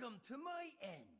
Welcome to my inn.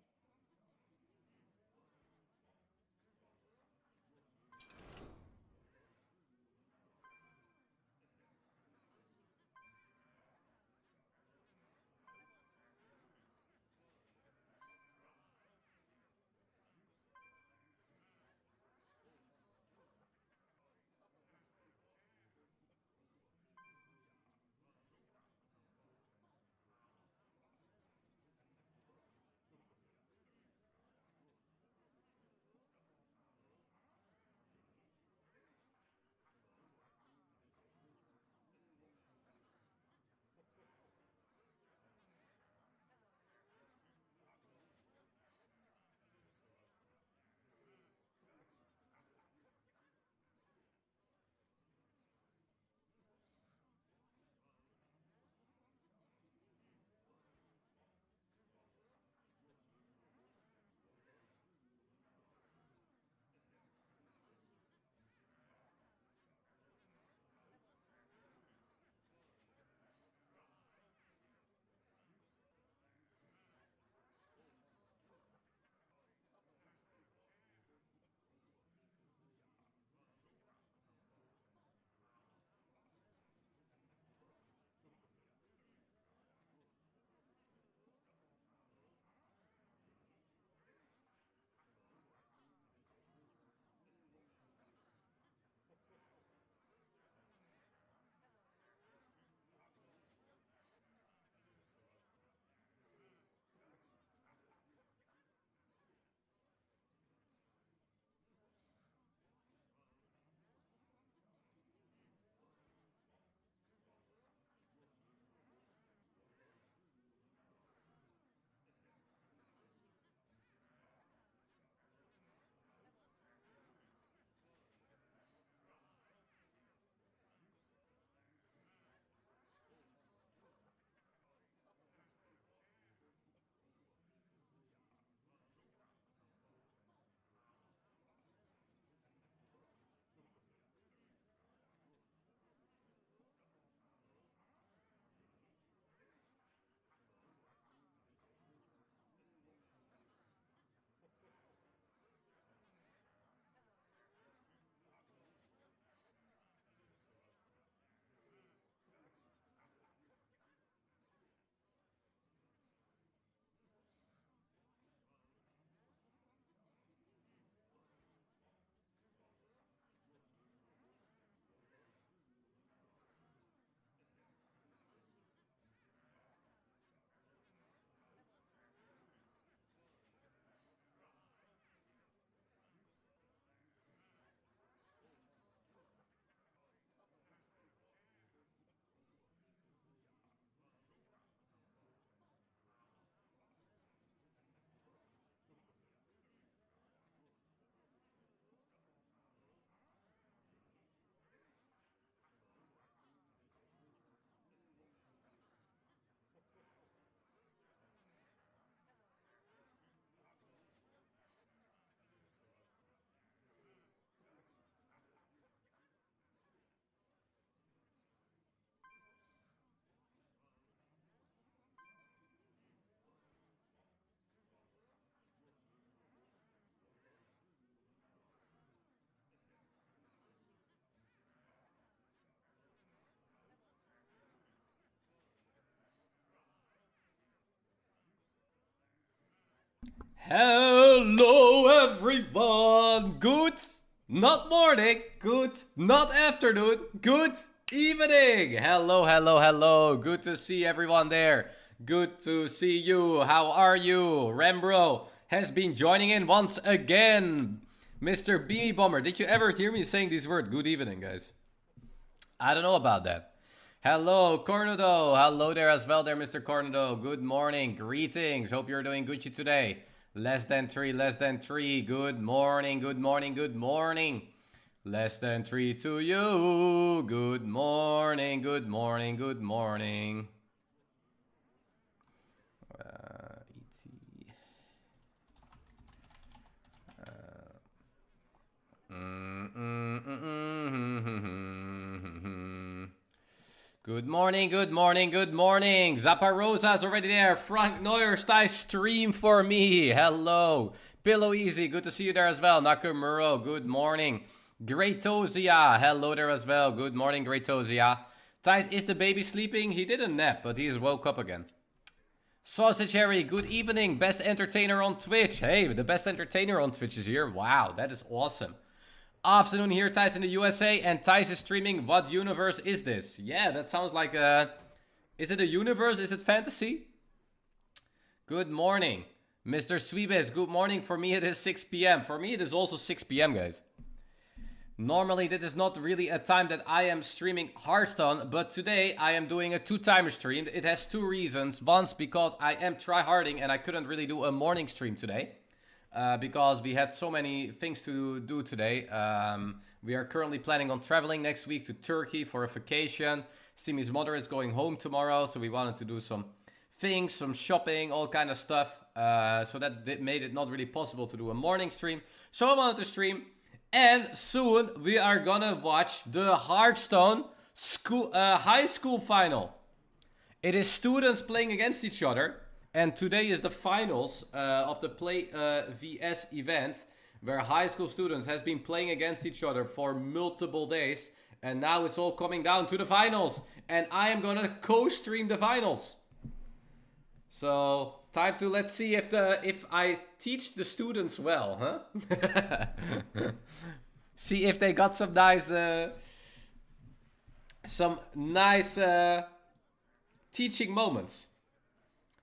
Hello everyone! Good, not morning, good, not afternoon, good evening! Hello, hello, hello. Good to see everyone there. Good to see you. How are you? Rembro has been joining in once again. Mr. Beanie Bomber, did you ever hear me saying this word? Good evening, guys. I don't know about that. Hello, Cornudo. Hello there as well there, Mr. Cornudo. Good morning. Greetings. Hope you're doing Gucci today. Less than three, less than three. Good morning, good morning, good morning. Less than three to you. Good morning, good morning, good morning. ET. Good morning, good morning, good morning. Zaparosa is already there. Frank Neuerstein stream for me. Hello. Pillow Easy, good to see you there as well. Nakamuro, good morning. Great Tozia, hello there as well. Good morning, Great Tozia. Thijs, is the baby sleeping? He did a nap, but he's woke up again. Sausage Harry, good evening. Best entertainer on Twitch. Hey, the best entertainer on Twitch is here. Wow, that is awesome. Afternoon here, Thijs in the USA, and Thijs is streaming. What universe is this? Yeah, that sounds like is it a universe? Is it fantasy? Good morning. Mr. Sweebis, good morning. For me it is 6 p.m. For me it is also 6 p.m. guys. Normally this is not really a time that I am streaming Hearthstone, but today I am doing a 2-timer stream. It has 2 reasons. Once because I am tryharding and I couldn't really do a morning stream today. Because we had so many things to do today. We are currently planning on traveling next week to Turkey for a vacation. Stimmy's mother is going home tomorrow, so we wanted to do some things, some shopping, all kind of stuff. So that made it not really possible to do a morning stream. So I wanted to stream. And soon we are gonna watch the Hearthstone high school final. It is students playing against each other. And today is the finals of the PlayVS event, where high school students has been playing against each other for multiple days. And now it's all coming down to the finals. And I am gonna co-stream the finals. So time to let's see if I teach the students well, huh? See if they got some nice teaching moments.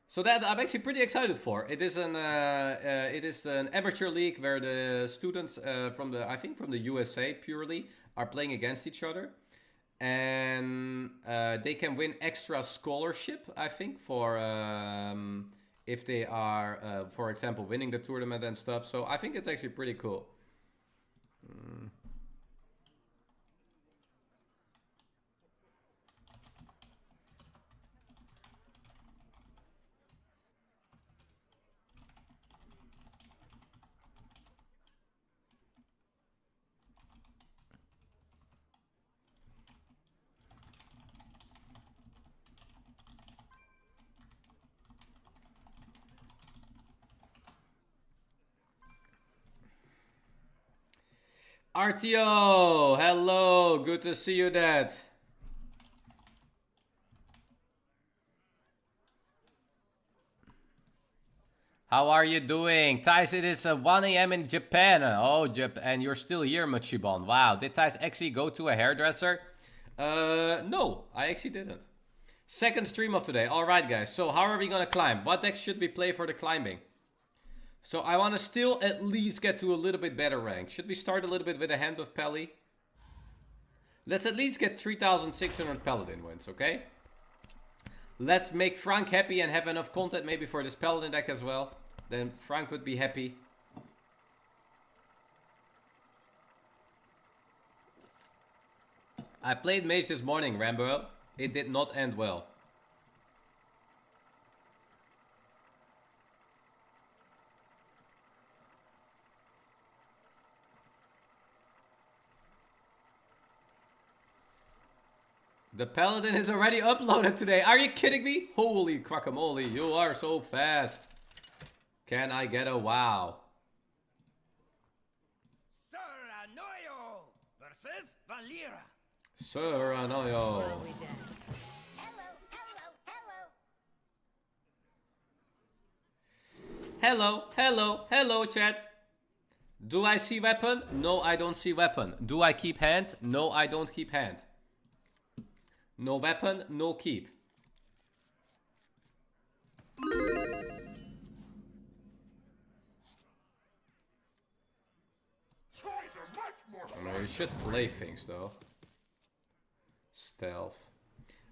So that I'm actually pretty excited for. It is an amateur league where the students from the USA purely are playing against each other, and they can win extra scholarship. I think for if they are, for example, winning the tournament and stuff. So I think it's actually pretty cool. RTO, hello, good to see you, Dad. How are you doing? Thijs, it is 1 a.m. in Japan. Oh, and you're still here, Machibon. Wow, did Thijs actually go to a hairdresser? No, I actually didn't. Second stream of today. Alright, guys, so how are we gonna climb? What deck should we play for the climbing? So I want to still at least get to a little bit better rank. Should we start a little bit with a hand of Pally? Let's at least get 3,600 Paladin wins, okay? Let's make Frank happy and have enough content maybe for this Paladin deck as well. Then Frank would be happy. I played Mage this morning, Rambo. It did not end well. The Paladin is already uploaded today. Are you kidding me? Holy guacamole, you are so fast. Can I get a wow? Serranoyo versus Valera. Serranoyo. Hello, chat. Do I see weapon? No, I don't see weapon. Do I keep hand? No, I don't keep hand. No weapon, no keep. You should play things though. Stealth.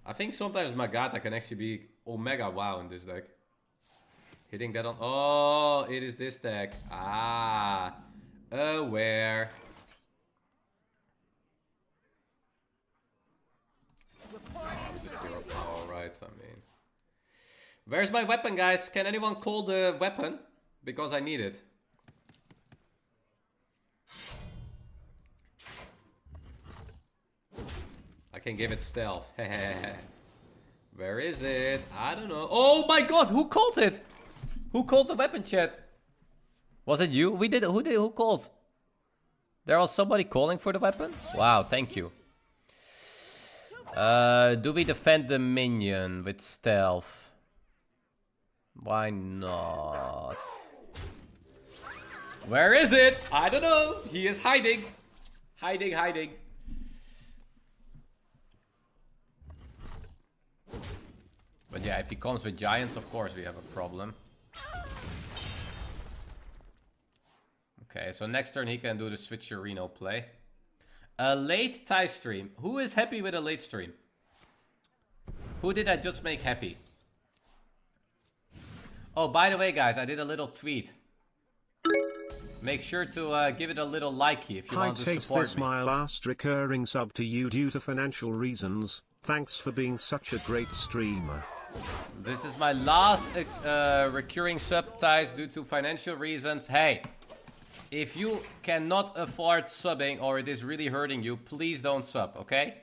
I think sometimes Magata can actually be Omega WoW in this deck. Hitting that on... Oh, it is this deck. Ah. Aware. Just hero power, right? I mean, where's my weapon, guys? Can anyone call the weapon? Because I need it. I can give it stealth. Where is it? I don't know. Oh my god, who called it? Who called the weapon chat? Was it you? We did. Who called? There was somebody calling for the weapon? Wow, thank you. Do we defend the minion with stealth? Why not? Where is it? I don't know. He is hiding. Hiding. But yeah, if he comes with giants, of course we have a problem. Okay, so next turn he can do the switcherino play. A late tie stream. Who is happy with a late stream? Who did I just make happy? Oh, by the way, guys, I did a little tweet. Make sure to give it a little likey if you want to support me. This my last recurring sub to you due to financial reasons. Thanks for being such a great streamer. This is my last recurring sub, ties, due to financial reasons. Hey, if you cannot afford subbing or it is really hurting you, please don't sub, okay?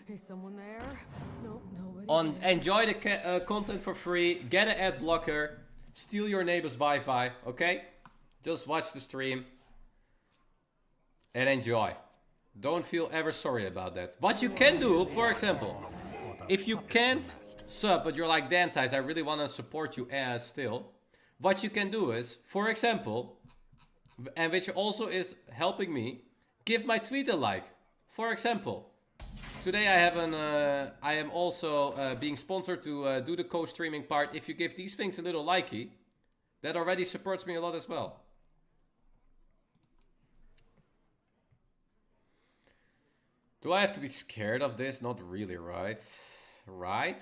Is someone there? Nope, nobody. Enjoy the content for free, get an ad blocker, steal your neighbor's Wi-Fi, okay? Just watch the stream and enjoy. Don't feel ever sorry about that. What you can do, for example, if you can't sub, but you're like, damn, Thijs, I really want to support you still. What you can do is, for example, and which also is helping me, give my tweet a like. For example, today I am also being sponsored to do the co-streaming part. If you give these things a little likey, that already supports me a lot as well. Do I have to be scared of this? Not really, right? Right?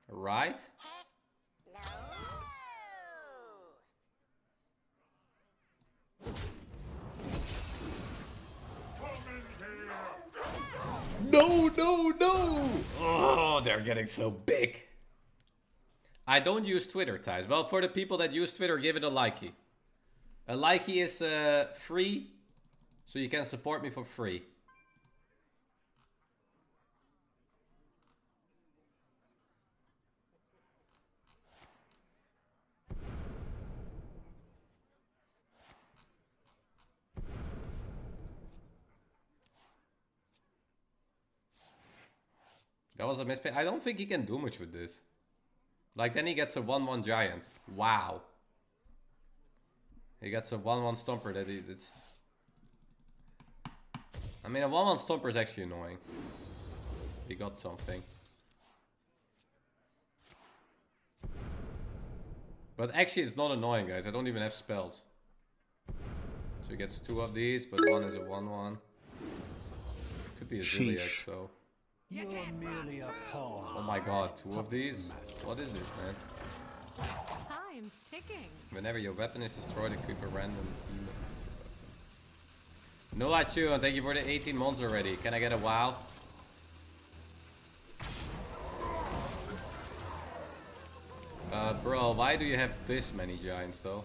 Right? No! Oh, they're getting so big. I don't use Twitter, Thijs. Well, for the people that use Twitter, give it a likey. A likey is free, so you can support me for free. That was a misplay. I don't think he can do much with this. Like, then he gets a 1-1 giant. Wow. He gets a 1-1 stomper that it's... I mean, a 1-1 stomper is actually annoying. He got something. But actually, it's not annoying, guys. I don't even have spells. So he gets 2 of these, but one is a 1-1. Could be a Zilliax, so... You're merely a pawn. Oh my god, 2 of these? What is this, man? Time's ticking. Whenever your weapon is destroyed, equip a random team. No, Achu, and thank you for the 18 months already. Can I get a wow? Bro, why do you have this many giants, though?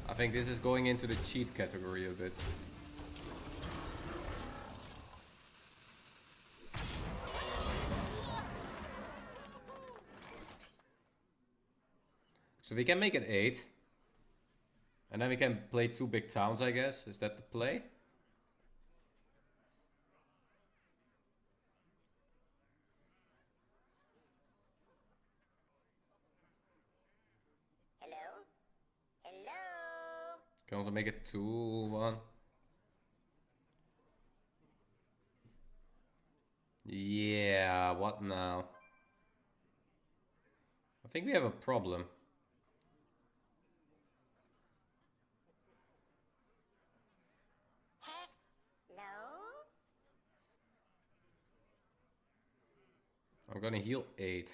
I think this is going into the cheat category a bit. So we can make it 8. And then we can play 2 big towns, I guess. Is that the play? Hello? Hello? Can also make it 2-1. Yeah, what now? I think we have a problem. I'm gonna heal 8.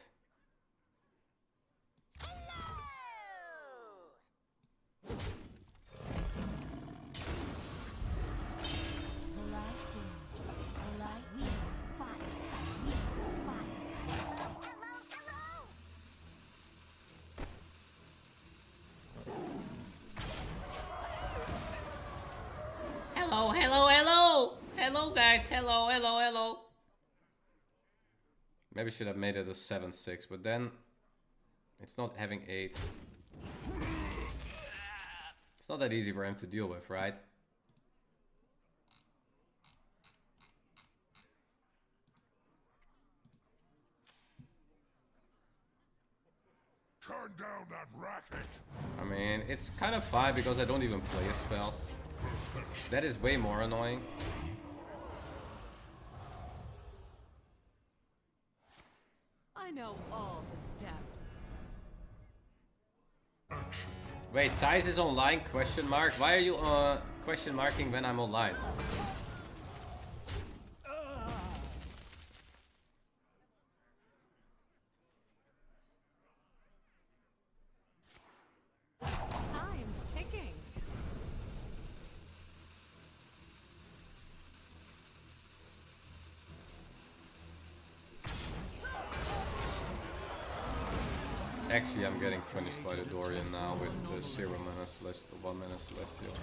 Hello, guys. Hello, hello, hello. Maybe should have made it a 7-6, but then it's not having 8. It's not that easy for him to deal with, right? Turn down that racket. I mean, it's kind of fine because I don't even play a spell. That is way more annoying. I know all the steps. Wait, Thijs is online? Question mark. Why are you question marking when I'm online? Time's ticking. Actually, I'm getting punished by the Dorian now with the 0 mana celestial, 1 mana celestial.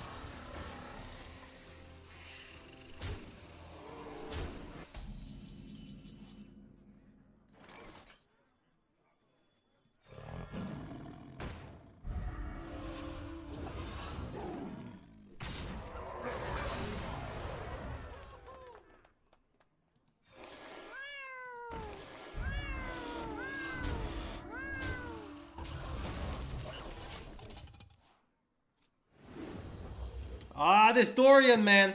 Ah, this Dorian, man!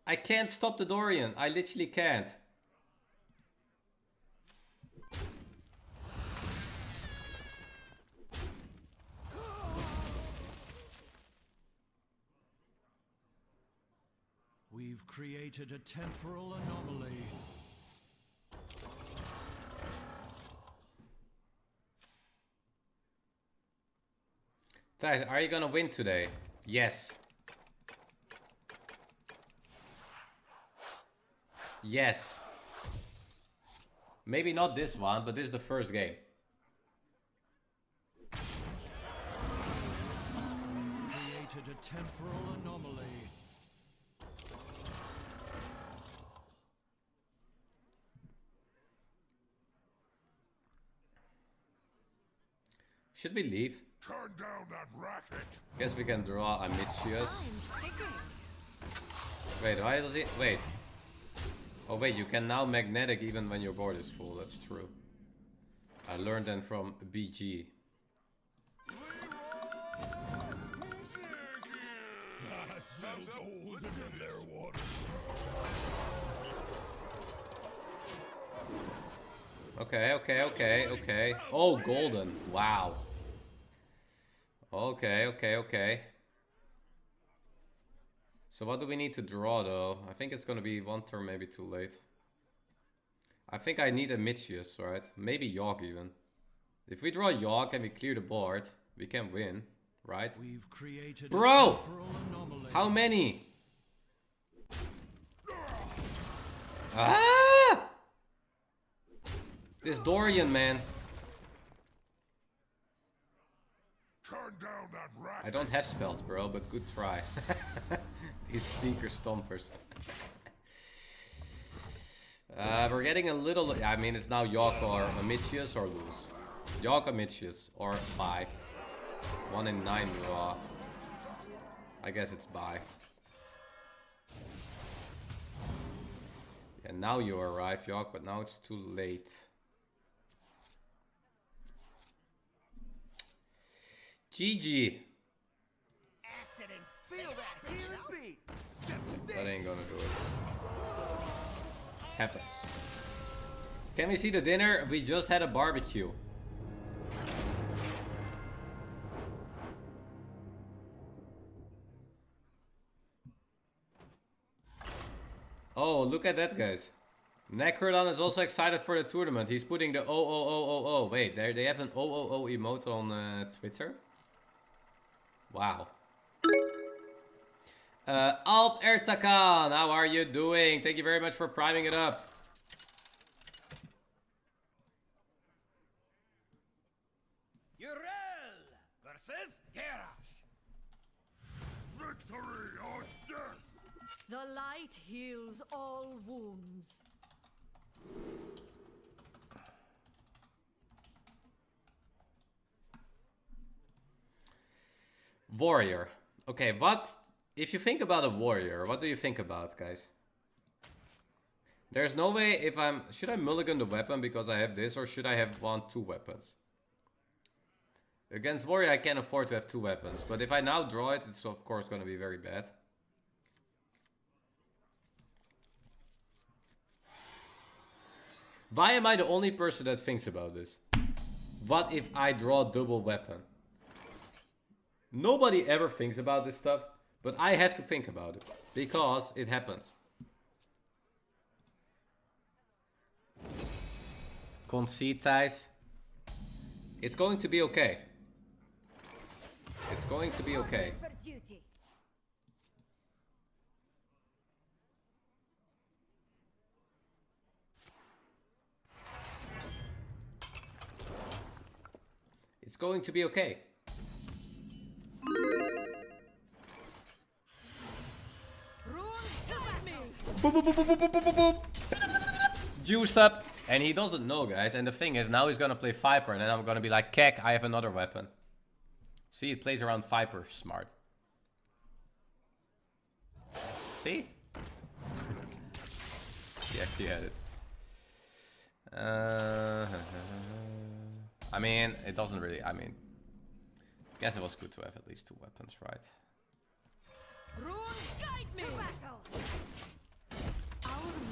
I can't stop the Dorian. I literally can't. We've created a temporal anomaly. Thijs, are you gonna win today? Yes. Yes. Maybe not this one, but this is the first game. Created a temporal anomaly. Should we leave? Turn down that racket. Guess we can draw Amichius. Time's ticking. Wait, why does it... Wait. Oh wait, you can now magnetic even when your board is full. That's true. I learned that from BG. Okay. Oh, golden. Wow. Okay. So what do we need to draw though? I think it's gonna be one turn maybe too late. I think I need a Amichius, right? Maybe Yogg even. If we draw Yogg and we clear the board, we can win, right? We've created Bro! a temporal anomaly. How many? Ah! This Dorian, man. Turn down that racket. I don't have spells, bro, but good try. These sneaker stompers. We're getting a little... I mean, it's now Yogg or Amichius or lose. Yogg, Amichius, or buy. 1 in 9 draw. I guess it's buy. And now you arrive, Yogg, but now it's too late. GG. Accidents. Feel that here beat. That ain't gonna do it. Happens. Can we see the dinner? We just had a barbecue. Oh, look at that, guys. Necrodon is also excited for the tournament. He's putting the oh. Wait, they have an oh emote on Twitter? Wow. Alp Ertakan, how are you doing? Thank you very much for priming it up. Urel versus Garrosh. Victory or death. The light Light heals all wounds. Warrior. Okay, what... If you think about a warrior, what do you think about, guys? There's no way if I'm... Should I mulligan the weapon because I have this, or should I have two weapons? Against warrior, I can't afford to have 2 weapons. But if I now draw it, it's of course going to be very bad. Why am I the only person that thinks about this? What if I draw a double weapon? Nobody ever thinks about this stuff, but I have to think about it. Because it happens. Concede, Thijs. It's going to be okay. It's going to be okay. For duty. It's going to be okay. Boop, boop, boop, boop, boop, boop, boop, boop. Juiced up. And he doesn't know, guys. And the thing is, now he's gonna play Viper. And then I'm gonna be like, Kek, I have another weapon. See, it plays around Viper smart. See? He actually had it. I mean, it doesn't really... I mean... I guess it was good to have at least 2 weapons, right?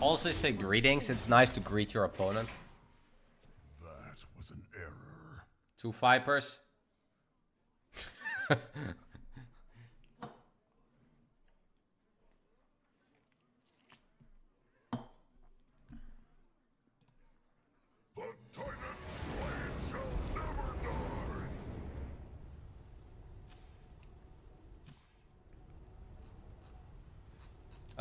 Also say greetings. It's nice to greet your opponent. That was an error. 2 Vipers. The Titan's blade shall never die.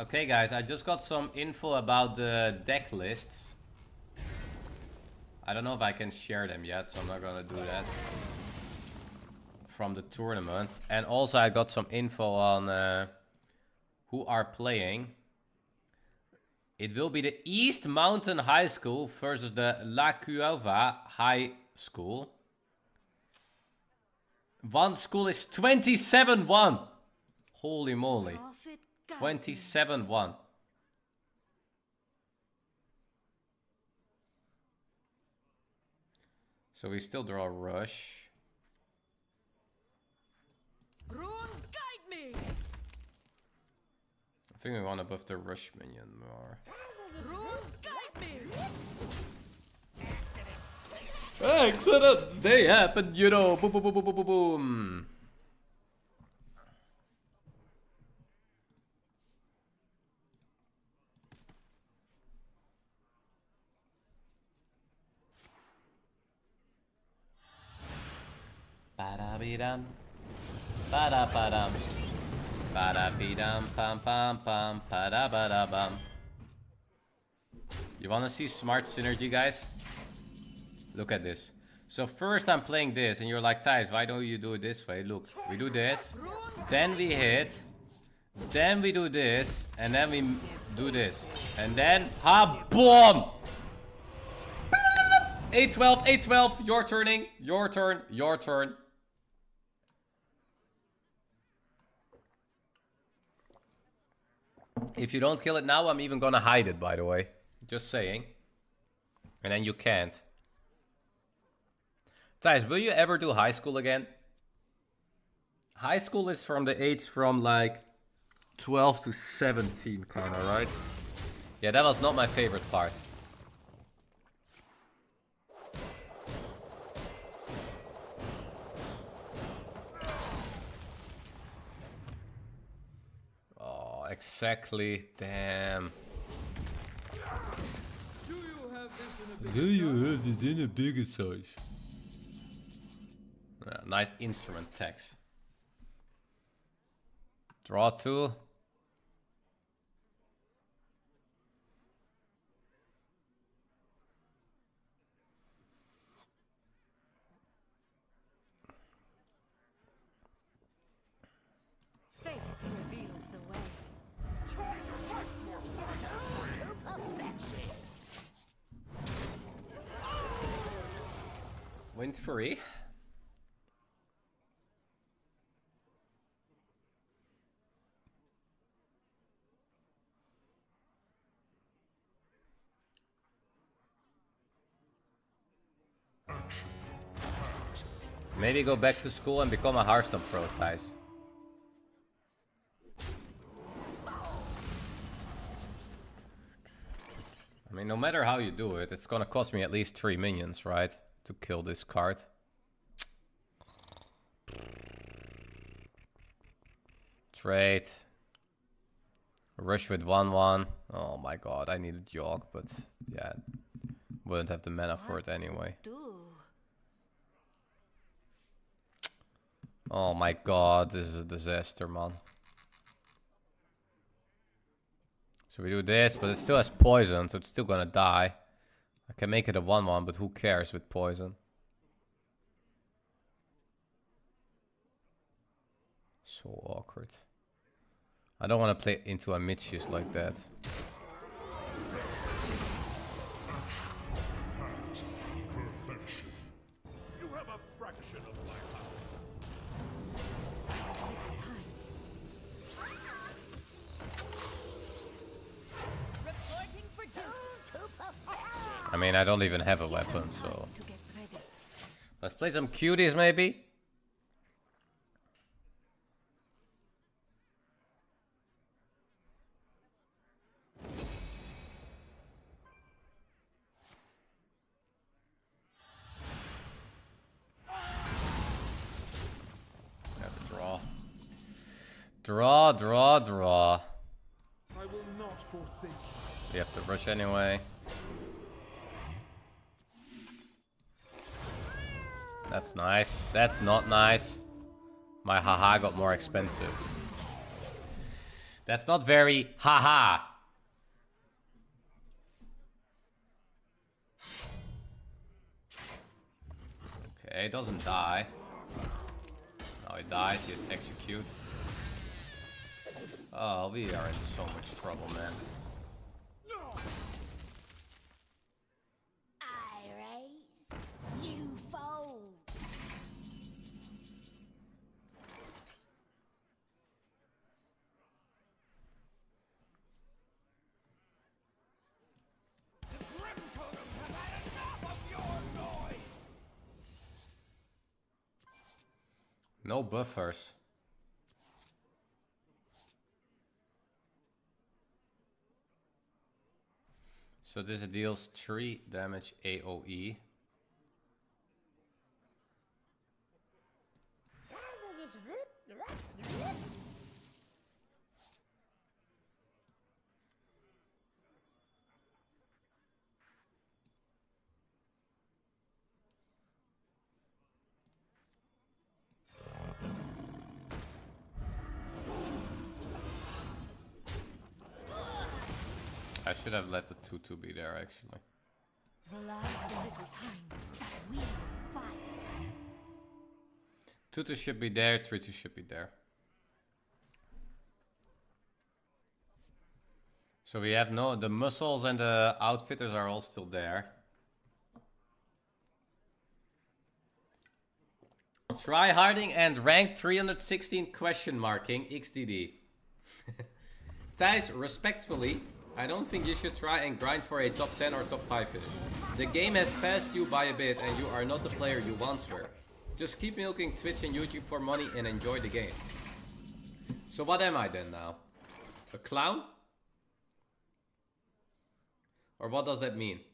Okay, guys, I just got some info about the deck lists. I don't know if I can share them yet, so I'm not gonna do that. From the tournament. And also I got some info on who are playing. It will be the East Mountain High School versus the La Cueva High School. One school is 27-1. Holy moly. 27-1. So we still draw a rush. Runes guide me. I think we want to buff the rush minion more. Runes guide me. Accidents! They happen, you know. Boom, boom, boom, boom, boom, boom, boom. Ba-da-be-dum. Ba-da-ba-dum. Ba-da-be-dum. Pam-pam-pam. Ba-da-ba-da-bum. You wanna see smart synergy, guys? Look at this. So first I'm playing this, and you're like, Thijs, why don't you do it this way? Look, we do this, then we hit, then we do this, and then we do this. And then, ha, boom! 8-12, 8-12, you're turning, your turn, your turn. If you don't kill it now, I'm even gonna hide it, by the way. Just saying. And then you can't. Thijs, will you ever do high school again? High school is from the age from like 12 to 17, kinda, right? Yeah, that was not my favorite part. Oh, exactly. Damn. Do you have this in a bigger size? Yeah, nice instrument text. Draw 2. Faith reveals the way. Win 3. Maybe go back to school and become a Hearthstone pro, Thijs. I mean, no matter how you do it, it's gonna cost me at least 3 minions, right? To kill this card. Trade. Rush with 1/1. Oh my god, I need a jog, but yeah, wouldn't have the mana for it anyway. Oh my god, this is a disaster, man. So we do this, but it still has poison, so it's still gonna die. I can make it a 1/1, but who cares with poison? So awkward. I don't want to play into Amitsius like that. Perfection. You have a fraction of my power. I mean, I don't even have a weapon, so... Let's play some cuties, maybe? Let's draw. Draw, draw, draw. I will not forsake. We have to rush anyway. That's nice. That's not nice. My haha got more expensive. That's not very haha. Okay, it doesn't die. Now it dies, he has execute. Oh, we are in so much trouble, man. I raise, you fold. No buffers. So this deals 3 damage AoE. I should have let the 2/2 be there, actually. The last little time we fight. 2/2 should be there, 3/2 should be there. So we have the muscles and the outfitters are all still there. Try harding and rank 316 question marking XDD. Thijs, respectfully, I don't think you should try and grind for a top 10 or top 5 finish. The game has passed you by a bit and you are not the player you once were. Just keep milking Twitch and YouTube for money and enjoy the game. So what am I then now? A clown? Or what does that mean?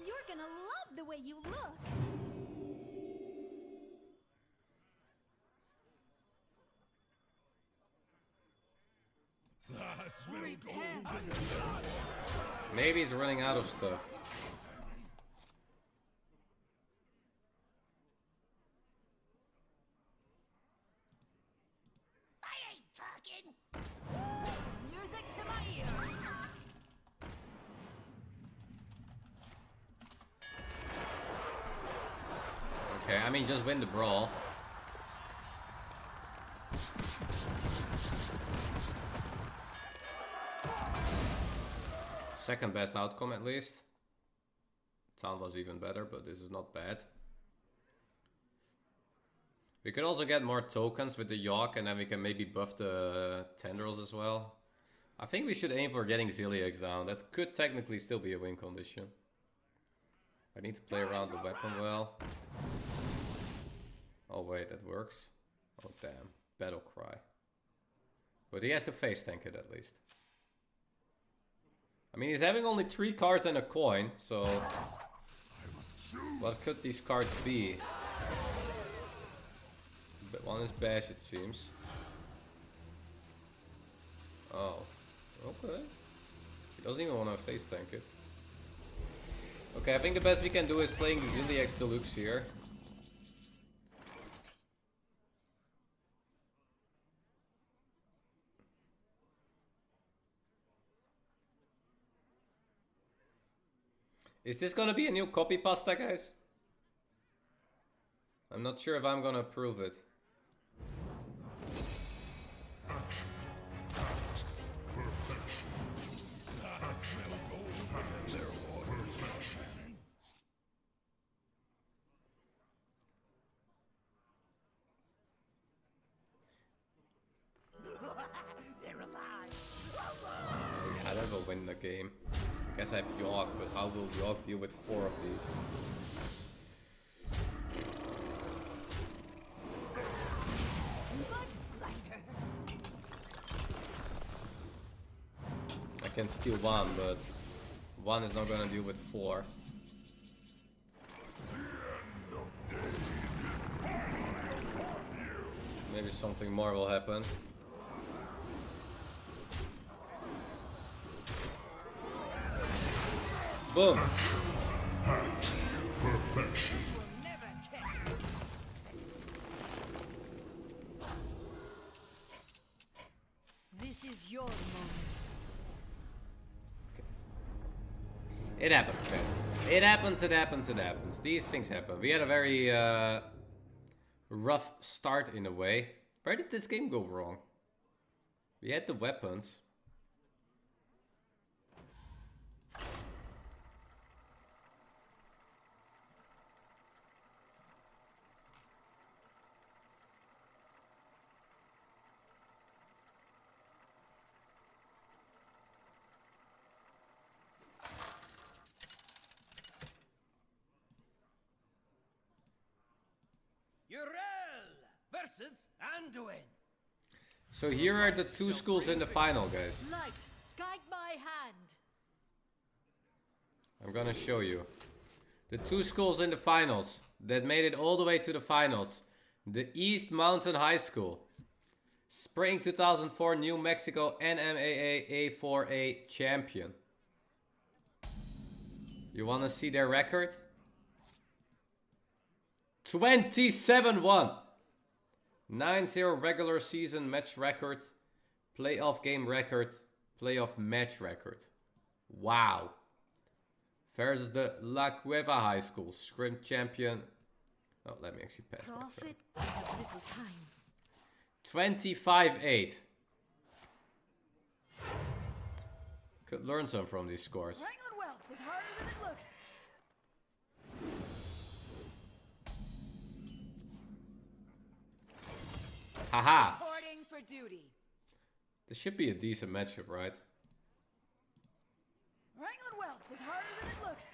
You're gonna love the way you look. Maybe it's running out of stuff. I ain't talking. Music to my ears. Okay, I mean just win the brawl. second best outcome at least. Town was even better, but this is not bad. We could also get more tokens with the Yawk, and then we can maybe buff the Tendrils as well. I think we should aim for getting Zilliax down. That could technically still be a win condition. I need to play around the weapon well. Oh wait, that works. Oh damn, Battle Cry. But he has to face tank it at least. I mean, he's having only 3 cards and a coin, so... What could these cards be? But one is Bash, it seems. Oh, okay. He doesn't even want to face tank it. Okay, I think the best we can do is playing the Zilliax Deluxe here. Is this gonna be a new copy pasta, guys? I'm not sure if I'm gonna approve it. I never win the game. I guess I have Yawk, but how will Yawk deal with 4 of these? I can steal 1, but 1 is not gonna deal with 4. Maybe something more will happen. Boom! Perfection. This is your moment. It happens, guys. It happens, it happens, it happens. These things happen. We had a very rough start in a way. Where did this game go wrong? We had the weapons. Versus Anduin. So here are the 2 schools in the final, guys. Light, guide my hand. I'm gonna show you. The 2 schools in the finals that made it all the way to the finals. The East Mountain High School. Spring 2004 New Mexico NMAA A4A champion. You wanna see their record? 27-1. 9-0 regular season match record, playoff game record, playoff match record. Wow. Versus the La Cueva High School scrim champion. Oh, let me actually pass my turn. Little time. 25-8. Could learn some from these scores. Wrangling whelps is harder than it looks. Haha. Reporting for duty. This should be a decent matchup, right? Wrangling whelps is harder than it looks.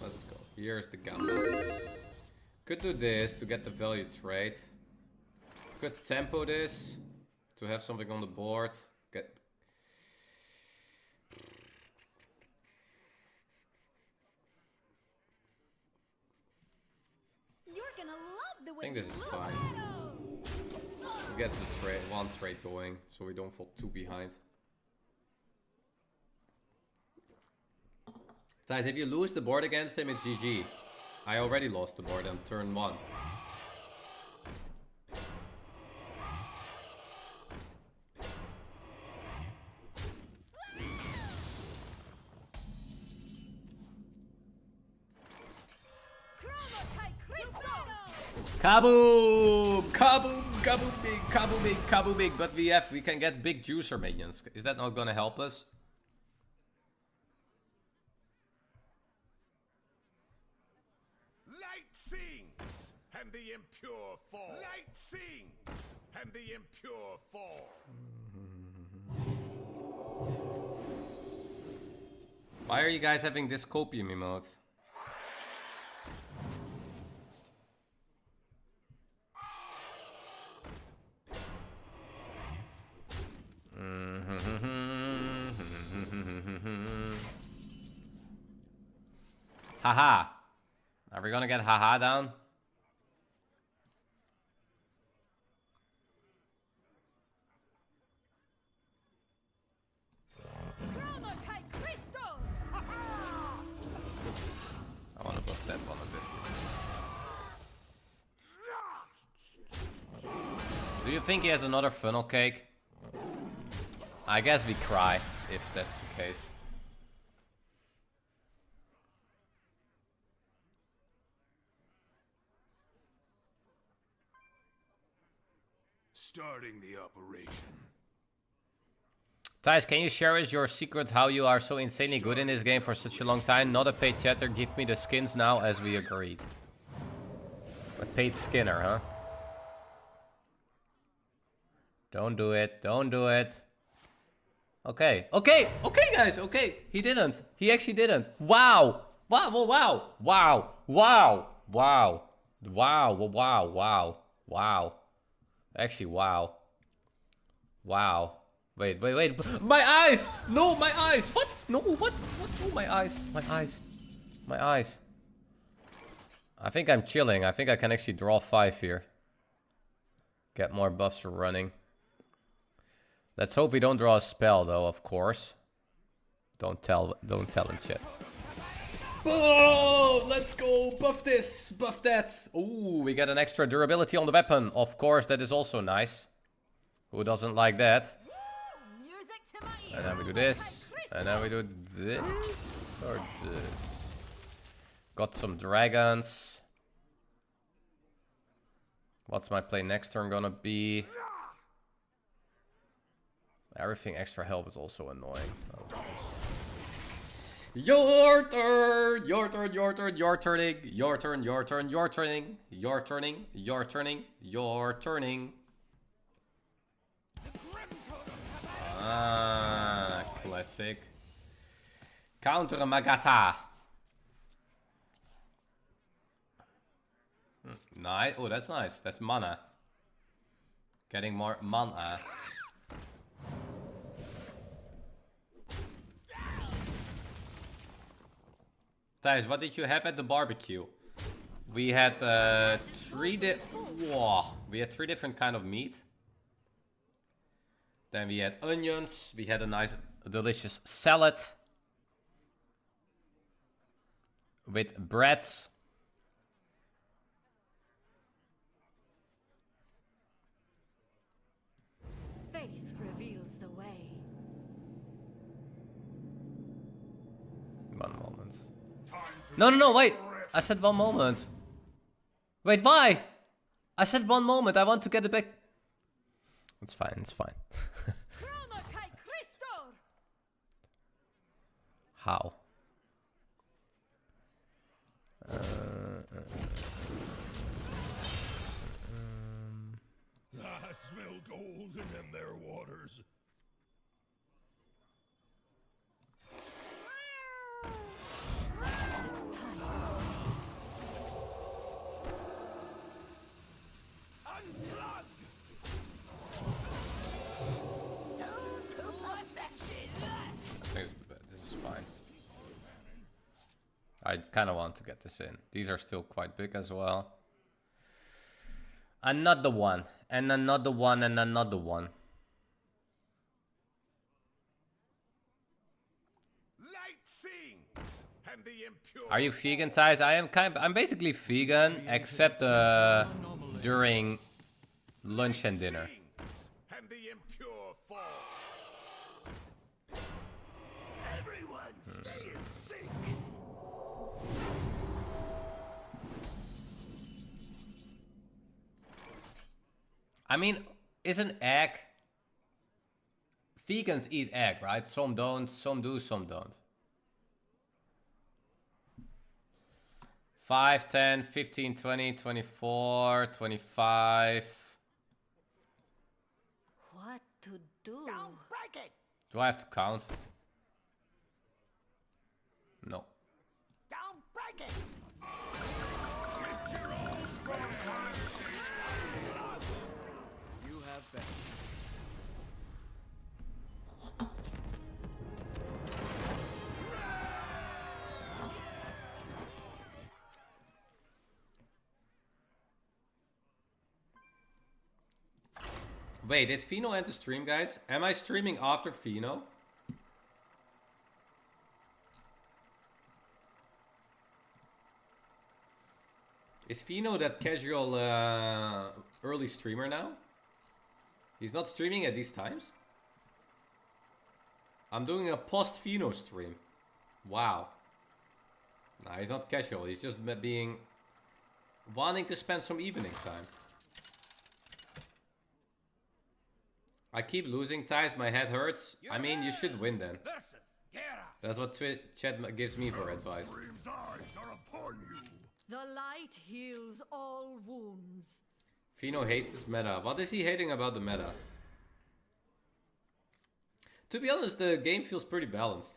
Let's go. Here's the gamble. Could do this to get the value trade. Could tempo this to have something on the board. Get. You're gonna love the way I think this is you fine. It gets the trade, 1 trade going, so we don't fall too behind. Guys, if you lose the board against him, it's GG. I already lost the board on turn 1. Kaboom! Kaboom! Kaboom big. But we can get big juicer minions. Is that not gonna help us? Light sings, and the impure fall. Light sings, and the impure fall. Why are you guys having this copium emote? Haha. Are we gonna get haha down? I wanna buff that one a bit. Do you think he has another funnel cake? I guess we cry if that's the case. Starting the operation. Thijs, can you share us your secret how you are so insanely good in this game for such a long time? Not a paid chatter, give me the skins now as we agreed. A paid skinner, huh? Don't do it, don't do it. Okay, okay, okay guys, okay. He didn't, he actually didn't. Wow, wow, wow, wow, wow, wow, wow, wow, wow, wow. Actually, wow. Wow. Wait. My eyes! No, my eyes! What? No, what? Oh, my eyes. My eyes. My eyes. I think I'm chilling. I think I can actually draw 5 here. Get more buffs for running. Let's hope we don't draw a spell, though, of course. Don't tell him shit. Oh, let's go! Buff this, buff that. Ooh, we get an extra durability on the weapon. Of course, that is also nice. Who doesn't like that? Music to my ears. And then we do this. And then we do this. Or this. Got some dragons. What's my play next turn gonna be? Everything extra health is also annoying. Oh, nice. Your turn! Your turn, your turn, your turning. Your turn, your turn, your turning. Your turning, your turning, your turning. Ah, classic. Counter Magata. Nice. Oh, that's nice. That's mana. Getting more mana. Thijs, what did you have at the barbecue? We had three different kind of meat. Then we had onions. We had a nice, delicious salad with breads. Faith reveals the way. One moment. No, wait. I said one moment. Wait, why? I said one moment. I want to get it back. It's fine, it's fine. How? I smell gold in them there waters. I kind of want to get this in. These are still quite big as well. Another one. And another one and another one. Light sings, and the impure Are you vegan, Thijs? I'm basically vegan, except during lunch and dinner. sings, and the impure fall. Everyone stay in sync. I mean, is an egg... Vegans eat egg, right? Some don't, some do, some don't. 5, 10, 15, 20, 24, 25. What to do? Don't break it! Do I have to count? No. Don't break it! You have been. Wait, did Fino end the stream, guys? Am I streaming after Fino? Is Fino that casual early streamer now? He's not streaming at these times? I'm doing a post-Fino stream. Wow. Nah, he's not casual. He's just wanting to spend some evening time. I keep losing ties, my head hurts. I mean, you should win then. Versus Gera. That's what chat gives me for advice. Dream's eyes are upon you. The light heals all wounds. Fino hates this meta. What is he hating about the meta? To be honest, the game feels pretty balanced.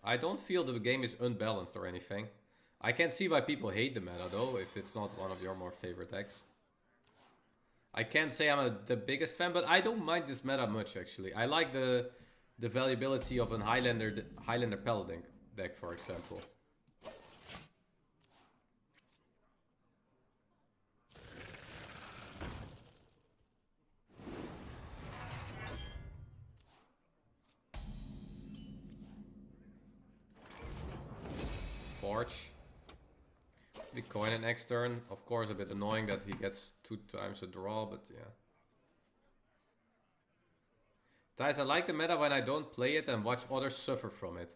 I don't feel the game is unbalanced or anything. I can see why people hate the meta though, if it's not one of your more favorite decks. I can't say I'm the biggest fan, but I don't mind this meta much actually. I like the valuability of an Highlander Paladin deck, for example. Forge. We coin it next turn. Of course, a bit annoying that he gets 2 times a draw, but yeah. Guys, I like the meta when I don't play it and watch others suffer from it.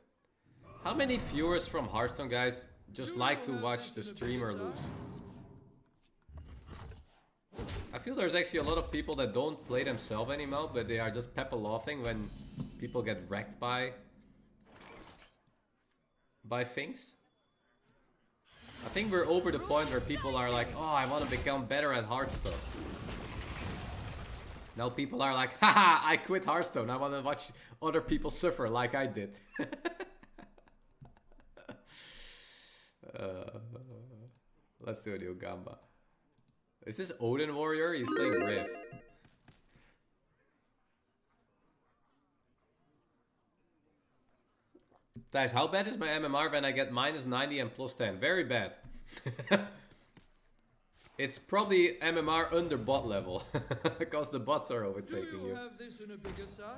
How many viewers from Hearthstone, guys, just like to watch the streamer lose? I feel there's actually a lot of people that don't play themselves anymore, but they are just pepper laughing when people get wrecked by things. I think we're over the point where people are like, oh, I want to become better at Hearthstone. Now people are like, haha, I quit Hearthstone. I want to watch other people suffer like I did. Let's do a new Gamba. Is this Odin Warrior? He's playing Riv. Guys, how bad is my MMR when I get minus 90 and plus 10? Very bad. It's probably MMR under bot level. Because the bots are overtaking you. Have this in a bigger size?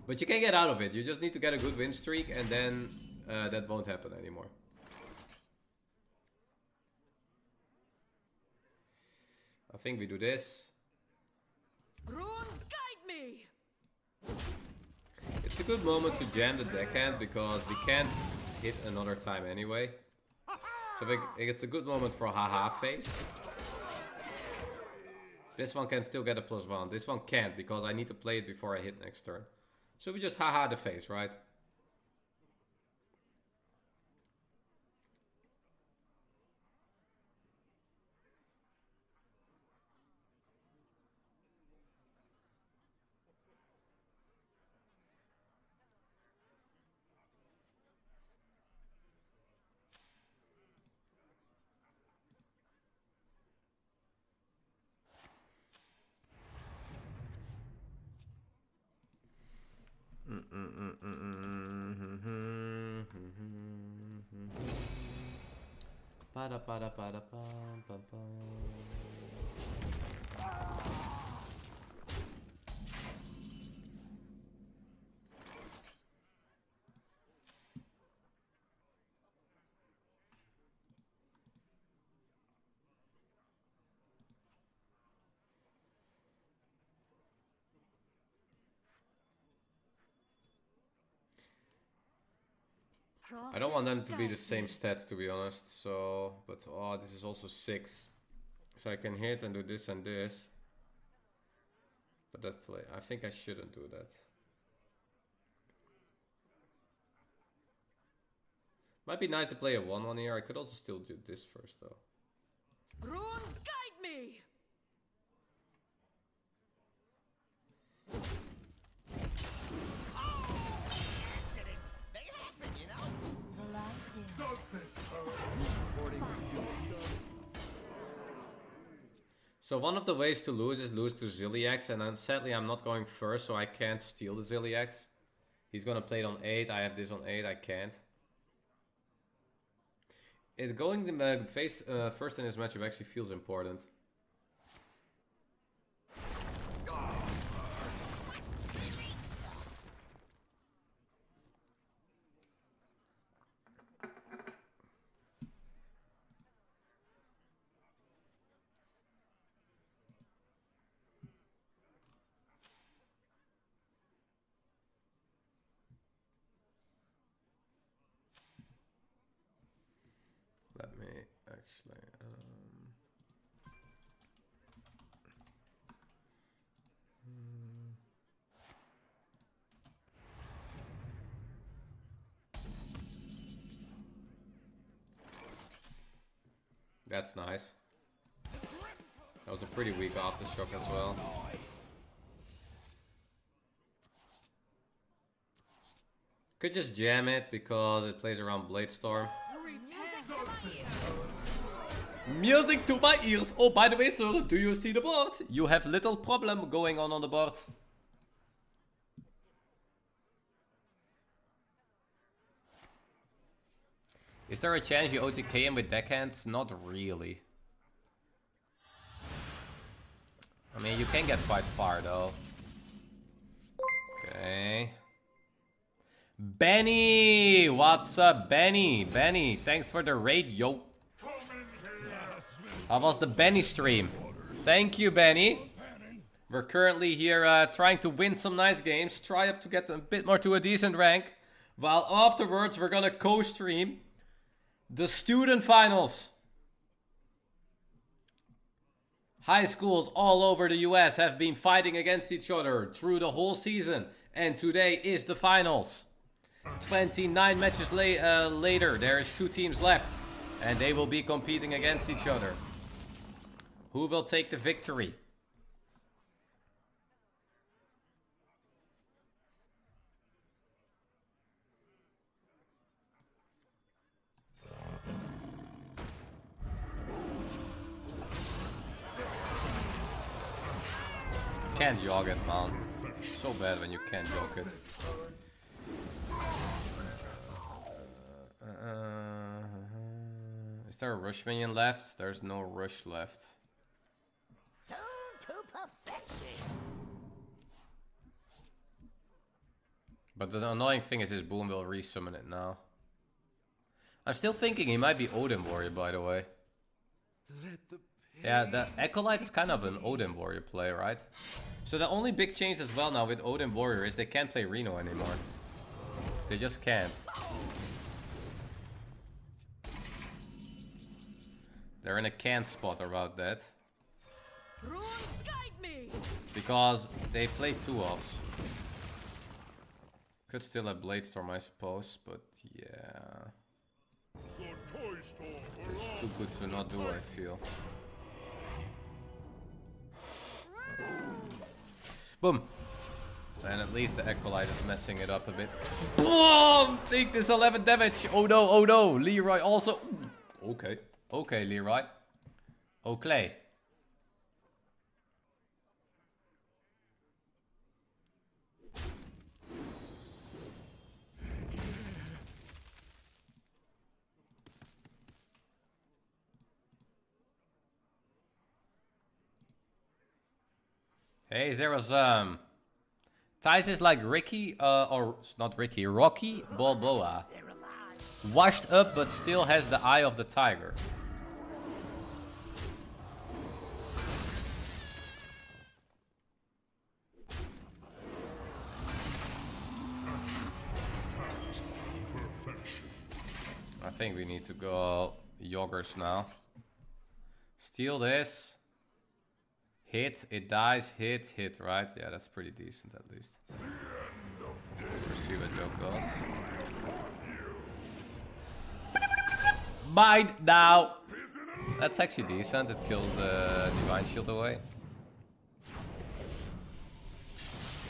But you can get out of it. You just need to get a good win streak and then that won't happen anymore. I think we do this. Runes guide me! It's a good moment to jam the deckhand because we can't hit another time anyway. So it's a good moment for a haha phase. This one can still get a +1. This one can't because I need to play it before I hit next turn. So we just haha the face, right? I don't want them to be the same stats, to be honest. So, but oh, this is also 6. So I can hit and do this and this. But that play, I think I shouldn't do that. Might be nice to play a 1/1 here. I could also still do this first though. Runes guide me! Accidents. They happen, you know? The last dance. So one of the ways to lose is lose to Zilliax, and sadly I'm not going first, so I can't steal the Zilliax. He's gonna play it on 8, I have this on 8, I can't. Going to face first in this matchup actually feels important. Let me actually... That's nice. That was a pretty weak aftershock as well. Could just jam it because it plays around Bladestorm. Music to my ears! Oh, by the way, sir, do you see the board? You have little problem going on the board. Is there a chance you OTK him with deckhands? Not really. I mean, you can get quite far, though. Okay. Benny! What's up, Benny? Benny, thanks for the raid, yo. How was the Benny stream? Thank you, Benny. We're currently here trying to win some nice games. Try up to get a bit more to a decent rank. While afterwards, we're gonna co-stream the student finals. High schools all over the US have been fighting against each other through the whole season. And today is the finals. 29 matches later, there's 2 teams left. And they will be competing against each other. Who will take the victory? Can't jog it, man. So bad when you can't jog it. Is there a rush minion left? There's no rush left. To perfection. But the annoying thing is his boom will resummon it now. I'm still thinking he might be Odin Warrior, by the way. Yeah, the Acolyte is kind of an Odin Warrior play, right? So the only big change as well now with Odin Warrior is they can't play Reno anymore. They just can't. They're in a can't spot about that. Runes guide me! Because they play 2-offs. Could still have Bladestorm, I suppose, but yeah. It's too good to not do, I feel. Boom! And at least the Acolyte is messing it up a bit. Boom! Take this 11 damage! Oh no, oh no! Leroy also... Okay. Okay, Leroy. Okay. Hey, there was Thijs is like Ricky, or not Ricky, Rocky Balboa. Washed up but still has the eye of the tiger. I think we need to go Yoggers now. Steal this. Hit, it dies, hit, right? Yeah, that's pretty decent at least. Let's see what Joe goes. Mine now! That's actually decent. It kills the Divine Shield away.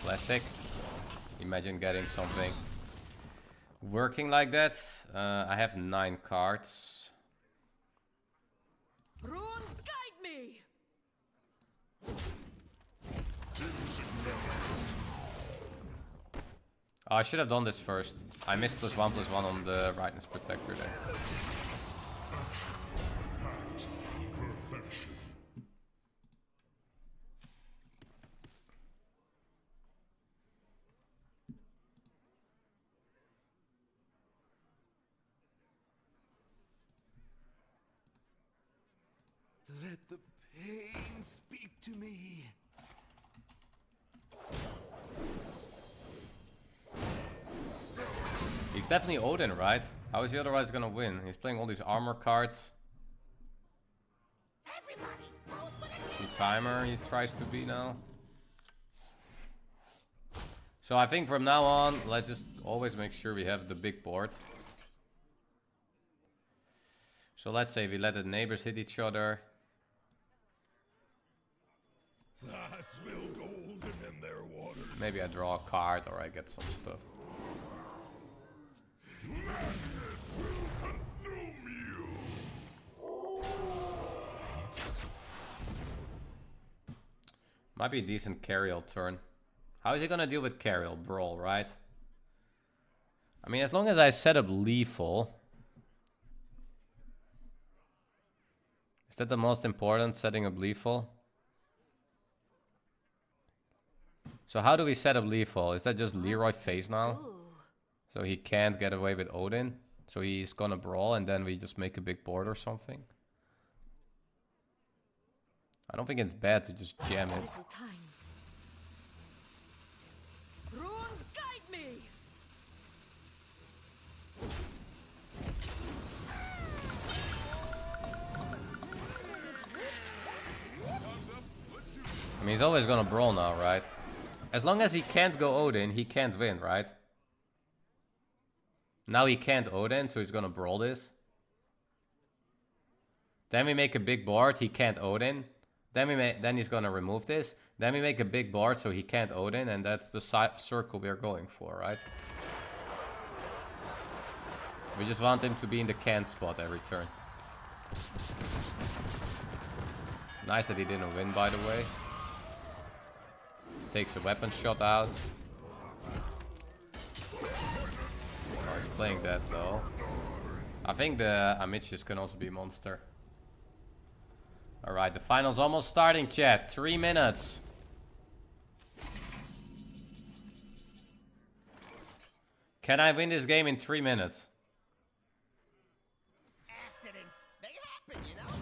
Classic. Imagine getting something working like that. I have 9 cards. Runes guide me! Oh, I should have done this first. I missed +1/+1 on the Rightness Protector there. Let the pain speak to me. He's definitely Odin, right? How is he otherwise gonna win? He's playing all these armor cards. Two-timer he tries to be now. So I think from now on, let's just always make sure we have the big board. So let's say we let the neighbors hit each other. Maybe I draw a card or I get some stuff. Might be a decent Carriel turn. How is he gonna deal with Carriel? Brawl, right? I mean, as long as I set up lethal. Is that the most important, setting up lethal? So how do we set up lethal? Is that just Leroy phase now? So he can't get away with Odin? So he's gonna brawl and then we just make a big board or something? I don't think it's bad to just jam it. Runes guide me! I mean, he's always gonna brawl now, right? As long as he can't go Odin, he can't win, right? Now he can't Odin, so he's gonna brawl this. Then we make a big board, he can't Odin. Then he's gonna remove this. Then we make a big board so he can't Odin, and that's the circle we're going for, right? We just want him to be in the can spot every turn. Nice that he didn't win, by the way. Just takes a weapon shot out. Oh, he's playing that though. I think the Amichis can also be a monster. Alright, the final's almost starting, chat. 3 minutes. Can I win this game in 3 minutes? Accidents, they happen, you know?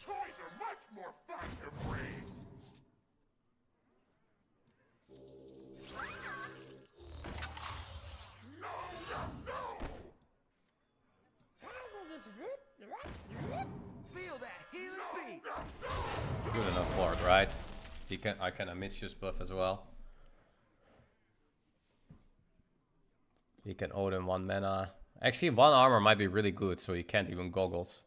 Toys are much more fun to bring. Feel that healing beat. Good enough board, right? I can Amichis buff as well. He can Odin 1 mana. Actually, 1 armor might be really good, so he can't even goggles.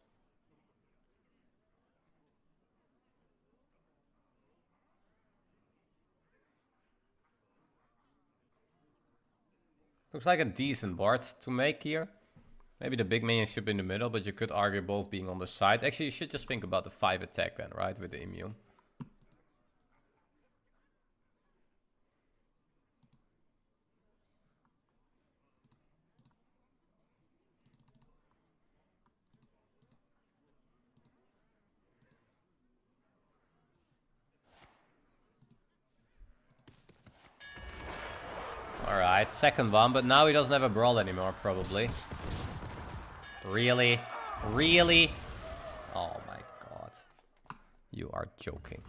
Looks like a decent board to make here. Maybe the big minion should be in the middle, but you could argue both being on the side. Actually, you should just think about the 5 attack then, right? With the immune. Alright, second one, but now he doesn't have a brawl anymore, probably. Really? Really? Oh my god. You are joking.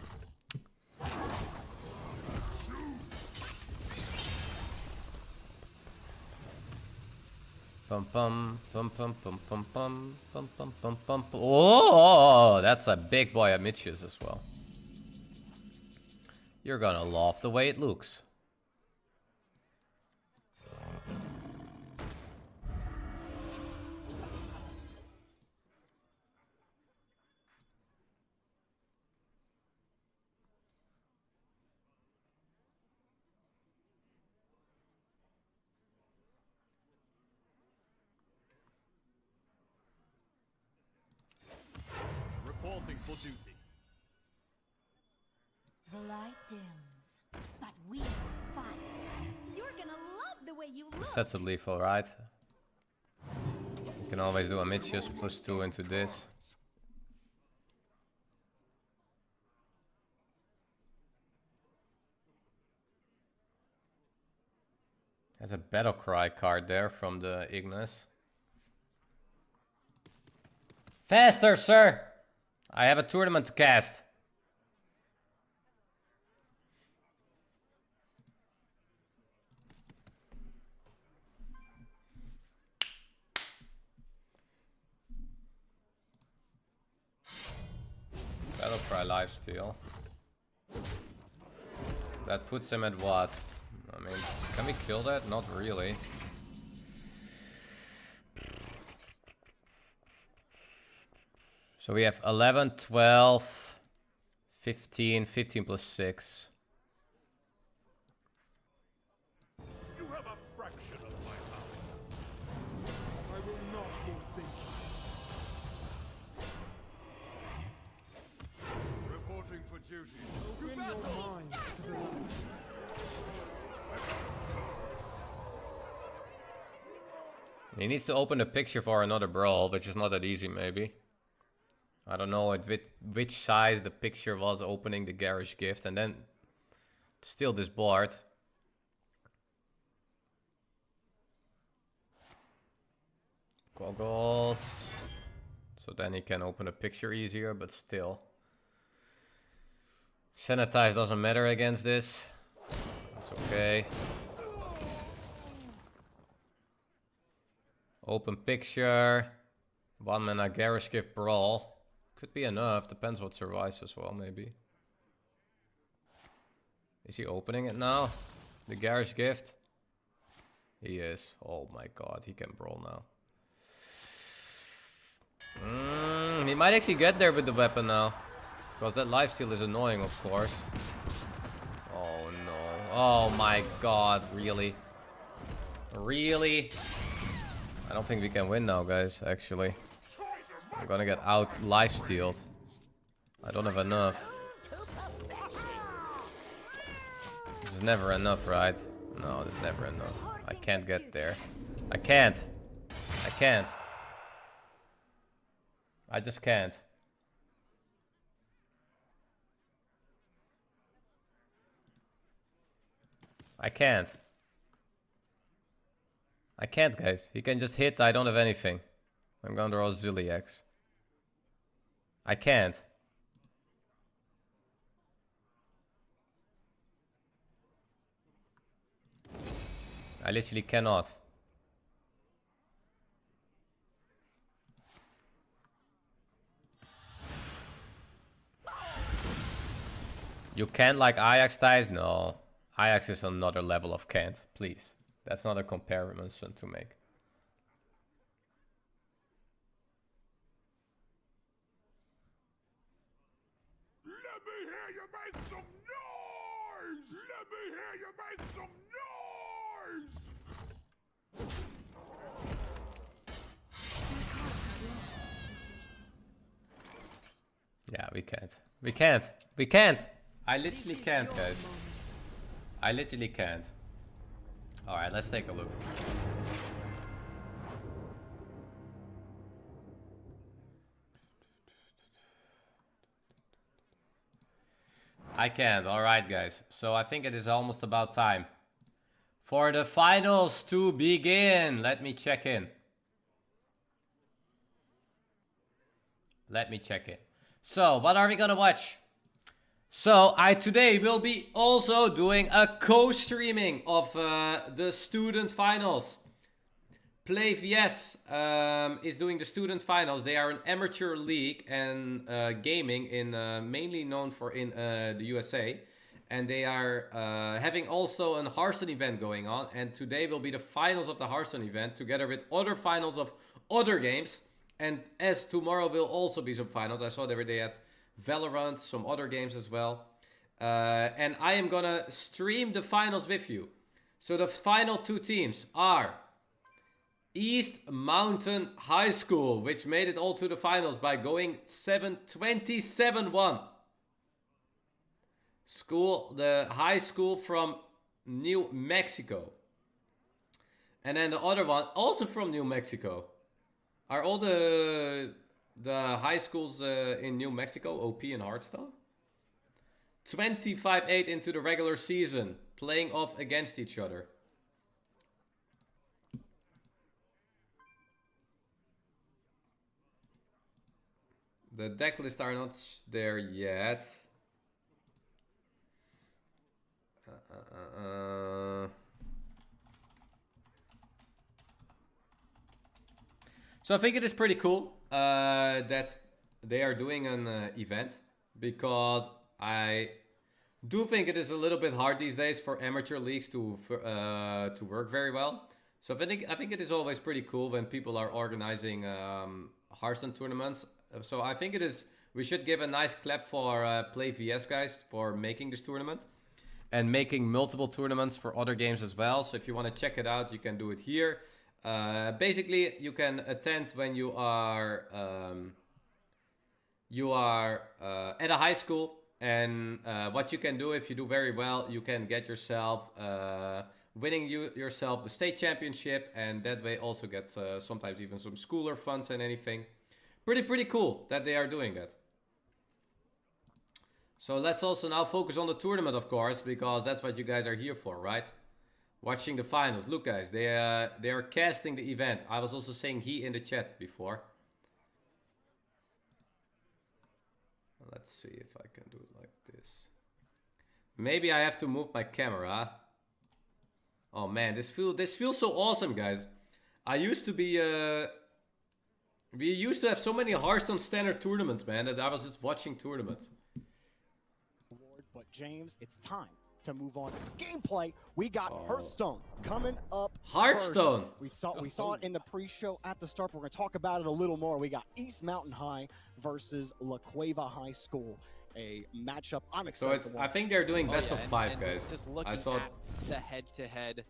Pum pum pum pum pum pum pum pum pum pum pum. Oh, that's a big boy at Mitch's as well. You're gonna love the way it looks. Reporting for duty. The light dims, but we will fight. You're gonna love the way you look. Sets of lethal, right? You can always do a Mitch's +2 into this. There's a battle cry card there from the Ignis. Faster, sir! I have a tournament to cast. Battle cry lifesteal. That puts him at what? I mean, can we kill that? Not really. So we have 11, 12, 15, 15 plus 6. You have a fraction of my power. I will not forsake you. Reporting for duty. Open your minds to the light. He needs to open a picture for another brawl, which is not that easy maybe. I don't know at which size the picture was opening the garage gift, and then steal this board. Goggles. So then he can open a picture easier, but still. Sanitize doesn't matter against this. That's okay. Open picture. 1 mana garage gift brawl. Could be enough, depends what survives as well, maybe. Is he opening it now? The garage gift? He is. Oh my god, he can brawl now. He might actually get there with the weapon now. Because that lifesteal is annoying, of course. Oh no. Oh my god, really? Really? I don't think we can win now, guys, actually. I'm gonna get out lifestealed. I don't have enough. This is never enough, right? No, this is never enough. I can't get there. I can't. I can't. I just can't. I can't. I can't, guys. He can just hit. I don't have anything. I'm gonna draw Zilliax. I can't. I literally cannot. You can't like Ajax ties? No. Ajax is another level of can't. Please. That's not a comparison to make. Let me hear you make some noise! Let me hear you make some noise! Yeah, we can't. We can't. We can't. I literally can't, guys. I literally can't. Alright, let's take a look. I can't. Alright, guys. So I think it is almost about time for the finals to begin. Let me check in. Let me check in. So, what are we gonna watch? So, I today will be also doing a co-streaming of the student finals. PlayVS is doing the student finals. They are an amateur league and gaming in mainly known for in the USA. And they are having also a Hearthstone event going on. And today will be the finals of the Hearthstone event together with other finals of other games. And as tomorrow will also be some finals. I saw they had Valorant, some other games as well. And I am gonna stream the finals with you. So the final two teams are East Mountain High School, which made it all to the finals by going 27-1. The high school from New Mexico. And then the other one, also from New Mexico. Are all the high schools in New Mexico OP in Hearthstone? 25-8 into the regular season, playing off against each other. The deck lists are not there yet. So I think it is pretty cool that they are doing an event, because I do think it is a little bit hard these days for amateur leagues to work very well. So I think it is always pretty cool when people are organizing Hearthstone tournaments. So I think we should give a nice clap for PlayVS guys for making this tournament and making multiple tournaments for other games as well. So if you want to check it out, you can do it here. Basically, you can attend when you are at a high school, and what you can do if you do very well, you can get yourself winning yourself the state championship, and that way also get sometimes even some schooler funds and anything. Pretty cool that they are doing that. So let's also now focus on the tournament, of course, because that's what you guys are here for, right? Watching the finals. Look, guys, they are casting the event. I was also saying he in the chat before. Let's see if I can do it like this. Maybe I have to move my camera. Oh man, this feels so awesome, guys. I used to be we used to have so many Hearthstone standard tournaments, man, that I was just watching tournaments. But James, it's time to move on to the gameplay. We got Hearthstone coming up. Hearthstone. First. We saw it in the pre-show at the start. We're going to talk about it a little more. We got East Mountain High versus La Cueva High School, a matchup I'm excited to watch. I think they're doing best of 5, guys. Just looking at the head-to-head,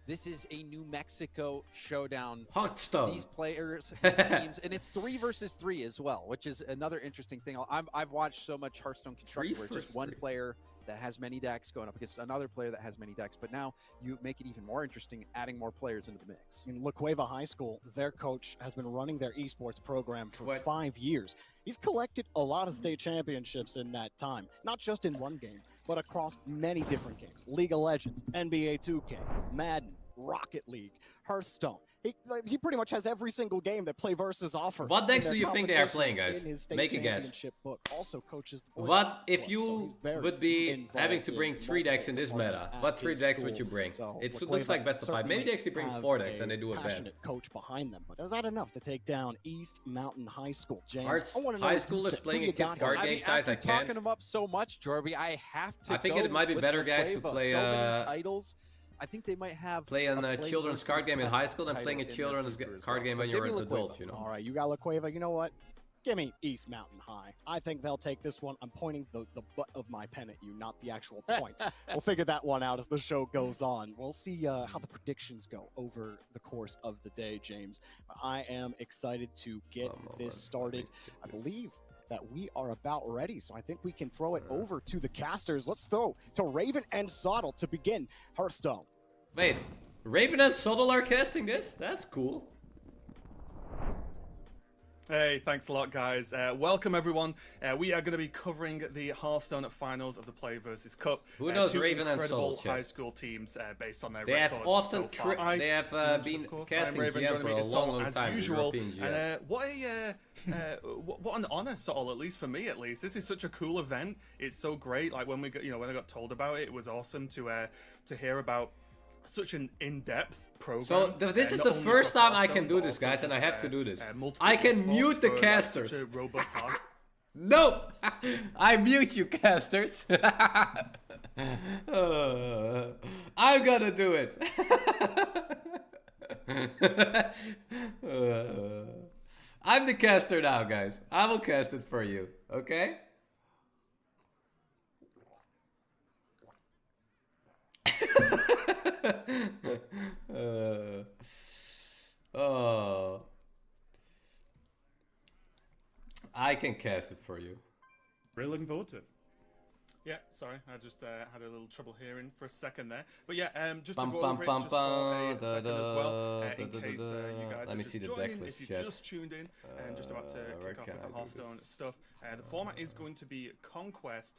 this is a New Mexico showdown. Hearthstone. These players, these teams, and it's 3 versus 3 as well, which is another interesting thing. I've watched so much Hearthstone constructed where it's just one player that has many decks going up against another player that has many decks, but now you make it even more interesting, adding more players into the mix. In La Cueva High School, their coach has been running their esports program for 5 years. He's collected a lot of state championships in that time, not just in one game, but across many different games. League of Legends, NBA 2K, Madden, Rocket League, Hearthstone. He pretty much has every single game that PlayVS offers. What decks do you think they are playing, guys? Make a guess. Book. Also coaches the what if you would be having to bring 3 decks in this meta? What 3 decks would you bring? It looks like best of 5. Maybe they actually bring 4 decks and they do a ban. Coach behind them, but is that enough to take down East Mountain High School? James, High schoolers playing a kid's card game size. I can't. Talking them up so much, Jorby. I have to. I think it might be better, guys, to play so many titles. I think they might have playing a children's card game in high school than playing a children's card game when you're an adult, you know. All right, you got La Cueva. You know what? Give me East Mountain High. I think they'll take this one. I'm pointing the butt of my pen at you, not the actual point. We'll figure that one out as the show goes on. We'll see how the predictions go over the course of the day, James. I am excited to get this started. I believe that we are about ready, so I think we can throw it over to the casters. Let's throw to Raven and Soddle to begin Hearthstone. Wait, Raven and Soddle are casting this? That's cool. Hey, thanks a lot, guys. Welcome, everyone. We are going to be covering the Hearthstone finals of the PlayVS Cup. Who knows two Raven and incredible Soddle? high school teams based on their they records. Have often so far. they have been casting GM for a long time. Usual. And what an honor, Soddle, at least for me, at least. This is such a cool event. It's so great. Like when we got, when I got told about it, it was awesome to hear about such an in-depth program. So this is not the only first across time I can Hearthstone, do but this, also guys, and I just, have to do this. multiple I can esports mute the for, like, casters. such a robust hard- No! I mute you, casters. I'm gonna do it. I'm the caster now, guys. I will cast it for you, okay? Oh. I can cast it for you. Really looking forward to it. Yeah, sorry, I just had a little trouble hearing for a second there. But yeah, just Bum, to go bum, over it bum, just for a da, second as well, in da, case you guys Let are me just see the joining, deck list, if you chat. just tuned in and just about to where kick off can with I the do Hearthstone this? stuff, the format is going to be Conquest,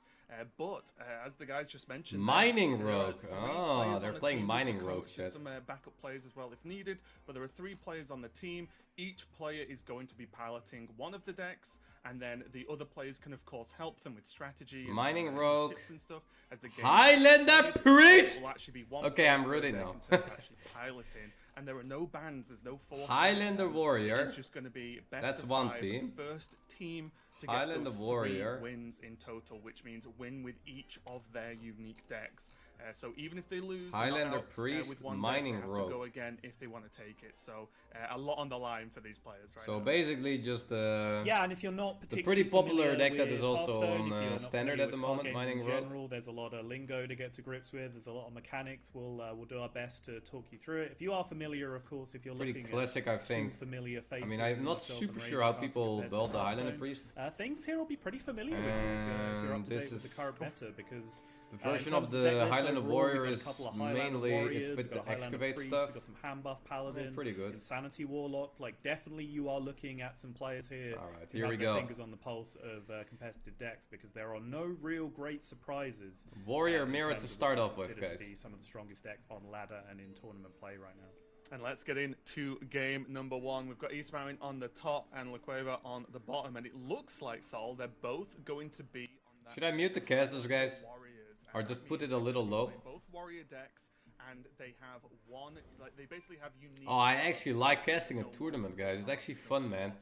but as the guys just mentioned, Mining there are Rogue. 3 Oh, players they're on the playing team with the Mining Rogue, coach, chat. some backup players as well if needed, but there are 3 players on the team. Each player is going to be piloting one of the decks, and then the other players can of course help them with strategy and Mining some, Rogue. tips and stuff as the game Highlander played. Priest! It will actually be one Okay, I'm player rooting per now. deck in terms of actually piloting, and there are no bans, there's no fourth Highlander Warrior. It's just going to be best That's of one 5. team. The first team to get Highlander those Warrior. 3 wins in total, which means win with each of their unique decks. So even if they lose, they're not Highlander out, Priest, with one Mining deck, they have Rogue. to go again if they want to take it. So a lot on the line for these players right So now. basically just Yeah, and if you're not the particularly pretty popular familiar deck that is with also Hearthstone, on if you're not standard familiar at the with card moment, games Mining in Rogue. general, there's a lot of lingo to get to grips with. There's a lot of mechanics. We'll do our best to talk you through it. If you are familiar, of course, if you're Pretty looking classic, at I think. two familiar I faces, mean, I'm not myself super and sure how Raven people compared to build the Highlander Hearthstone, Priest. things here will be pretty familiar with if you're up to date with This the is- current meta, because The in version terms of deck the list Highlander overall, Warrior we've got a is couple of Highlander mainly Warriors, it's with we've the got Highlander Excavate Priest, stuff. We've got some Handbuff Paladin, Pretty good. Insanity Warlock. Like, definitely you are looking at some players here Alright, who here have we their go. fingers on the pulse of competitive decks, because there are no real great surprises. Warrior in Mirror terms to of start what off I with, consider to guys. be some of the strongest decks on ladder and in tournament play right now. And let's get into game number 1. We've got East Mountain on the top and LaQueva on the bottom, and it looks like, Sol, they're both going to be on that. Should I mute the casters, guys? Warriors. Or And just that put means it a little low? they both warrior decks, and they have one, like they basically have unique. Oh, I actually like casting a tournament, guys. It's actually fun, man.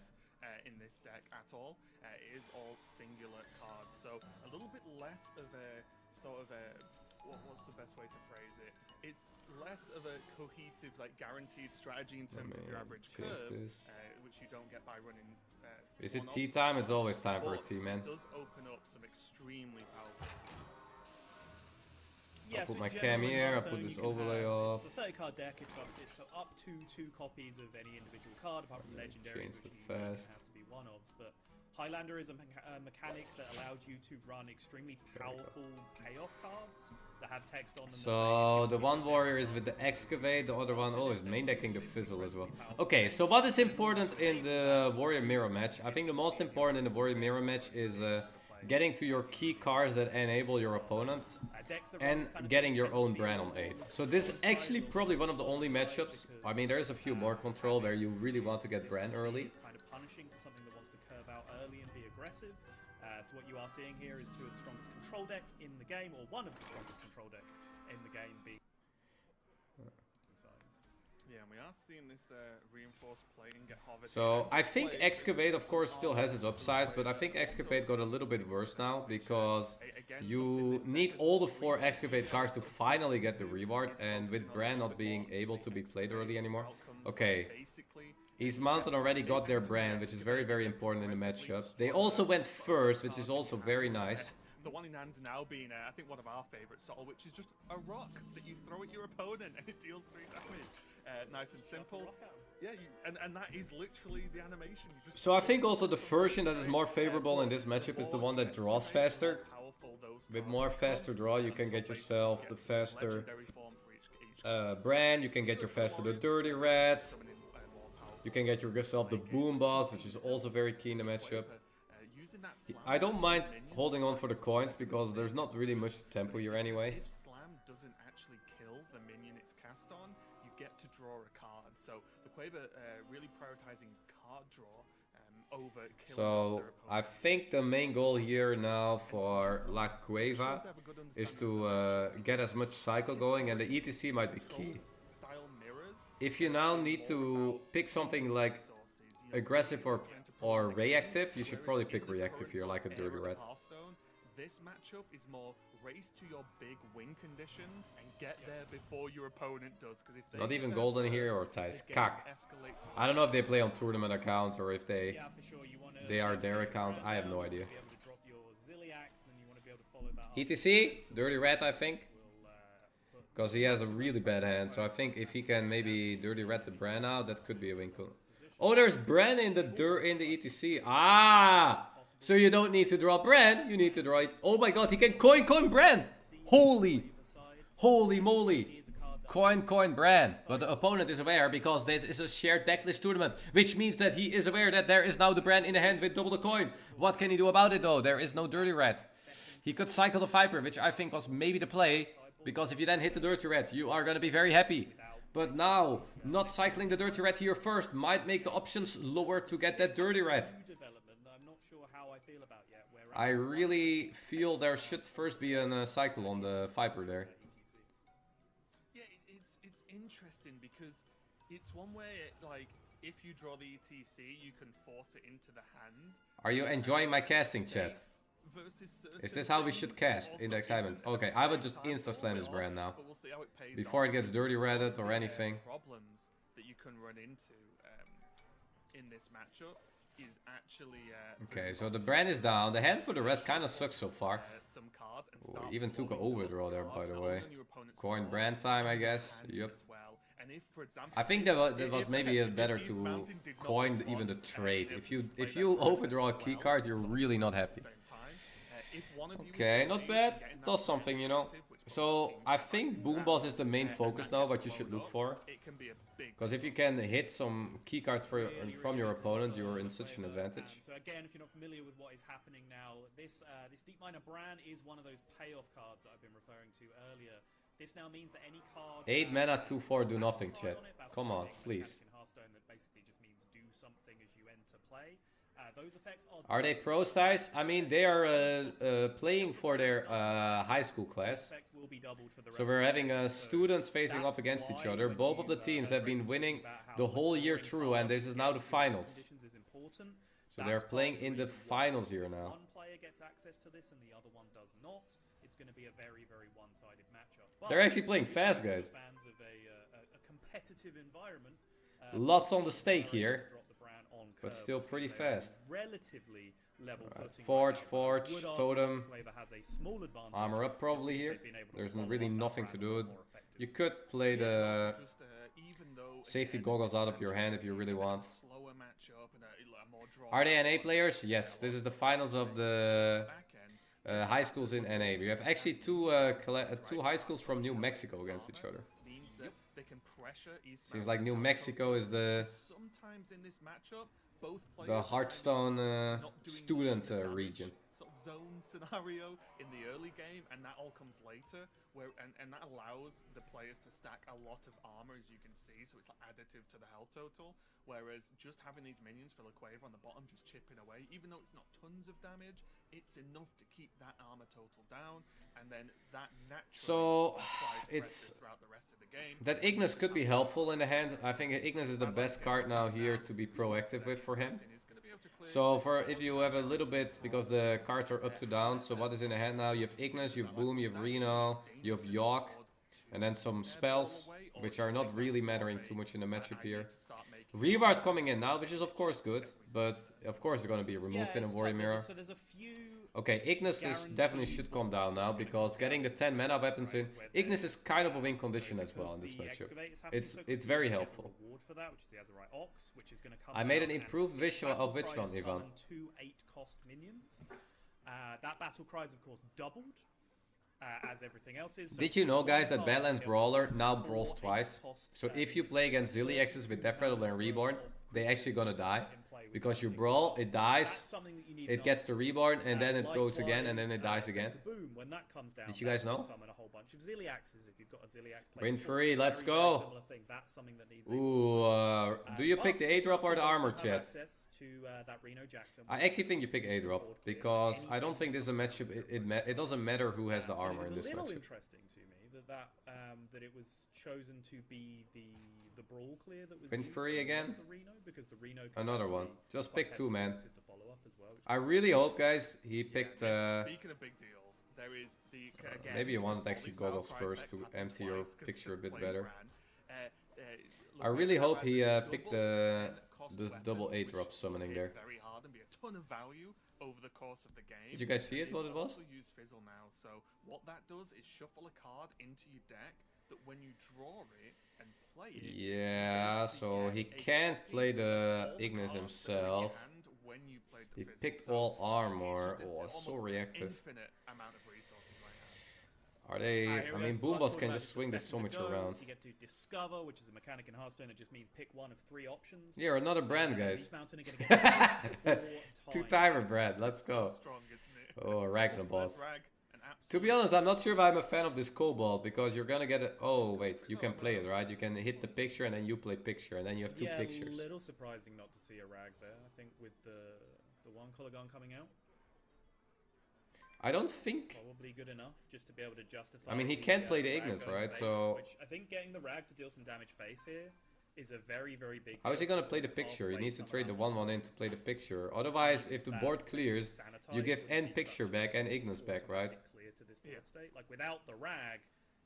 In this deck at all, it is all singular cards, so a little bit less of a sort of a what's the best way to phrase it? It's less of a cohesive, like guaranteed strategy in terms of your average change curve, this. which you don't get by running. Is it one-off tea time? It's cards, always time for a but tea, man. It does open up some extremely powerful things. I'll put my cam here, I'll put this overlay off. It's a 30-card deck. It's up to 2 copies of any individual card, apart from legendaries, change which it you don't fast. have to be one of. But Highlander is a mechanic that allows you to run extremely powerful payoff cards that have text on them. So the one warrior is with the Excavate, the other one, oh, is main decking the Fizzle as well. Okay, so what is important in the Warrior Mirror match? I think the most important in the Warrior Mirror match is getting to your key cards that enable your opponent and getting your own brand on 8. So this is actually probably one of the only matchups. I mean, there's a few more control where you really want to get brand early. Kind of punishing to something that wants to curve out early and be aggressive. So what you are seeing here is 2 of the strongest control decks in the game, or one of the strongest control deck in the game being. Yeah, and we are seeing this reinforced plating get harvested. So I think Excavate, of course, still has its upsides, but I think Excavate got a little bit worse now because you need all the 4 Excavate cards to finally get the reward, and with Brand not being able to be played early anymore. Okay, East Mountain already got their Brand, which is very, very important in the matchup. They also went first, which is also very nice. The one in hand now being, I think, one of our favourites, Sol, which is just a rock that you throw at your opponent and it deals 3 damage. Nice and simple. Yeah, and that is literally the animation. You just So I think also the version that is more favorable in this matchup is the one that draws faster. With more faster draw, you can get yourself the faster Brand, you can get your faster the Dirty Rat, you can get yourself the Boom Boss, which is also very key in the matchup. I don't mind holding on for the coins because there's not really much tempo here anyway. If Slam doesn't actually kill the minion it's cast on, you get to draw a card. So the Quaver really prioritizing card draw over killing So off their I opponent. think the main goal here now for La Cueva is to get as much cycle going, and the ETC might be key. Style mirrors If you now need to pick something like aggressive or reactive, you should probably pick reactive here, like a Dirty Red. Hearthstone, this matchup is more race to your big win conditions and get there before your opponent does. Because if they Not get even there Golden first, here or the Thijs. game Kak. escalates I don't know if they play on tournament accounts or if they Yeah, for sure. You want to. they are their accounts. I have no idea. Be able to drop your Zilliax, and then you want to be able to follow that up. ETC, Dirty Red, I think. Will, put Because he has a really bad hand, so I think if he can maybe Dirty Red the Bran out, that could be a winkle. Oh, there's Bran in the ETC. Ah! So you don't need to draw Bran, you need to draw it. Oh my god, he can coin Bran! Holy moly! Coin Bran. But the opponent is aware because this is a shared decklist tournament, which means that he is aware that there is now the Bran in the hand with double the coin. What can he do about it though? There is no Dirty Red. He could cycle the Viper, which I think was maybe the play. Because if you then hit the Dirty Red, you are going to be very happy. But now, not cycling the Dirty Red here first might make the options lower to get that Dirty Red. development that I'm not sure how I feel about yet. I really feel there should first be a cycle on the Viper there. Yeah, it's interesting because it's one way, like, if you draw the ETC, you can force it into the hand. Are you enjoying my casting, chat? Is this how we should cast in the excitement? Okay, I would just insta-slam this Bran now. Before it gets Dirty Redded or anything. Problems that you can run into in this matchup is actually... Okay, so the Bran is down. The hand for the rest kind of sucks so far. Oh, even took an overdraw there, by the way. Coin Bran time, I guess. Yep. I think that was maybe better to coin even the trade. If you overdraw a key card, you're really not happy. Okay, not bad. Does something, you know. So I think Boom Boss is the main focus now, what you should look for. Because if you can hit some key cards from your opponent, you're in such an advantage. So again, if you're not familiar with what is happening now, this Deep Miner Bran is one of those payoff cards that I've been referring to earlier. This now means that any card... 8 mana, 2/4, do nothing, chat. Come on, please. In Hearthstone, that basically just means do something as you enter play. Those effects are they pros, Thijs? I mean, they are playing for their high school class. So we're having students facing off against each other. Both of the teams have been winning the whole year through, and this is now the finals. So they're playing in the finals here now. One player gets access to this and the other one does not. It's going to be a very, very one-sided matchup. They're actually playing fast, guys. Fans of a competitive environment. Lots on the stake here. But still pretty fast. Relatively level Forge, Totem. Armor up probably here. There's really nothing to do. You could play the safety goggles out of your hand if you really want. Are they NA players? Yes, this is the finals of the high schools in NA. We have actually two high schools from New Mexico against each other. Seems like New Mexico is the Hearthstone student region. Sort of zone scenario in the early game, and that all comes later, and that allows the players to stack a lot of armor, as you can see, so it's like additive to the health total, whereas just having these minions for La Cueva on the bottom just chipping away, even though it's not tons of damage, it's enough to keep that armor total down, and then that naturally it's throughout the rest of the game. That Ignis could be helpful in the hand. I think Ignis is the best card now here to be proactive with for him. So if you have a little bit, because the cards are up to down, so what is in the hand now? You have Ignis, you have Boom, you have Reno, you have York, and then some spells, which are not really mattering too much in the matchup here. Reward coming in now, which is of course good, but of course it's going to be removed in a Warrior Mirror. Okay, Ignis definitely should come down now, because getting the 10 mana weapons in, Ignis is kind of a win condition as well in this matchup. It's very helpful. I made an improved visual of which one, Ivan? 2 8-cost minions. That battle cry is of course doubled, as everything else is. Did you know, guys, that Badlands Brawler now brawls twice? So if you play against Zilliaxes with Death Rattle and Reborn, they actually gonna die. in play with Because you single brawl, card. it dies, That's something that you need it not gets the reborn, and then it goes again, and then it likewise, dies again. to boom, when that comes down, Did you guys that will know? Summon a whole bunch of Ziliaxes if you've got a Ziliax play. Win It's free, let's very, go. very similar thing. That's something that needs Ooh, do you but pick the A drop or the Smarty armor, does have chat? access to that Reno Jackson, I actually think you pick A drop because I don't think this is a matchup. It doesn't matter who has the armor in this It's a little matchup. interesting to me that it was chosen to be the brawl clear that was Win used free for again? the Reno, because the Reno can Another one. actually Just quite pick two, man. heavily affected the follow-up as well, which I really hope, guys, he picked. Speaking of big deals, there is the again, Maybe you wanted because actually all these goggles battle cry first to effects happen empty your twice 'cause picture a the bit play better. ran. I really hope he Look, picked double the 10 cost the weapons, double A which drop summoning hit there. very hard and be a ton of value over the course of the game. Did you guys see it, They what it was? also use Fizzle now, so what that does is shuffle a card into your deck that when you draw it and play it, Yeah, so he can't play the Ignis himself. He picked all armor. Oh, it's so reactive. Infinite amount of resources right now. Are they? Here I we mean, go. So let's Boomboss talk can about just swing this so second much to go. around. So you get to discover, which is a mechanic in Hearthstone that just means pick one of 3 options. Yeah, another brand, guys. East Mountain are gonna get 4 Two-timer times. brand. Let's go. So strong, isn't it? Oh, Ragnar boss. Rag, an To be honest, I'm not sure if I'm a fan of this Cobalt because you're gonna get it. Oh wait, you can play it, right? You can hit the picture and then you play picture and then you have 2 pictures. A little surprising not to see a rag there. I think with the one color gun coming out, I don't think. probably good enough just to be able to justify. I mean, he can't play the rag Ignis, going right? face, So which I think getting the rag to deal some damage face here is a very, very big. how is he deal. gonna play the picture? He needs to trade the 1/1 in to play the picture. Otherwise, if the board clears, you give N picture back and Ignis back, right? Clear to this board state. Like without the rag,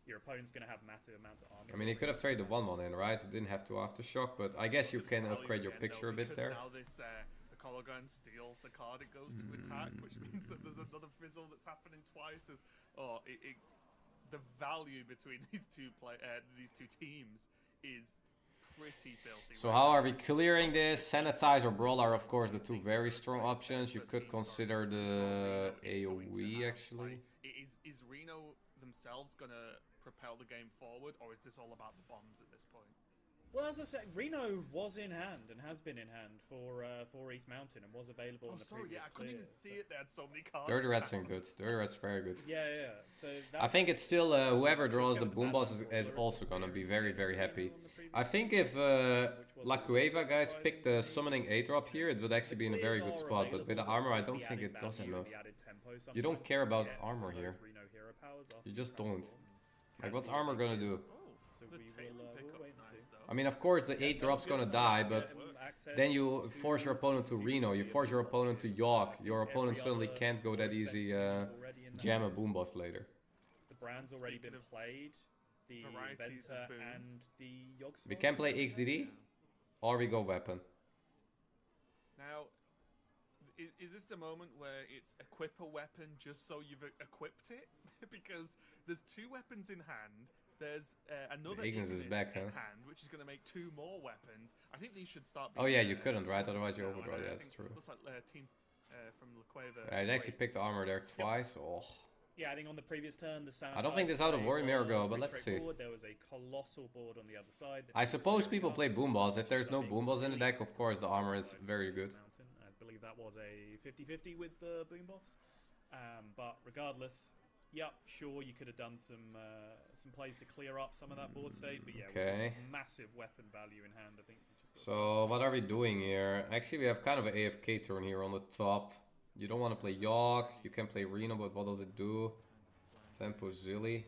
your opponent's gonna have massive amounts of armor. I mean, he could have traded the 1/1 in, right? He didn't have to aftershock, but I guess you can upgrade your picture a bit there. Now this the color gun steals the card it goes to attack, which means that there's another fizzle that's happening twice. The value between these two teams is pretty filthy. So how are we clearing this? Sanitize or Brawl are of course the 2 very strong options. You could consider the AoE actually. Is Reno themselves gonna propel the game forward, or is this all about the bombs at this point? Well, as I said, Reno was in hand and has been in hand for East Mountain and was available in the previous I couldn't even see it. They had so many cards. Dirty Rat's in good. Dirty Rat's very good. Yeah. So I think it's still whoever draws the boom boss is also gonna be very, very happy. I think if La Cueva guys pick the summoning A drop here, it would actually be in a very good spot. But with the armor, I don't think it does enough. You don't care about armor here. You just don't. Like, what's armor gonna do? So we will wait and see. I mean, of course, the 8 drop's gonna die, but then you force your opponent to Reno, you force your opponent to York. Your opponent suddenly can't go that easy jam a boom boss later. The brand's already been played. The Inventor and the Yogg. We can play XDD, or we go weapon. Now, is this the moment where it's equip a weapon just so you've equipped it? Because there's 2 weapons in hand. There's another Ignis is back, in huh? hand, which is going to make 2 more weapons. I think these should start. Oh yeah, you couldn't, right? Otherwise you overdraw. Yeah, that's true. Looks like team from La Cueva. I actually picked the armor there twice. Oh. Yeah, I think on the previous turn, the I don't think this out of Worry Mirror go, but let's see. There was a colossal board on the other side. I suppose people play boom boss. If there's no boom boss in the deck, of course the armor is very good. I believe that was a 50-50 with the boom boss. But regardless, yep, sure you could have done some plays to clear up some of that board state, but yeah, with this massive weapon value in hand, I think. So what are we doing here? Actually, we have kind of an AFK turn here on the top. You don't want to play York. You can play Reno, but what does it do? Tempo Zilly.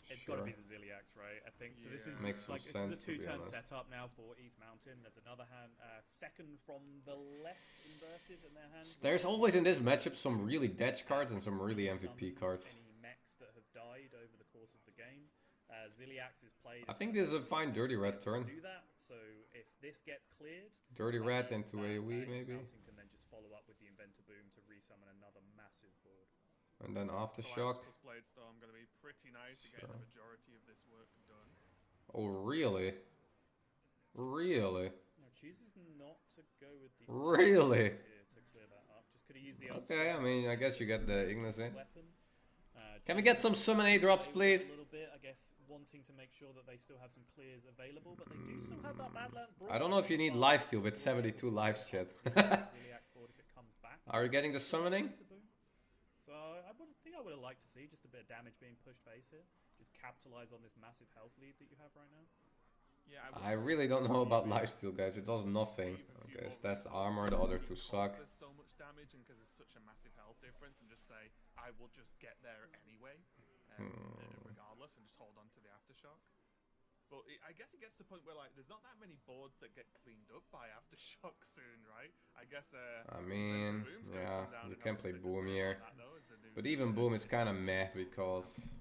It's got to be the Ziliax, right? I think so. This is makes some sense, this is a 2-turn to be honest. setup now for East Mountain. There's another hand, second from the left inverted in their hand. There's always in this matchup some really detch cards and some really MVP cards. Any mechs that have died over the course of the game. Ziliax is played. I think this is a fine Dirty Rat turn. Do that. So if this gets cleared, Dirty Rat into AoE maybe. Mountain can then just follow up with the Inventor Boom to resummon another massive board. And then Aftershock. Blade Storm going to be pretty nice to get the majority of this work done. Oh really? Really? No, chooses not to go with the Really? to clear that up. Just could have used the Okay, I mean, I guess you get the Ignis in. Weapon, Can we get some summon A drops, please? A little bit, I guess, wanting to make sure that they still have some clears available, but they do still have that Badlands Brawl. I don't know if you need lifesteal with 72 lives yet. Are you getting the summoning? So I would have liked to see just a bit of damage being pushed face here. Just capitalize on this massive health lead that you have right now. Yeah, I really don't know about lifesteal, guys. It does nothing. Okay, so that's armor. The other two suck. There's so much damage and because there's such a massive health difference, and just say I will just get there anyway, regardless, and just hold on to the aftershock. But I guess it gets to the point where like there's not that many boards that get cleaned up by aftershock soon, right? I guess. I mean, yeah, you can play Boom here, but even Boom is kind of meh because.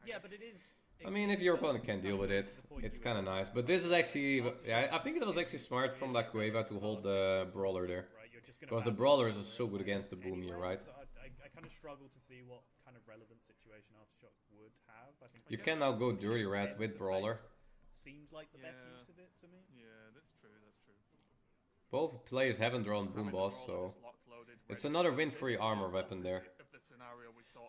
Yeah, but it is. I mean, if your opponent can deal with it, it's kind of nice. But this is actually, yeah, I think it was actually smart from La Cueva to hold the Brawler there. Because the Brawler is so good against the Boom here, right? So I kind of struggle to see what kind of relevant situation Aftershock would have. I think You can now go Dirty Rat with Brawler. Seems like the best use of it to me. Yeah, that's true, that's true. Both players haven't drawn Boom Boss, so it's another win-free armor weapon there.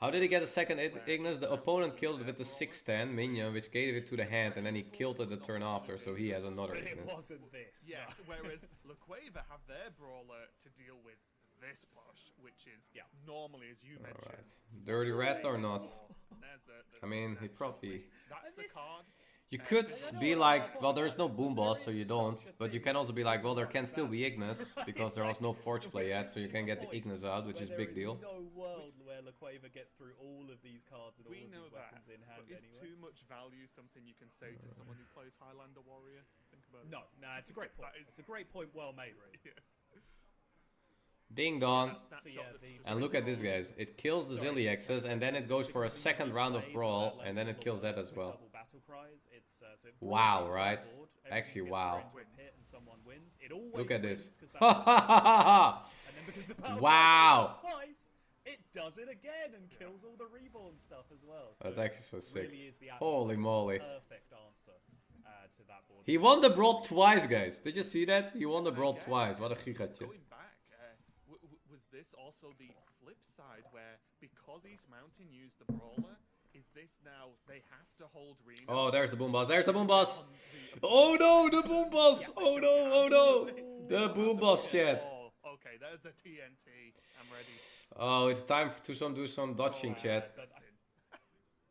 How did he get a second Ignis? The opponent killed it with the 610 minion, which gave it to the hand, and then he killed it the turn after, so he has another Ignis. It wasn't this. Yes, whereas La Cueva have their Brawler to deal with this push, which is normally, as you mentioned. Alright. Dirty Rat or not? I mean, he probably... That's the card. You could be like, well, there's no Boom Boss, so you don't. But you can also be like, well, there can still be Ignis, because there was no Forge play yet, so you can get the Ignis out, which is a big deal. There is no world where La Cueva gets through all of these cards and all of these weapons in hand but is anyway. too much value something you can say to someone who plays Highlander Warrior? Think about it. No, it's a great point. It's a great point, well made, really. Yeah. Ding dong. So yeah, And look at this, guys. It kills the Zilliaxes, and then it goes for a second round of Brawl, and then it kills that as well. Wow, right? Actually, wow. Look at this. Wow. It does it again and kills all the reborn stuff as well. That's actually so sick. Really is the Holy moly. perfect answer to that board. He won the Brawl twice, guys. Did you see that? He won the Brawl twice. What a gigatje. Going back, was this also the flip side where because East Mountain used the Brawler, is this now they have to hold Reno? Oh, there's the Boom Boss. There's the Boom Boss. Oh no, the Boom Boss. Oh no, oh no. The Boom Boss, chat. Oh, okay, there's the TNT. I'm ready. Oh, it's time to do some dodging, chat.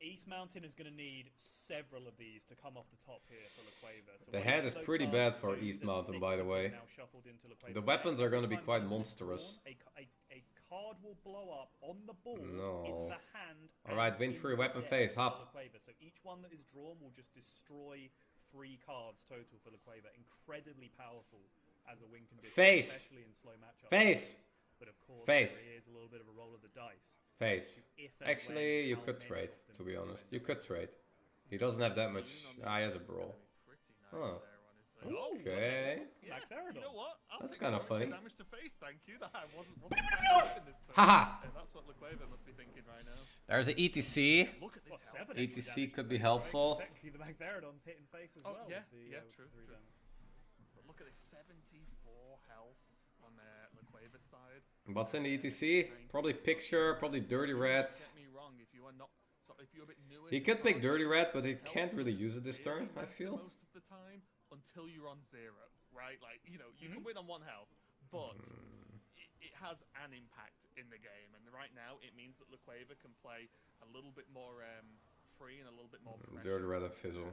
East Mountain is going to need several of these to come off the top here for La Cueva. So The head is pretty bad for East Mountain, by the way. The weapons are going to be quite monstrous. A card will blow up on the board No. in the hand. Alright, win free weapon phase, hop. So each one that is drawn will just destroy 3 cards total for La Cueva. Incredibly powerful as a win condition, Face. especially in slow matchups. Face. But of course, Face. there is a little bit of a roll of the dice. Face. Actually, you could trade, to be honest. You could trade. He doesn't have that much. Ah, he has a Brawl. Oh. Okay. Yeah, you know what? That's kind of funny. Damage to face, thank you. That wasn't this time. Haha. That's what La Cueva must be thinking right now. There's an ETC. Look at this. ETC could be helpful. Technically, the Magtherodon's hitting face as well. Yeah, with the, yeah, with true, the 3 true. damage. But look at this, 74 health on La Cueva's side. What's in the ETC? Probably Picture, probably Dirty Rat. Get me wrong, if you are not, so if you're a bit newer. He could pick Dirty Rat, but he can't really use it this turn, I feel. Most of the time, until you're on 0, right? Like, you know, you can win on 1 health, but it has an impact in the game. And right now, it means that La Cueva can play a little bit more free and a little bit more pressure. Dirty Rat and Fizzle.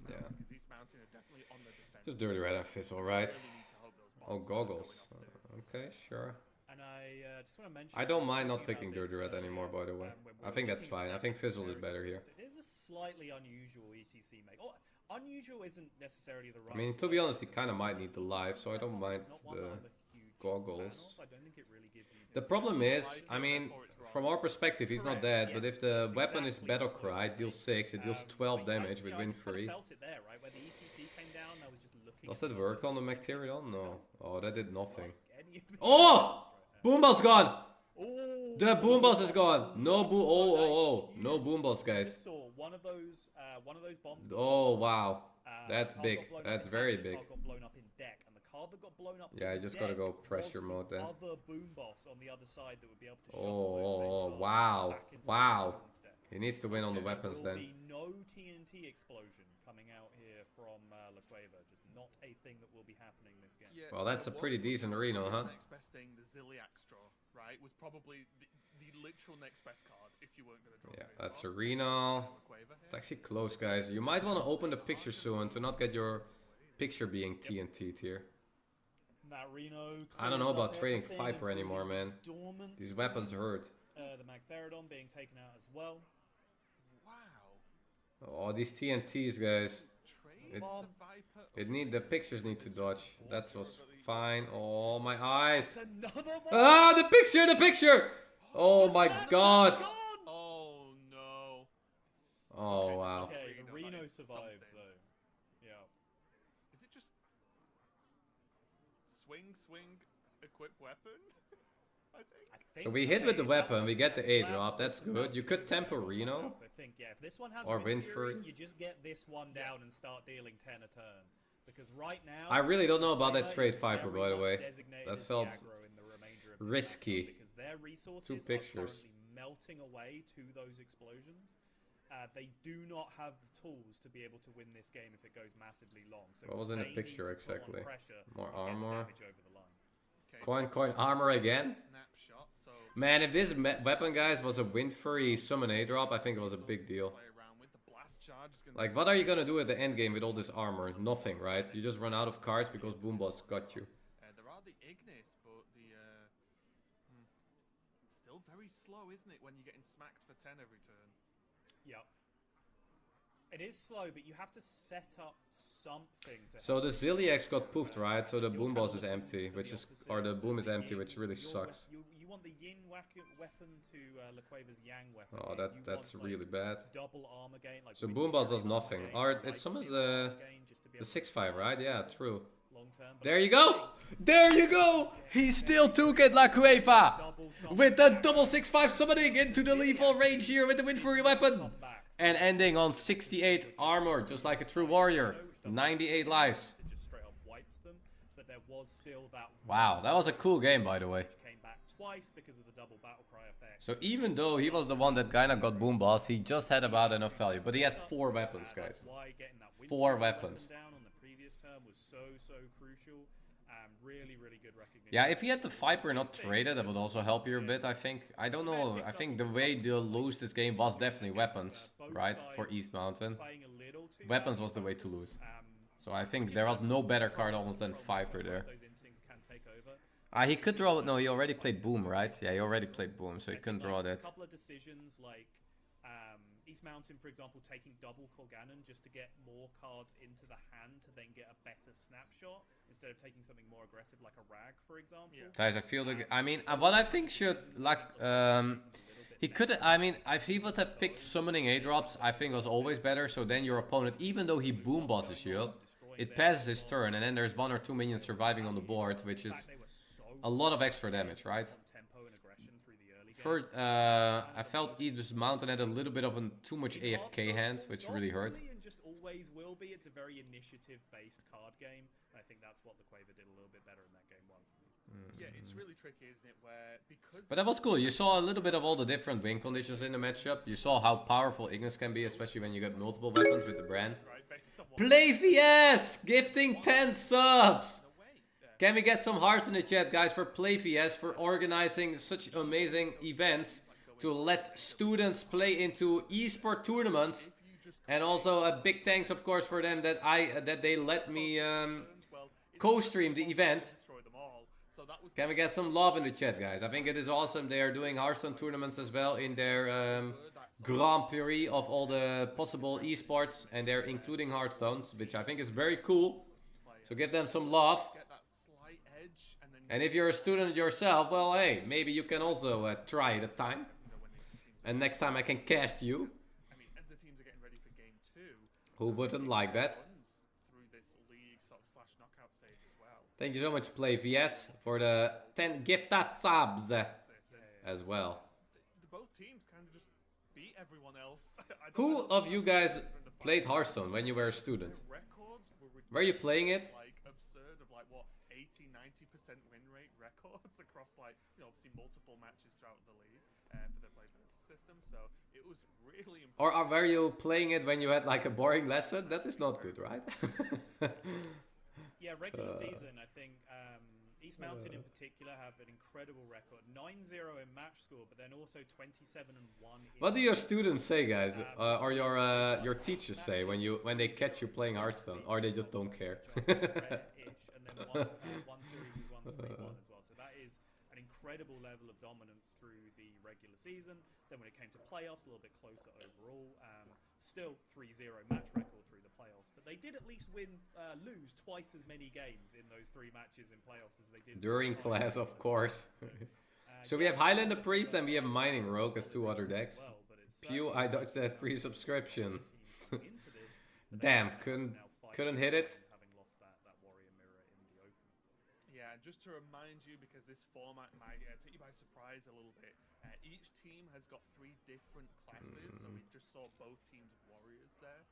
Yeah. Because East Mountain are definitely on the defense. Just Dirty Rat and Fizzle, right? Really need to hope those Oh, bombs goggles. aren't going off 0. Okay, sure. And I just want to mention. I don't mind not picking Dirty Rat anymore, by the way. I think that's fine. I think Fizzle is better here. It is a slightly unusual ETC make. Oh, unusual isn't necessarily the right. I mean, to be honest, he kind of might need the life, so I don't mind the goggles. I don't think it really gives you The problem is, I mean, from our perspective, he's not dead, but if the weapon is Battle Cry, it deals 6, it deals 12 damage with win free. felt it there, right? Where the ETC came down, I was just looking. Does that work on the Magtherodon? No. Oh, that did nothing. Oh! Boom Boss gone! The Boom Boss is gone! No boom. Oh. No Boom Boss, guys. Saw one of those bombs. Oh, wow. That's big. That's very big. Got blown up in deck, and the card that got blown up. Yeah, you just gotta go pressure mode then. Other Boom Boss on the other side that would be able to Oh, wow. Wow. He needs to win on the weapons There will then. be no TNT explosion coming out here from LaQueva. Just not a thing that will be happening this game. Yeah, Well, that's a pretty decent Reno, huh? The next best thing, the Ziliax draw, right, was probably the literal next best card if you weren't going to draw. Yeah, that's a Reno. It's actually close, guys. You might want to open the picture soon to not get your picture being TNT'd here. That Reno I don't know clears about up trading everything, Viper anymore, including man. Dormant. These weapons hurt. The Magtheridon being taken out as well. Wow. Oh, these TNTs, guys. Trade It, the Viper. the pictures need to dodge. That was fine. Oh, my eyes. Another one. Ah, the picture! Oh my god. Oh no. Oh, wow. Okay, the Reno, that Reno is survives something. though. Yeah. Is it just swing, equip weapon? I think. So we hit with the weapon, we get the A drop, that's good. You could temper Reno. I think, yeah, if this one has Or Wind Windfury. Fury, you just get this one down and start dealing 10 a turn. Because right now, I really don't know about that Reno trade is Viper, very by the much way. designated That as the felt aggro in the remainder of the risky. match, because their resources Two are pictures. currently melting away to those explosions. They do not have the tools to be able to win this game if it goes massively long. So What was in the they need picture to put on exactly? pressure More and get armor. damage over the line. Okay, Coin armor again? Snapshot. So Man, if this weapon, guys, was a Windfury summon A drop, I think it was a big deal. play around with the blast charge is gonna Like, what are you gonna do at the end game with all this armor? Nothing, right? You just run out of cards because Boomboss got you. there are the Ignis, but it's still very slow, isn't it, when you're getting smacked for 10 every turn? Yep. It is slow, but you have to set up something to So the Ziliax got poofed, right? So the Boomboss is empty, which is, or the boom is empty, which really sucks. You want the Yin weapon to LaQueva's Yang weapon. Oh, You that's want, really bad. Double armor gain. Like So Wind Boomboss Fury does armor nothing. gain, Or it Light summons Steal armor the gain just to be able to 6/5, right? Yeah, true. long term, but There you go! There you go! He still took it, LaQueva! With the double 6/5 summoning into the lethal range here with the Windfury weapon! And ending on 68 armor, just like a true warrior. 98 lives. it just straight up wipes them. But there was still that Wow, that was a cool game, by the way. came back twice because of the double battle cry effect. So even though he was the one that kinda got Boomboss, he just had about enough value. But he had 4 weapons, guys. That's why getting that Wind 4 Fury weapons. weapon down on the previous turn was so crucial. Really good recognition. Yeah, if he had the Viper not traded, that would also help you a bit, I think. I don't know, I think the way they'll lose this game was definitely weapons, right? For East Mountain. Playing a little too Weapons was the way to lose. So I think there was no better card almost than Viper there. those instincts can take over. He could draw, no, he already played Boom, right? Yeah, he already played Boom, so he couldn't draw A that. couple of decisions like East Mountain, for example, taking double Colganon just to get more cards into the hand to then get a better snapshot instead of taking something more aggressive like a Rag, for example. Guys, I feel like, I mean, what I think should, like, he could, I mean, if he would have picked summoning A-drops, I think was always better, so then your opponent, even though he boom bosses you, it passes his turn, and then there's 1 or 2 minions surviving on the board, which is a lot of extra damage, right? First, I felt East Mountain had a little bit of a too much AFK hand, which really hurt. And just always will be. It's a very initiative-based card game. I think that's what LaQueva did a little bit better in that game 1 for me. Yeah, it's really tricky, isn't it? Where because But that was cool. You saw a little bit of all the different win conditions in the matchup. You saw how powerful Ignis can be, especially when you get multiple weapons with the brand. PlayVS! Gifting 10 subs! Can we get some hearts in the chat, guys, for PlayVS, for organizing such amazing events to let students play into esport tournaments? And also a big thanks, of course, for them that they let me co-stream the event. Can we get some love in the chat, guys? I think it is awesome. They are doing Hearthstone tournaments as well in their Grand Prix of all the possible esports, and they're including Hearthstones, which I think is very cool. So give them some love. And if you're a student yourself, well, hey, maybe you can also try it at time. And next time I can cast you. I mean, as the teams are getting ready for game 2, Who wouldn't like that? through this league sort of / knockout stage as well. Thank you so much, PlayVS, for the 10 gifted subs as well. Both teams kind of just beat everyone else. Who of you guys played Hearthstone when you were a student? Records were ridiculous. Where are you playing it? Like absurd of like what 80-90% win rate records across like obviously multiple matches throughout the league for the PlayVS system. So it was really impressive. Or were you playing it when you had like a boring lesson? That is not good, right? Yeah, regular season, I think East Mountain in particular have an incredible record. 9-0 in match score, but then also 27-1. What do your students say, guys? Or your teachers say when they catch you playing Hearthstone? Or they just don't care? And then one series we won 3-1 as well. So that is an incredible level of dominance through the regular season. Then when it came to playoffs, a little bit closer overall. Still 3-0 match record through the playoffs. But they did at least lose twice as many games in those 3 matches in playoffs as they did during class, of course. So we have Highlander Priest and we have Mining Rogue as 2 other decks. Phew, I dodged that free subscription. Damn, couldn't hit it. Yeah, and just to remind you, because this format might take you by surprise a little bit, each team has got 3 different classes, so we just saw both teams warriors there,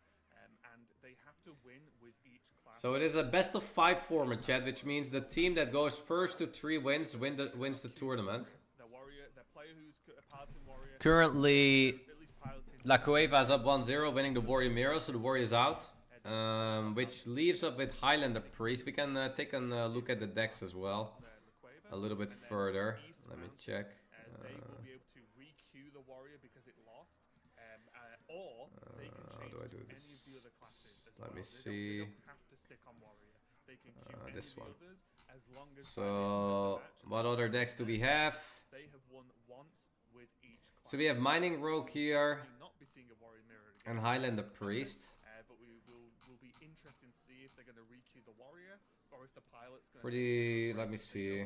and they have to win with each class. So it is a best of 5 format, chat, which means the team that goes first to 3 wins wins the tournament. The player who's a Paladin warrior. Currently, La Cueva is up 1-0, winning the Warrior Mirror, so the Warrior is out. Which leaves up with Highlander Priest. We can take a look at the decks as well. A little bit further. Let me check. They will be able to re-queue the warrior because it lost, or they can change how do I do to this? any of the other classes as Let well. me They see. don't have to stick on warrior. They can queue any This of the one. others as long as So, what other decks do we have? they have won once with each class. So we have Mining Rogue here We will not be seeing a warrior mirror and again. Highlander Priest. But will be interested to see if they're going to re-queue the warrior or if the pilot's going to. Pretty, let me see.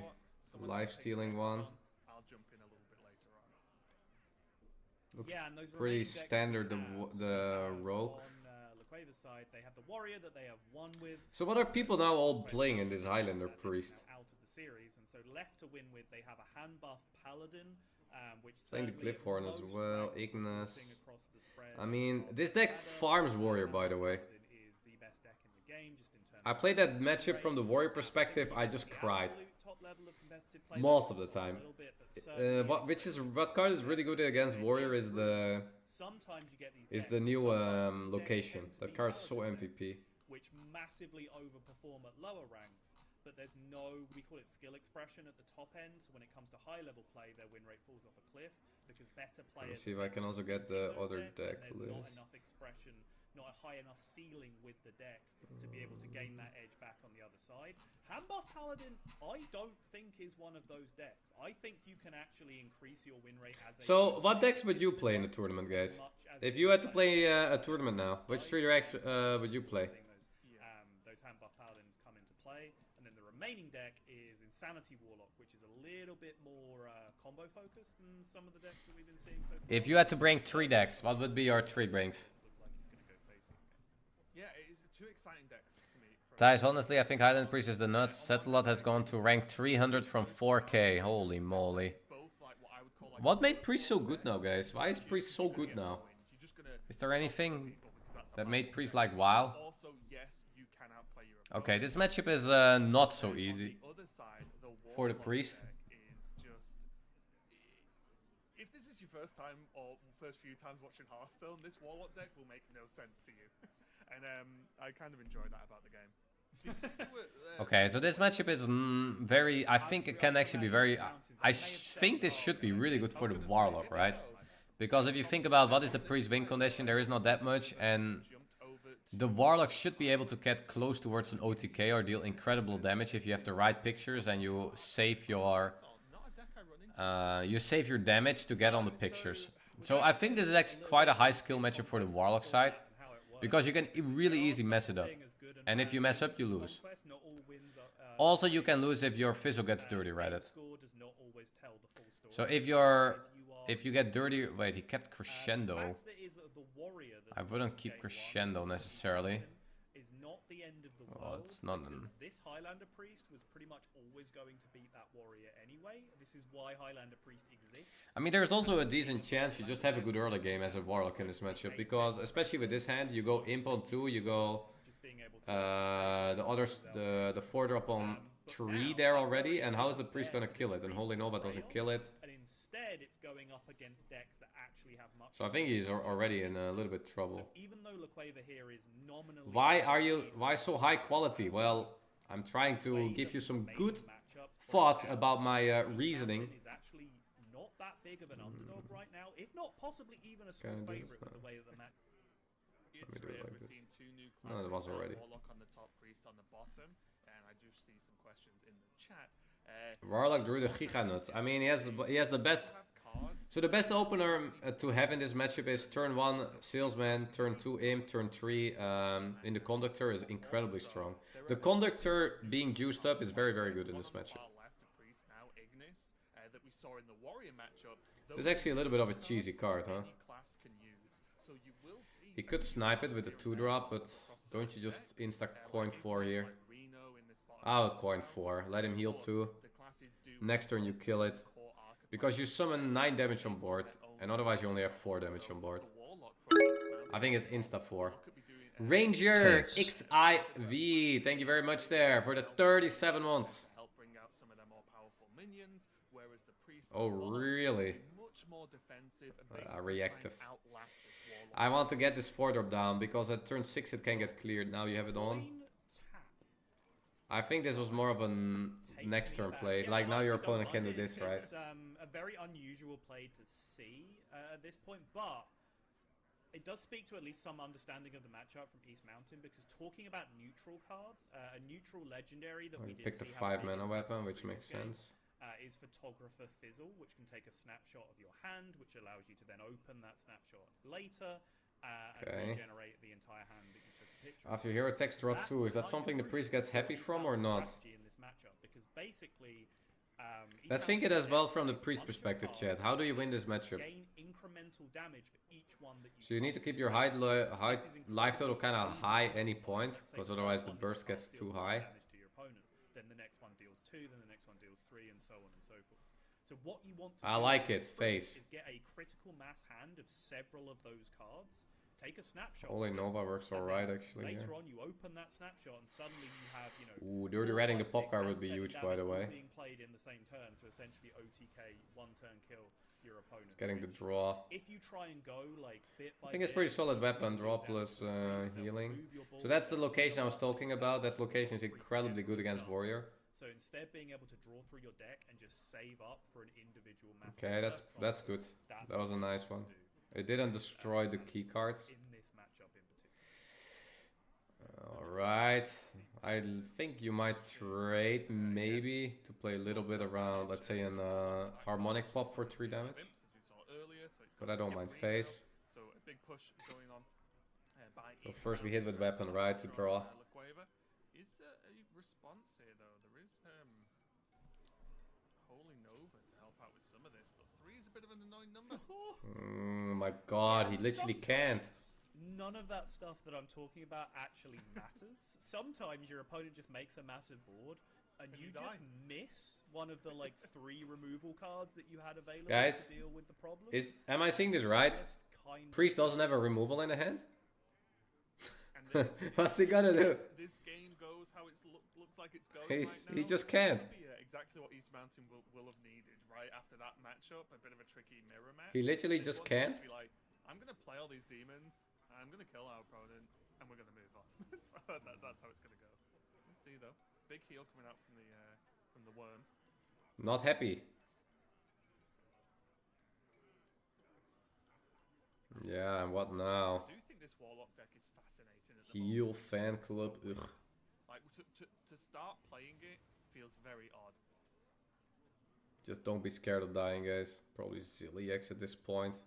Life stealing one. I'll jump in a little bit later on. Looks Yeah, and those pretty remaining decks standard, that we have, the so Rogue. On La Cueva's side, they have the warrior that they have won with. So what are people now all playing in this Highlander Priest? Out of the series, and so left to win with, they have a hand buff paladin, which Playing the certainly Glyphorn is as most well, ranks Ignis. moving across the spread. I mean, across this the deck ladder. farms Warrior, by the way. Paladin is the best deck in the game, just in terms I played that matchup from the Warrior perspective, I just cried. top level of competitive play. Most of the Also a time. little bit, but certainly What card is really good against Warrior is the sometimes you get these decks, new sometimes these decks location. tend to That be card is so paladin MVP. decks, which massively overperform at lower ranks, but there's no, we call it skill expression at the top end, so when it comes to high level play, their win rate falls off a cliff, because better players... Let me see if I can also get the other deck and there's not list. enough expression, not a high enough ceiling with the deck to be able to gain that edge back on the other side. Handbuff Paladin, I don't think is one of those decks. I think you can actually increase your win rate as a... So, what decks would you play in the tournament, guys? If you had to play a tournament now, which 3 decks would you play? Those Handbuff Paladins come into play, and then the remaining deck is Insanity Warlock, which is a little bit more combo focused than some of the decks that we've been seeing so far. If you had to bring 3 decks, what would be your 3 brings? Yeah, it's 2 exciting decks for me. Thijs, honestly, I think Highlander Priest is the nuts. Settlelot has gone to rank 300 from 4k. Holy moly. What made Priest so good now, guys? Why is Priest so good now? Is there anything that made Priest like WoW? Also, yes, you can outplay your Okay, this matchup is not so easy for the Priest. If this is your first time or first few times watching Hearthstone, this Warlock deck will make no sense to you. And I kind of enjoy that about the game. Okay, so this matchup is very... I think it can actually be very... I think this should be really good for the Warlock, right? Because if you think about what is the Priest win condition, there is not that much. And the Warlock should be able to get close towards an OTK or deal incredible damage if you have the right pictures and you save your... damage to get on the pictures. So I think this is actually quite a high skill matchup for the Warlock side. Because you can really easy mess it up. And if you mess up, you lose. Also, you can lose if your Fizzle gets dirty, Reddit. So if you get dirty... Wait, he kept Crescendo. I wouldn't keep Crescendo necessarily. The end of the well, world, it's not this Highlander Priest was pretty much always going to beat that warrior anyway. This is why Highlander Priest exists. I mean, there's also a decent chance you just have a good early game as a Warlock in this matchup, because especially with this hand, you go Imp on 2, you go the others, the 4-drop on 3 there already, and how is the priest gonna kill it? And Holy Nova doesn't kill it. And instead, it's going up against decks that actually have much. So I think he's already in a little bit of trouble. So even though Laquava here is nominally. Why so high quality? Well, I'm trying to give you some good thoughts about my reasoning. Is actually not that big of an underdog right now, if not possibly even a small favorite with the way that the match. Let me do it like this. No, it was already. Warlock on the top, priest on the bottom, and I do see some questions in the chat. Warlock drew the Giga Nuts. I mean, he has the best. So the best opener to have in this matchup is turn 1 Salesman, turn 2 Imp, turn 3 in the Conductor is incredibly strong. The Conductor being juiced up is very, very good in this matchup. There's actually a little bit of a cheesy card, huh? He could snipe it with a 2-drop, but don't you just insta coin 4 here? I would coin 4, let him heal 2. Next turn you kill it. Because you summon 9 damage on board, and otherwise you only have 4 damage on board. I think it's insta 4. Ranger XIV, thank you very much there for the 37 months. Oh really? Reactive. I want to get this 4-drop down because at turn 6 it can get cleared. Now you have it on. I think this was more of a next turn play. Like now your opponent can do this, right? It's a very unusual play to see at this point, but it does speak to at least some understanding of the matchup from East Mountain, because talking about neutral cards, a neutral legendary that we did picked a see 5-mana weapon, which makes sense. Is Photographer Fizzle, which can take a snapshot of your hand, which allows you to then open that snapshot later and regenerate the entire hand that you took a picture of. After hero text draw 2, is that something the priest gets happy from or not? In this matchup, because basically, let's think it as well from the priest perspective, chat. How do you win this matchup? Gain incremental damage for each one that you So you need to keep your high life total kind of high any point, because otherwise the burst gets too high. Then the next one deals 2, then the next one deals 3, and so on and so forth. So what you want to I like it, face. Is get a critical mass hand of several of those cards. Take a snapshot. Holy Nova works alright actually. Later on, you open that snapshot, and suddenly you have, you know. Ooh, Dirty Redding the pop card would be huge, by the way. Being played in the same turn to essentially OTK 1-turn kill your opponent. It's getting the draw. If you try and go like bit by I think it's pretty solid weapon, draw plus healing. So that's the location I was talking about. That location is incredibly good against Warrior. So instead being able to draw through your deck and just save up for an individual massive. Okay, that's good. That was a nice one. It didn't destroy the key cards. In this matchup in particular. Alright. I think you might trade maybe to play a little bit around, let's say, an harmonic pop for 3 damage. But I don't mind face. So a big push going on. So first we hit with weapon, right, to draw. Is there a response here though? There is Holy Nova to help out with some of this, but 3 is a bit of an annoying number. My god, he literally can't. None of that stuff that I'm talking about actually matters. Sometimes your opponent just makes a massive board and you just miss one of the like 3 removal cards that you had available to deal with the problem. Am I seeing this right? Priest doesn't have a removal in the hand? What's he gonna do? This game goes how it looks like it's going right now. He just can't. Exactly what East Mountain will have needed right after that matchup. A bit of a tricky mirror match. He literally just can't. Be like, I'm gonna play all these demons. I'm gonna kill our opponent, and we're gonna move on. So that's how it's gonna go. Let's see though. Big heal coming out from the worm. Not happy. Yeah, and what now? I do think this Warlock deck is fascinating. Heal fan club. Ugh. Like to start playing it feels very odd. Just don't be scared of dying, guys. Probably silly X at this point.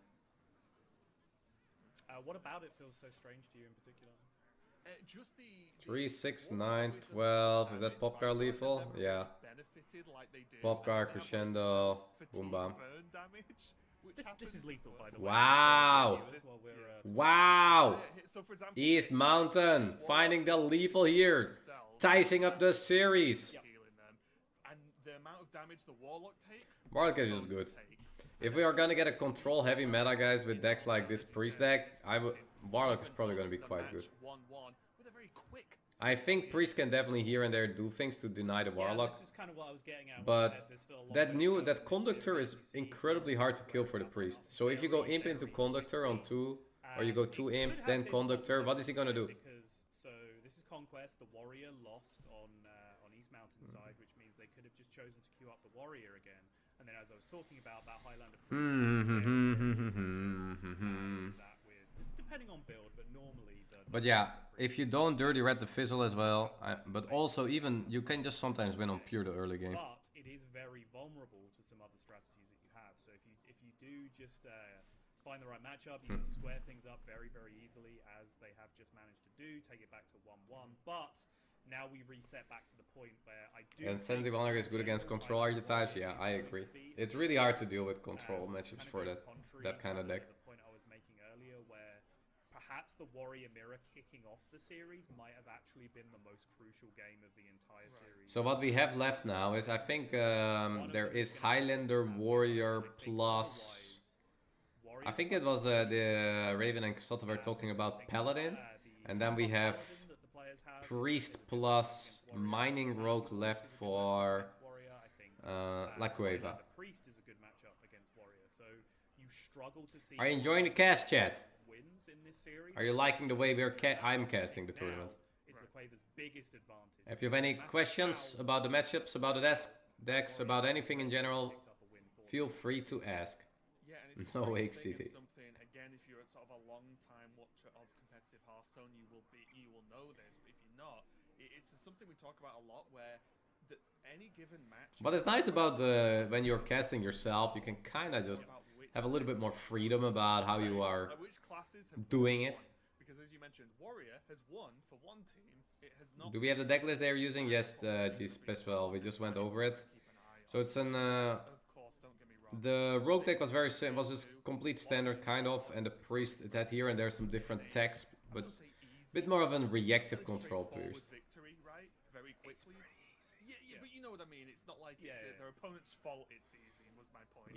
What about it feels so strange to you in particular? Just the 3, 6, 9, 12. Is that pop card lethal? Yeah. Pop card, crescendo, boom bam. This is lethal, by the way. Wow! Wow! East Mountain finding the lethal here, ticing up the series. And the amount of damage the Warlock takes. Warlock is just good. If we are gonna get a control heavy meta, guys, with decks like this priest deck, Warlock is probably gonna be quite good. I think Priest can definitely here and there do things to deny the Warlock. This is kind of what I was getting at. But that Conductor is incredibly hard to kill for the Priest. So if you go Imp into Conductor on 2, or you go 2 Imp, then Conductor, what is he gonna do? So this is Conquest. The Warrior lost on East Mountain side, which means they could have just chosen to queue up the Warrior again. And then as I was talking about Highlander Priest, that with, depending on build, but normally But yeah, if you don't Dirty Red the Fizzle as well, but also even, you can just sometimes win on pure the early game. But it is very vulnerable to some other strategies that you have. So if you do just find the right matchup, you can square things up very, very easily, as they have just managed to do, take it back to 1-1. But now we reset back to the point where I do... And 71 is good against control archetypes, yeah, I agree. It's really hard to deal with control matchups for that kind of deck. The point I was making earlier, where perhaps the Warrior Mirror kicking off the series might have actually been the most crucial game of the entire series. So what we have left now is, I think there is Highlander Warrior plus... I think it was the Raven and Xotto were talking about Paladin. And then we have Priest plus Mining Rogue left for La Cueva. Priest is a good matchup against Warrior, so you struggle to see... Are you enjoying the cast, chat? Wins in this series. Are you liking the way I'm casting the tournament? Is La Cueva's biggest advantage. If you have any questions about the matchups, about the decks, about anything in general, feel free to ask. Yeah, and it's No XTT. XTT. Something again, if you're sort of a long-time watcher of competitive Hearthstone, you will know this. But if you're not, it's something we talk about a lot, where any given match. What is nice about when you're casting yourself, you can kind of just have a little bit more freedom about how you are doing it. Because as you mentioned, Warrior has won for one team. It has not. Do we have the deck list they're using? Yes, well, we just went over it. So it's an the Rogue deck was very simple, was just complete standard kind of, and the Priest it had here and there some different techs, but a bit more of a reactive control Priest. Victory, right? Very quickly. Yeah, but you know what I mean. It's not like it's their opponent's fault. It's easy. Was my point.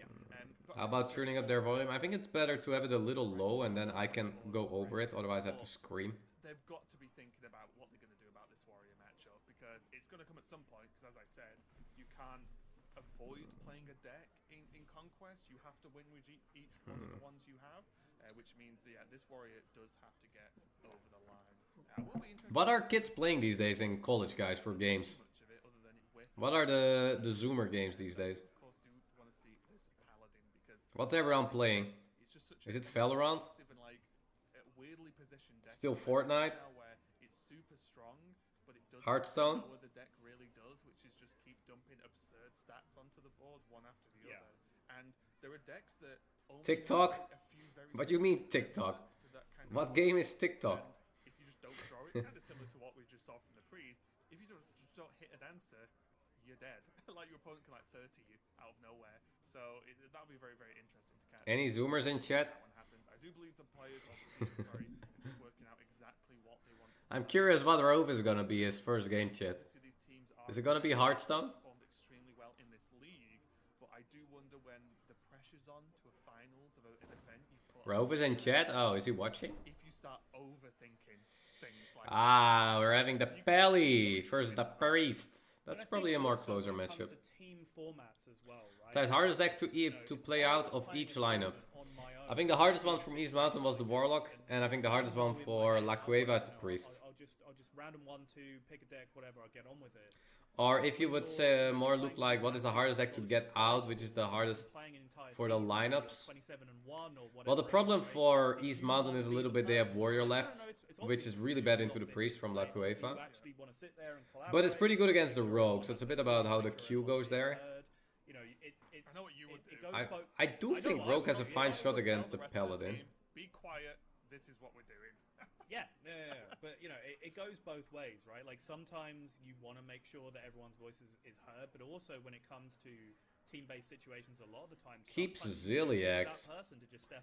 How about tuning up their volume? I think it's better to have it a little low, and then I can go over it. Otherwise, I have to scream. They've got to be thinking about what they're going to do about this Warrior matchup, because it's going to come at some point. Because as I said, you can't avoid playing a deck in Conquest. You have to win with each one of the ones you have, which means this Warrior does have to get over the line. What are kids playing these days in college, guys, for games? What are the Zoomer games these days? What's everyone playing? Is it Valorant? Still Fortnite? Hearthstone? TikTok? What do you mean TikTok? What game is TikTok? If you just don't draw it, kind of similar to what we just saw from the Priest, if you just don't hit an answer, you're dead. Like your opponent can 30 you out of nowhere. So that'll be very, very interesting to catch. Any Zoomers in chat? I do believe the players are just working out exactly what they want to. I'm curious what Rove is gonna be his first game, chat. Is it gonna be Hearthstone? Performed extremely well in this league, but I do wonder when the pressure's on to a finals of an event. Rove is in chat? Oh, is he watching? If you start overthinking things like we're having the Pally versus the Priest. That's probably a more closer matchup. Team formats as well, right? That's hardest deck to play out of each lineup. I think the hardest one from East Mountain was the Warlock, and I think the hardest one for La Cueva is the Priest. I'll just random 1-2, pick a deck, whatever. I'll get on with it. Or if you would say more look like what is the hardest deck to get out, which is the hardest for the lineups. Well, the problem for East Mountain is a little bit they have Warrior left, which is really bad into the Priest from La Cueva. But it's pretty good against the Rogue, so it's a bit about how the Q goes there. I know what you would do. I do think Rogue has a fine shot against the Paladin. Be quiet, this is what we're doing. Yeah. But you know, it goes both ways, right? Like sometimes you want to make sure that everyone's voice is heard, but also when it comes to team-based situations, a lot of the time keeps Ziliax.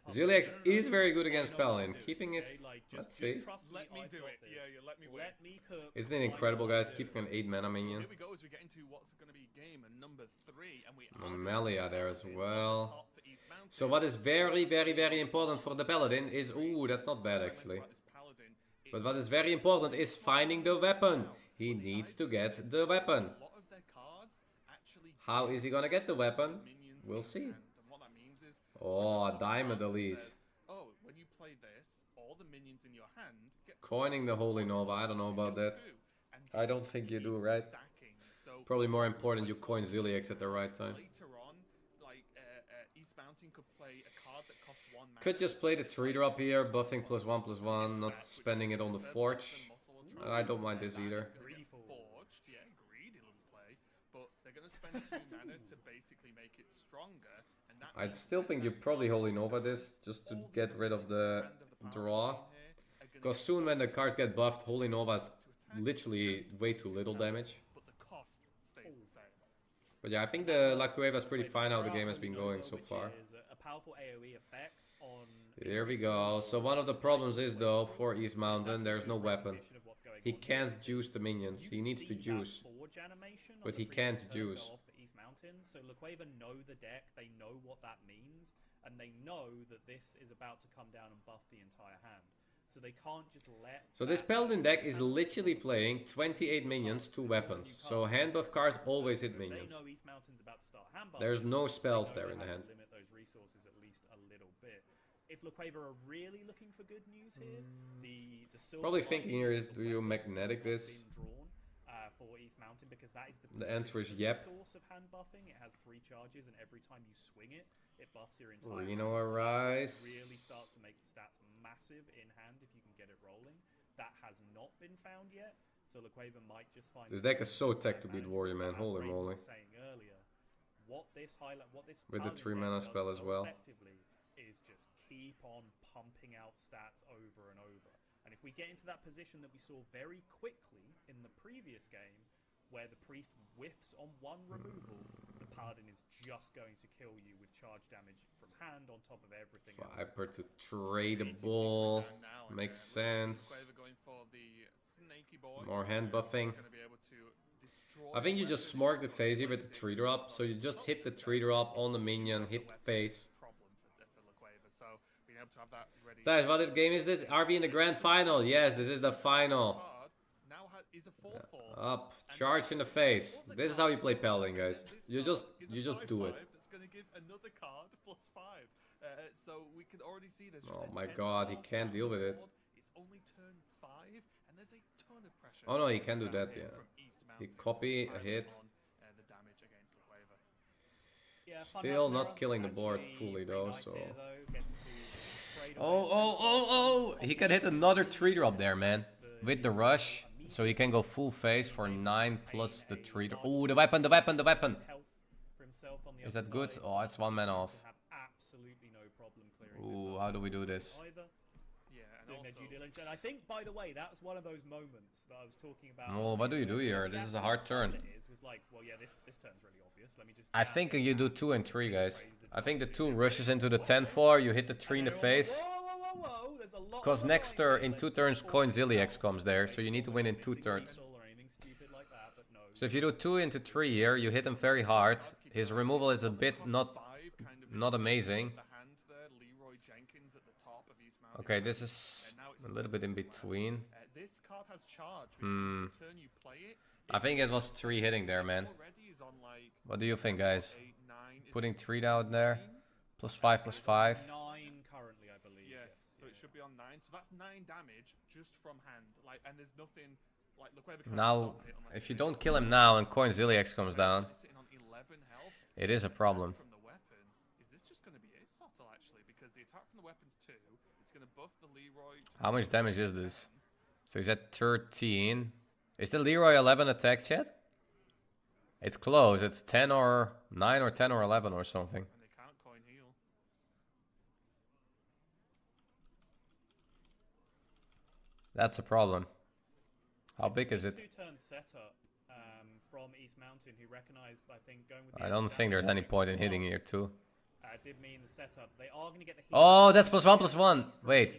Ziliax is very good against Paladin. Keeping it, let's see. Let me do it. Yeah, let me win. Let me cook. Isn't it incredible, guys? Keeping an 8-mana minion. Here we go as we get into what's going to be game number 3, and we Mammalia there as well. So what is very, very, very important for the Paladin is, ooh, that's not bad actually. But what is very important is finding the weapon. He needs to get the weapon. How is he gonna get the weapon? We'll see. Oh, a diamond Elise. Oh, when you play this, all the minions in your hand get Coining the Holy Nova, I don't know about that. I don't think you do, right? Probably more important you coin Ziliax at the right time. Later on, like East Mountain could play a card that costs 1 mana. Could just play the 3-drop here, buffing +1/+1, not spending it on the Forge. I don't mind this either. Forged, yeah, greedy little play, but they're gonna spend 2 mana to basically make it stronger, and that I'd still think you probably Holy Nova this, just to get rid of the draw. Because soon when the cards get buffed, Holy Nova's literally way too little damage. but the cost stays the same. But yeah, I think the La Cueva's pretty fine how the game has been going so far. A powerful AoE effect on. Here we go. So one of the problems is though, for East Mountain, there's no weapon. He can't juice the minions. He needs to juice. But he can't juice. So La Cueva know the deck, they know what that means, and they know that this is about to come down and buff the entire hand. So they can't just let... So this Paladin deck is literally playing 28 minions, 2 weapons. So hand buff cards always hit minions. They know East Mountain's about to start hand buffing. There's no spells there in the hand. Limit those resources at least a little bit. If La Cueva are really looking for good news here, the silver Probably thinking here is, do you magnetic this? For East Mountain, because that is The answer is yep. source of hand buffing. It has 3 charges, and every time you swing it, it buffs your entire Reno hand. So Arise. it really starts to make the stats massive in hand if you can get it rolling. That has not been found yet, so La Cueva might just find... This deck is so tech to beat Warrior, man. Holy moly. Saying earlier, what this With the 3 mana spell as well. Effectively is just keep on pumping out stats over and over. And if we get into that position that we saw very quickly in the previous game, where the priest whiffs on 1 removal, the paladin is just going to kill you with charge damage from hand on top of everything else. Viper to tradable. Makes sense. More hand buffing. I think you just smork the phase here with the 3-drop. So you just hit the 3-drop on the minion, hit the face. Guys, what game is this? Are we in the grand final? Yes, this is the final. Up, charge in the face. This is how you play Paladin, guys. You just do it. Oh my god, he can't deal with it. Oh no, he can do that, yeah. He copy a hit. Still not killing the board fully though, so... Oh! He can hit another 3-drop there, man. With the rush. So he can go full face for 9 plus the 3-drop. Oh, the weapon! Is that good? Oh, it's 1 man off. Ooh, how do we do this? And I think, by the way, that's one of those moments that I was talking about. Well, what do you do here? This is a hard turn. I think you do 2 and 3, guys. I think the 2 rushes into the 10-4, you hit the 3 in the face. Because next turn, in 2 turns, Coin Ziliax comes there, so you need to win in 2 turns. So if you do 2 into 3 here, you hit him very hard. His removal is a bit not amazing. Okay, this is a little bit in between. I think it was 3 hitting there, man. What do you think, guys? Putting 3 down there. +5, +5. 9 currently, I believe. Yeah, so it should be on 9. So that's 9 damage just from hand. Like, and there's nothing like now, if you don't kill him now and Coin Ziliax comes down, it is a problem. How much damage is this? So he's at 13. Is the Leroy 11 attack, chat? It's close. It's 10 or 9 or 10 or 11 or something. That's a problem. How big is it? 2-turn setup from East Mountain, who recognized, I think, going with the I don't think there's any point in hitting here too. Did mean the setup. They are going to get the oh, that's +1/+1. Wait.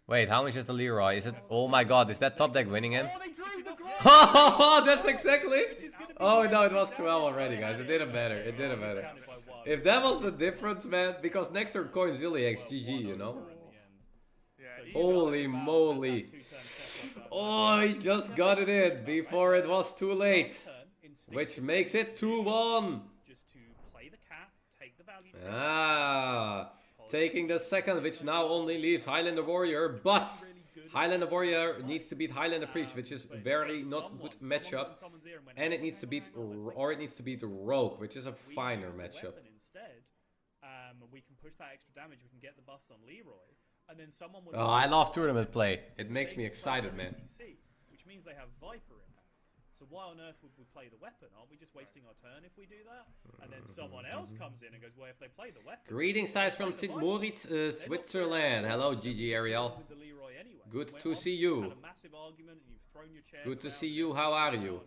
Wait, how much is the Leroy? Is it? Oh my god, is that top deck winning him? Oh, that's exactly. Oh no, it was 12 already, guys. It didn't matter. It didn't matter. If that was the difference, man, because next turn Coin Ziliax, GG, you know. Holy moly. Oh, he just got it in before it was too late. Which makes it 2-1. Just to play the cat, take the value. Ah, taking the second, which now only leaves Highlander Warrior, but Highlander Warrior needs to beat Highlander Priest, which is very not good matchup, and it needs to beat Rogue, which is a finer matchup. Instead, we can push that extra damage. We can get the buffs on Leroy, and then someone will. Oh, I love tournament play. It makes me excited, man. Which means they have Viper in there. So why on earth would we play the weapon? Aren't we just wasting our turn if we do that? And then someone else comes in and goes, well, if they play the weapon... Greetings, guys, from St. Moritz, Switzerland. Hello, GG Ariel. Good to see you. Good to see you. How are you?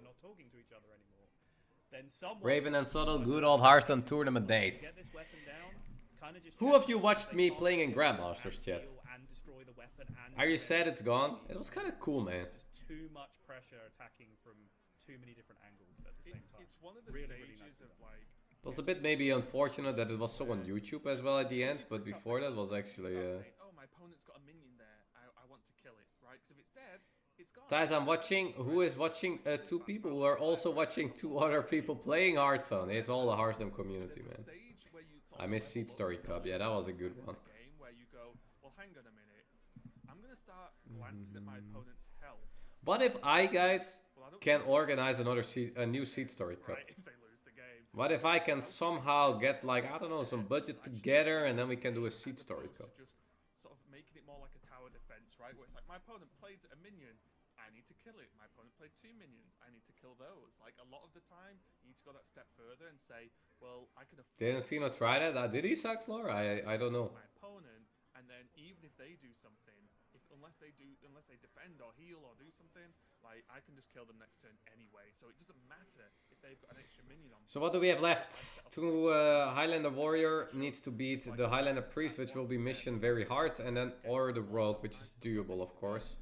Raven and Subtle, good old Hearthstone tournament days. Who of you watched me playing in Grandmasters chat? Are you sad it's gone? It was kind of cool, man. Too much pressure attacking from too many different angles at the same time. It's one of the stages of like... It was a bit maybe unfortunate that it was so on YouTube as well at the end, but before that was actually... oh, my opponent's got a minion there. I want to kill it, right? Because if it's dead, it's gone. Guys, I'm watching... Who is watching? Two people who are also watching two other people playing Hearthstone. It's all the Hearthstone community, man. I miss Seed Story Cup. Yeah, that was a good one. Where you go, well, hang on a minute. I'm going to start glancing at my opponent's health. What if I, guys, can organize a new Seed Story Cup? Right, if they lose the game. What if I can somehow get, like, I don't know, some budget together and then we can do a Seed Story Cup? Just sort of making it more like a tower defense, right? Where it's like, my opponent played a minion, I need to kill it. My opponent played 2 minions, I need to kill those. Like, a lot of the time, you need to go that step further and say, well, I could afford... Didn't Fino try that? Did he, Saxlor? I don't know. My opponent, and then even if they do something, unless they defend or heal or do something, like, I can just kill them next turn anyway. So it doesn't matter if they've got an extra minion on. So what do we have left? Highlander Warrior needs to beat the Highlander Priest, which will be mission very hard, and then or the Rogue, which is doable, of course.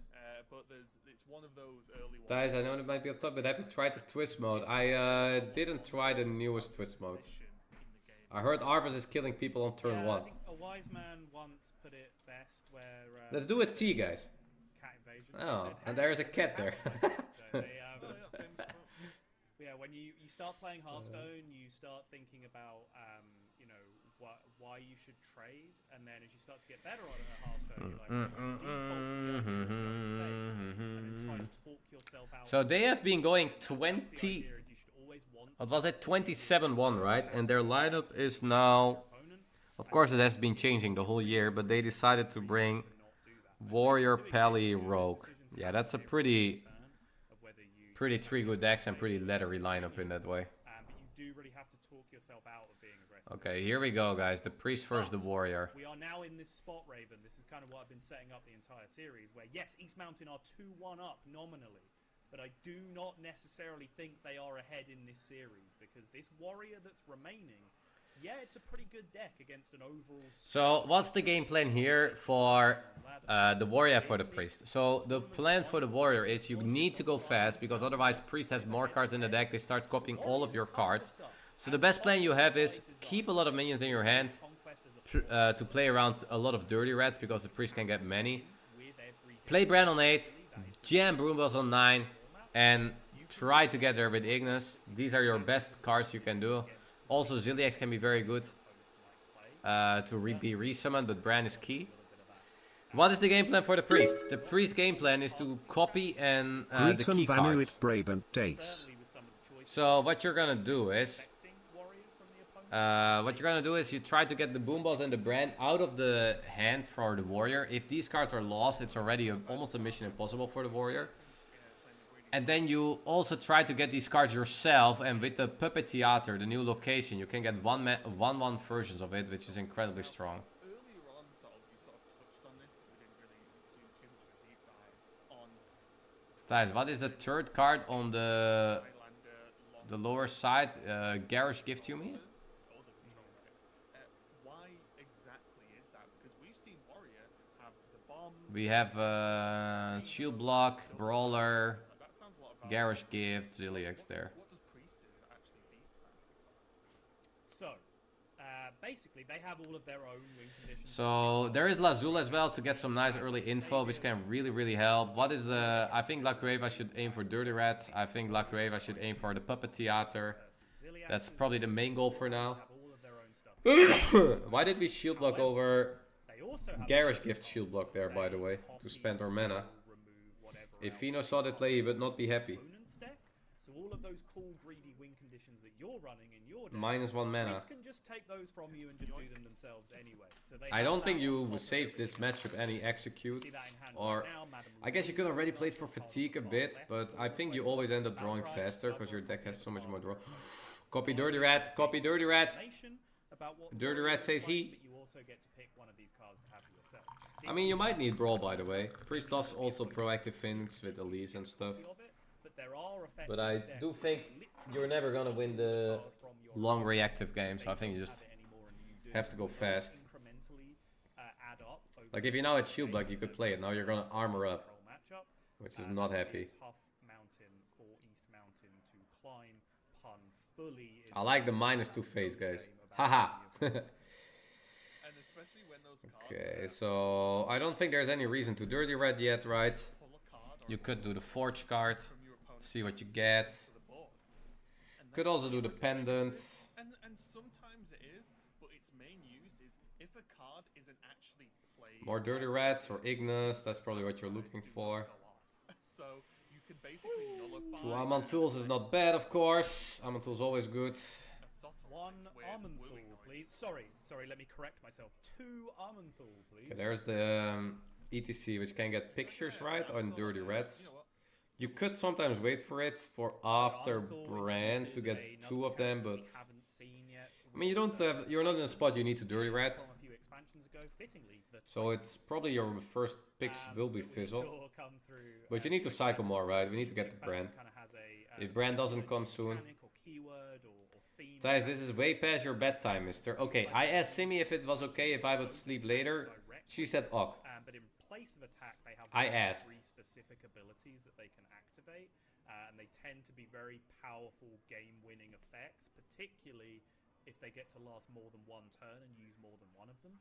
But it's one of those early ones. Guys, I know it might be off top, but have you tried the twist mode? I didn't try the newest twist mode. I heard Arvis is killing people on turn 1. I think a wise man once put it best where... Let's do a T, guys. Cat invasion. Oh, and there's a cat there. Yeah, when you start playing Hearthstone, you start thinking about, you know, why you should trade, and then as you start to get better on Hearthstone, you're like, and try to talk yourself out. So they have been going 20... What was it? 27-1, right? And their lineup is now... Of course, it has been changing the whole year, but they decided to bring Warrior, Pally, Rogue. Yeah, that's a pretty 3 good decks and pretty leathery lineup in that way. But you do really have to talk yourself out of being aggressive. Okay, here we go, guys. The Priest versus the Warrior. We are now in this spot, Raven. This is kind of what I've been setting up the entire series, where yes, East Mountain are 2-1 up nominally, but I do not necessarily think they are ahead in this series, because this Warrior that's remaining, yeah, it's a pretty good deck against an overall... So, what's the game plan here for the Warrior for the Priest? So, the plan for the Warrior is you need to go fast, because otherwise Priest has more cards in the deck, they start copying all of your cards. So, the best plan you have is keep a lot of minions in your hand to play around a lot of Dirty Rats, because the Priest can get many. Play Brand on 8, jam Broombells on 9, and try to get there with Ignis. These are your best cards you can do. Also, Ziliax can be very good to be resummoned, but Bran is key. What is the game plan for the Priest? The Priest game plan is to copy and the key cards. So what you're gonna do is, you try to get the Boomballs and the Brand out of the hand for the Warrior. If these cards are lost, it's already almost a mission impossible for the Warrior. And then you also try to get these cards yourself, and with the Puppet Theater, the new location, you can get 1/1 versions of it, which is incredibly strong. Earlier on, you sort of touched on this, but we didn't really do too much of a deep dive on... Guys, what is the third card on the lower side? Garish Gift, you mean? Why exactly is that? Because we've seen Warrior have the bombs... We have Shield Block, Brawler... Garish Gift, Ziliax there. What does Priest do that actually beats that? So, basically, they have all of their own win conditions. So there is Lazul as well to get some nice early info, which can really help. What is the... I think La Cueva should aim for Dirty Rats. I think La Cueva should aim for the Puppet Theater. That's probably the main goal for now. Why did we shield block over... Garish gift shield block there, by the way, to spend our mana. If Fino saw that play, he would not be happy. So all of those cool greedy win conditions that you're running in your deck, -1 mana. can just take those from you and just do them themselves anyway. So they I don't think you save this matchup any execute, or I guess you could already play it for fatigue a bit, but I think you always end up drawing faster because your deck has so much more draw. Copy Dirty Rat, copy Dirty Rat. Dirty Rat says he. I mean, you might need Brawl, by the way. Priest does also proactive things with Elise and stuff. But I do think you're never gonna win the long reactive game, so I think you just have to go fast. Like if you now had shield block, you could play it. Now you're gonna armor up, which is not happy. I like the -2 phase, guys. Haha. Okay, so I don't think there's any reason to Dirty Red yet, right? You could do the Forge card, see what you get. Could also do the Pendant. And sometimes it is, but its main use is if a card isn't actually played. More Dirty Rats or Ignis, that's probably what you're looking for. So you can basically nullify. 2 Almond Tools is not bad, of course. Almond Tools always good. 1 Almond Tool, please. Sorry, let me correct myself. 2 Almond Tool, please. Okay, there's the ETC, which can get pictures, right, on Dirty Rats. You could sometimes wait for it for after Brand to get 2 of them, but I mean, you're not in a spot you need to Dirty Rat. So it's probably your first picks will be Fizzle. But you need to cycle more, right? We need to get the Brand. If Brand doesn't come soon. Thijs, this is way past your bedtime, mister. Okay, I asked Simi if it was okay if I would sleep later. She said ok. But in place of attack, they have I asked. 3 specific abilities that they can activate, and they tend to be very powerful game-winning effects, particularly if they get to last more than 1 turn and use more than 1 of them.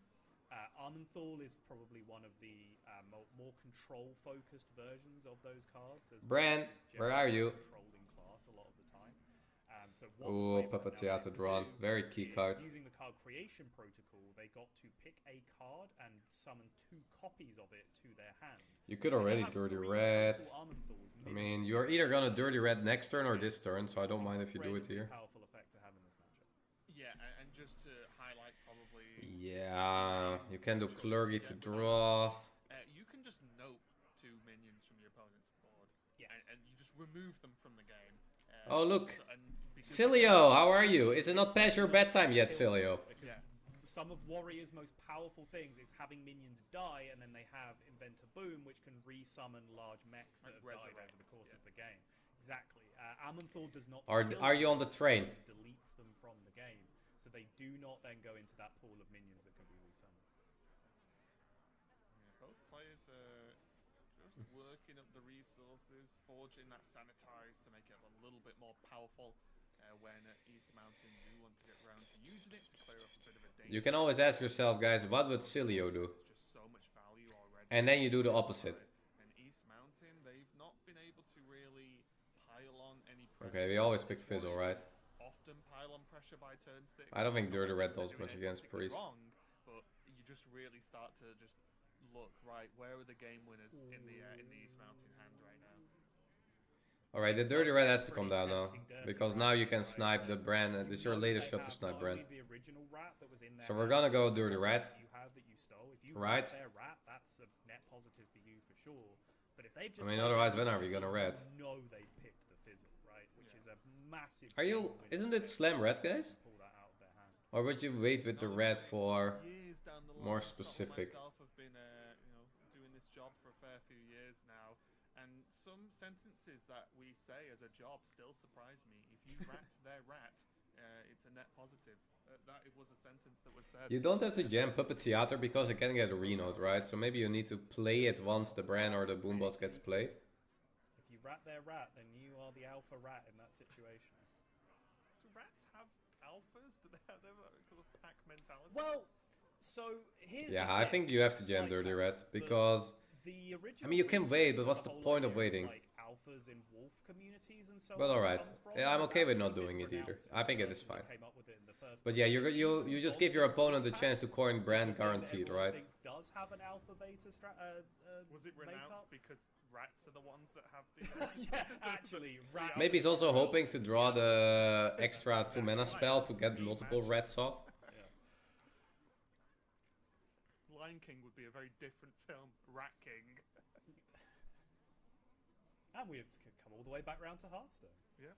Armenthal is probably one of the more control-focused versions of those cards. Brand, where are you? Controlling class a lot of the time. Oh, Puppet Theater drawn. Very key card. Using the card creation protocol, they got to pick a card and summon 2 copies of it to their hand. You could already Dirty Red. I mean, you're either gonna Dirty Red next turn or this turn, so I don't mind if you do it here. Powerful effect to have in this matchup. Yeah, and just to highlight probably... Yeah, you can do Clergy to draw. You can just nope 2 minions from your opponent's board. Yes. And you just remove them from the game. Oh, look. Cilio, how are you? Is it not past your bedtime yet, Cilio? Some of Warrior's most powerful things is having minions die, and then they have Inventor Boom, which can resummon large mechs that have died over the course of the game. Exactly. Amanthal does not... Are you on the train? Deletes them from the game, so they do not then go into that pool of minions that can be resummoned. Yeah, both players are just working up the resources, forging that Sanitize to make it a little bit more powerful. When East Mountain do want to get around to using it to clear up a bit of a danger. You can always ask yourself, guys, what would Cilio do? Just so much value already. And then you do the opposite. And East Mountain, they've not been able to really pile on any pressure. Okay, we always pick Fizzle, right? Often pile on pressure by turn 6. I don't think Dirty Red does much against Priest. Wrong, but you just really start to just look, right, where are the game winners in the East Mountain hand right now? Alright, the Dirty Red has to come down now, because now you can snipe the Brand, and this is your latest shot to snipe Brand. So we're gonna go Dirty Red. Right? I mean, otherwise when are we gonna Red? Are you... Isn't it Slam Red, guys? Or would you wait with the Red for more specific? I've been doing this job for a fair few years now. And some sentences that we say as a job still surprise me. If you rat their rat, it's a net positive. That it was a sentence that was said. You don't have to jam Puppet Theater because it can get a renode, right? So maybe you need to play it once the Brand or the Boom Boss gets played. If you rat their rat, then you are the alpha rat in that situation. Do rats have alphas? Do they have that kind of pack mentality? Well, so here's Yeah, the I thing. think you have to jam Slight Dirty tangent, Red but because the I mean you can original wait, but research what's on the whole point of idea waiting? like alphas in wolf communities and so But on alright, comes from yeah, I'm was okay with not actually doing been it either. pronounced I think the it is person fine. that came up with it in the first But place. yeah, So you just give your opponent the chance to coin brand guaranteed, right? Thinks does have an alpha beta Was it renounced makeup? because rats are the ones that have the... Yeah, actually, rats. Maybe he's also hoping to draw the extra 2 mana spell to get multiple reds off. Lion King would be a very different film. Rat King. And we've come all the way back round to Hearthstone. Yeah.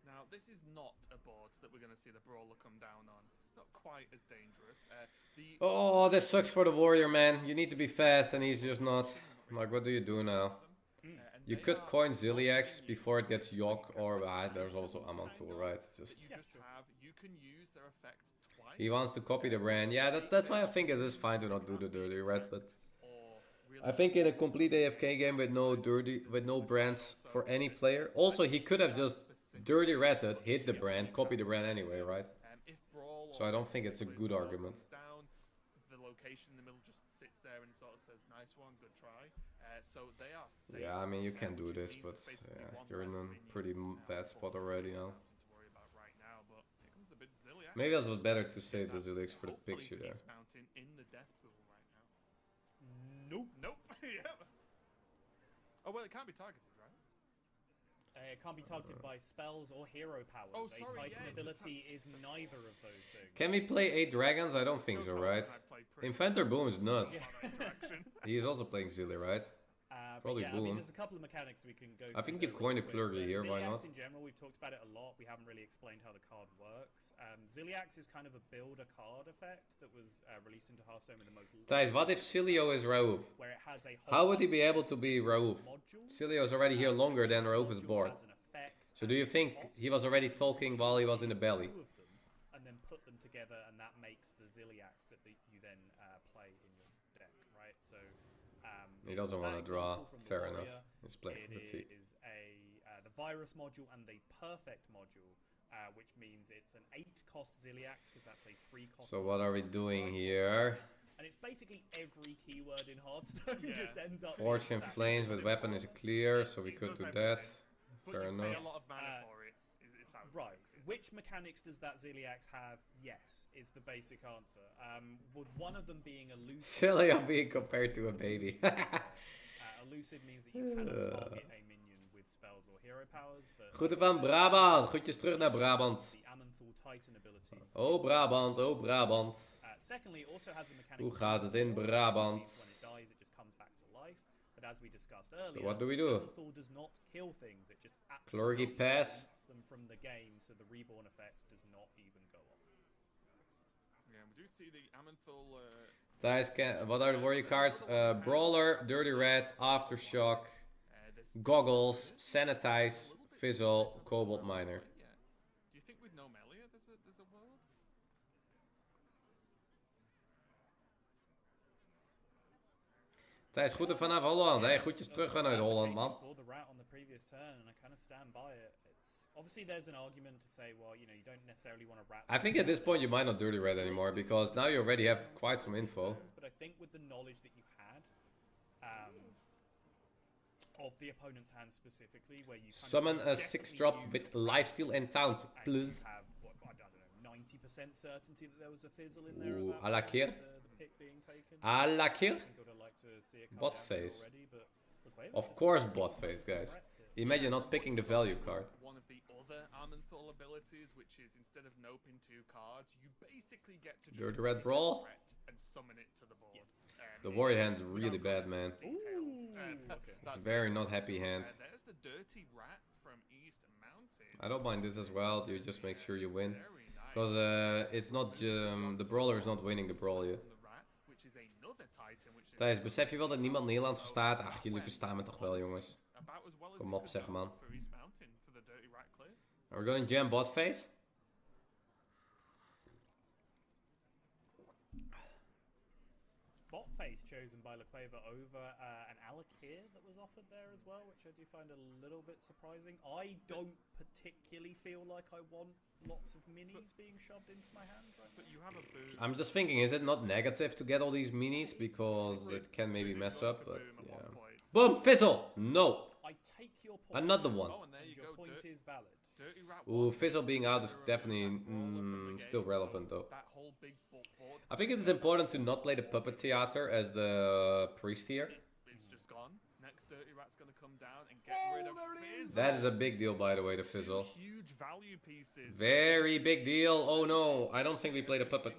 Now, this is not a board that we're going to see the Brawler come down on. Not quite as dangerous. Oh, this sucks for the warrior, man. You need to be fast, and he's just not. Like, what do you do now? You could coin Ziliax before it gets Yok, or there's also Amantul, right? Just you can use their effect twice. he wants to copy the brand. Yeah, that's why I think it is fine to not do the Dirty Red, but I think in a complete AFK game with no brands for any player. Also, he could have just Dirty Redded, hit the brand, copy the brand anyway, right? So I don't think it's a good argument. Down, the location in the middle just sits there and sort of says, "Nice one, good try." So they are safe. Yeah, I mean you can do this, but yeah, you're in a pretty bad spot already now. Maybe it was better to save the Zilix for the picture there. Mountain in the death pool right now. Nope. Nope. Yeah. Oh well, it can't be targeted, right? It can't be targeted by spells or hero powers. Oh, sorry, a Titan ability is neither of those things. Can we play 8 dragons? I don't think so, right? Inventor Boom is nuts. He is also playing Zilly, right? Probably yeah, Boom. I mean, there's a couple of mechanics we can go I think you coin a Clergy here, why not? In general, we've talked about it a lot. We haven't really explained how the card works. Ziliax is kind of a build a card effect that was released into Hearthstone in the most... Thijs, what if Cilio is Raouf? Where it has a How would he be able to be Raouf? Cilio is already here longer than Raouf is born. So do you think he was already talking while he was in the belly? And then put them together, and that makes the Ziliax that you then play in your deck, right? So he doesn't want to draw. Fair enough. He's playing for the T. It is the virus module and the perfect module, which means it's an 8-cost Ziliax because that's a 3-cost. So what are we doing here? And it's basically every keyword in Hearthstone just ends up. Forge and Flames with weapon is clear, so we could do that. Fair enough. Pay a lot of mana for it. Is how it Right. works, yeah. Which mechanics does that Ziliax have? Yes, is the basic answer. With one of them being elusive. Cilio being compared to a baby. Elusive means that you cannot target a minion with spells or hero powers. But Groeten van Brabant. Groetjes terug naar Brabant. The Amanthul Titan ability. Oh Brabant, oh Brabant. Secondly, it also has the mechanic. Hoe gaat het in Brabant? When it dies, it just comes back to life. But as we discussed earlier, So what do we do? Amanthul does not kill things. It just Clergy absolutely pass. deletes them from the game, so the reborn effect does not even go off. Yeah, we do see the Amanthul. Thijs, what are the warrior cards? Brawler, Dirty Red, Aftershock, Goggles, Sanitize, Fizzle, Cobalt Miner. Yeah. Do you think with no Melia there's a world? Thijs, groeten vanaf Holland. Hey, groetjes terug vanuit Holland, man. For the rat on the previous turn, and I kind of stand by it. It's obviously there's an argument to say, well, you know, you don't necessarily want to rat. I think at this point you might not Dirty Red anymore because now you already have quite some info. But I think with the knowledge that you had of the opponent's hand specifically, where you Summon a 6-drop with lifesteal and taunt, please. You have what, I don't know, 90% certainty that there was a fizzle in there. Ooh, at à la that kier. point, the pick being taken. À la kier. I think I would have liked to see it come Bot down here face. already, but look, wait, Of course bot face, guys. Imagine not picking the value card. One of the other Amanthul abilities, which is instead of noping 2 cards, you basically get to Dirty just Red pick a Brawl. threat and summon it to the board. The warrior hand's really bad, man. Okay. It's a very not happy hand. There's the Dirty Rat from East Mountain. I don't mind this as well. You just make sure you win. Because it's not the brawler is not winning the brawl yet. Thijs, besef je wel dat niemand Nederlands verstaat? Ach, jullie verstaan me toch wel, jongens. Kom op, zeg man. Are we going jam bot face? face chosen by LaQuava over an Alakir that was offered there as well, which I do find a little bit surprising. I don't particularly feel like I want lots of minis being shoved into my hand right now. But you have a boom. I'm just thinking, is it not negative to get all these minis? Because it can maybe mess up, but yeah. Boom! Fizzle! No! I take your point. Another one. Oh, and there you Your go. point is valid. Dirty Rat Ooh, one Fizzle being out is from definitely the still game, relevant so though. that whole big board I think it is important to not play the Puppet Theater as the priest here. it's just gone. Next Dirty Rat's gonna come down and get rid of Fizz. That is a big deal, by the way, the Fizzle. Huge value pieces. Very big deal. Oh no, I don't think we play the Puppet.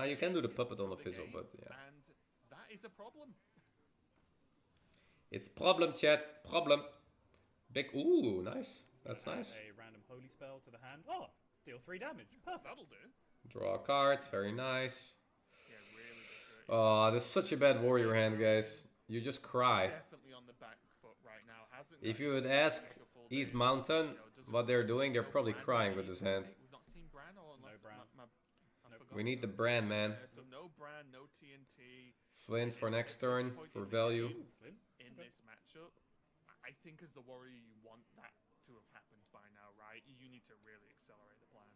You can do the Puppet on the Fizzle, but yeah. And that is a problem. It's problem, chat. Problem. Big. Ooh, nice. That's nice. A random holy spell to the hand. Oh, deal 3 damage. Perfect. That'll do. Draw a card. Very nice. Yeah, really good. Oh, this is such a bad warrior hand, guys. You just cry. Definitely on the back foot right now. Hasn't If you would ask East Mountain what they're doing, they're probably crying with this hand. We've not seen Bran or unless Bran. We need the brand, man. So no Bran, no TNT. Flint for next turn, for value. In this matchup, I think as the warrior you want that to have happened by now, right? You need to really accelerate the plan.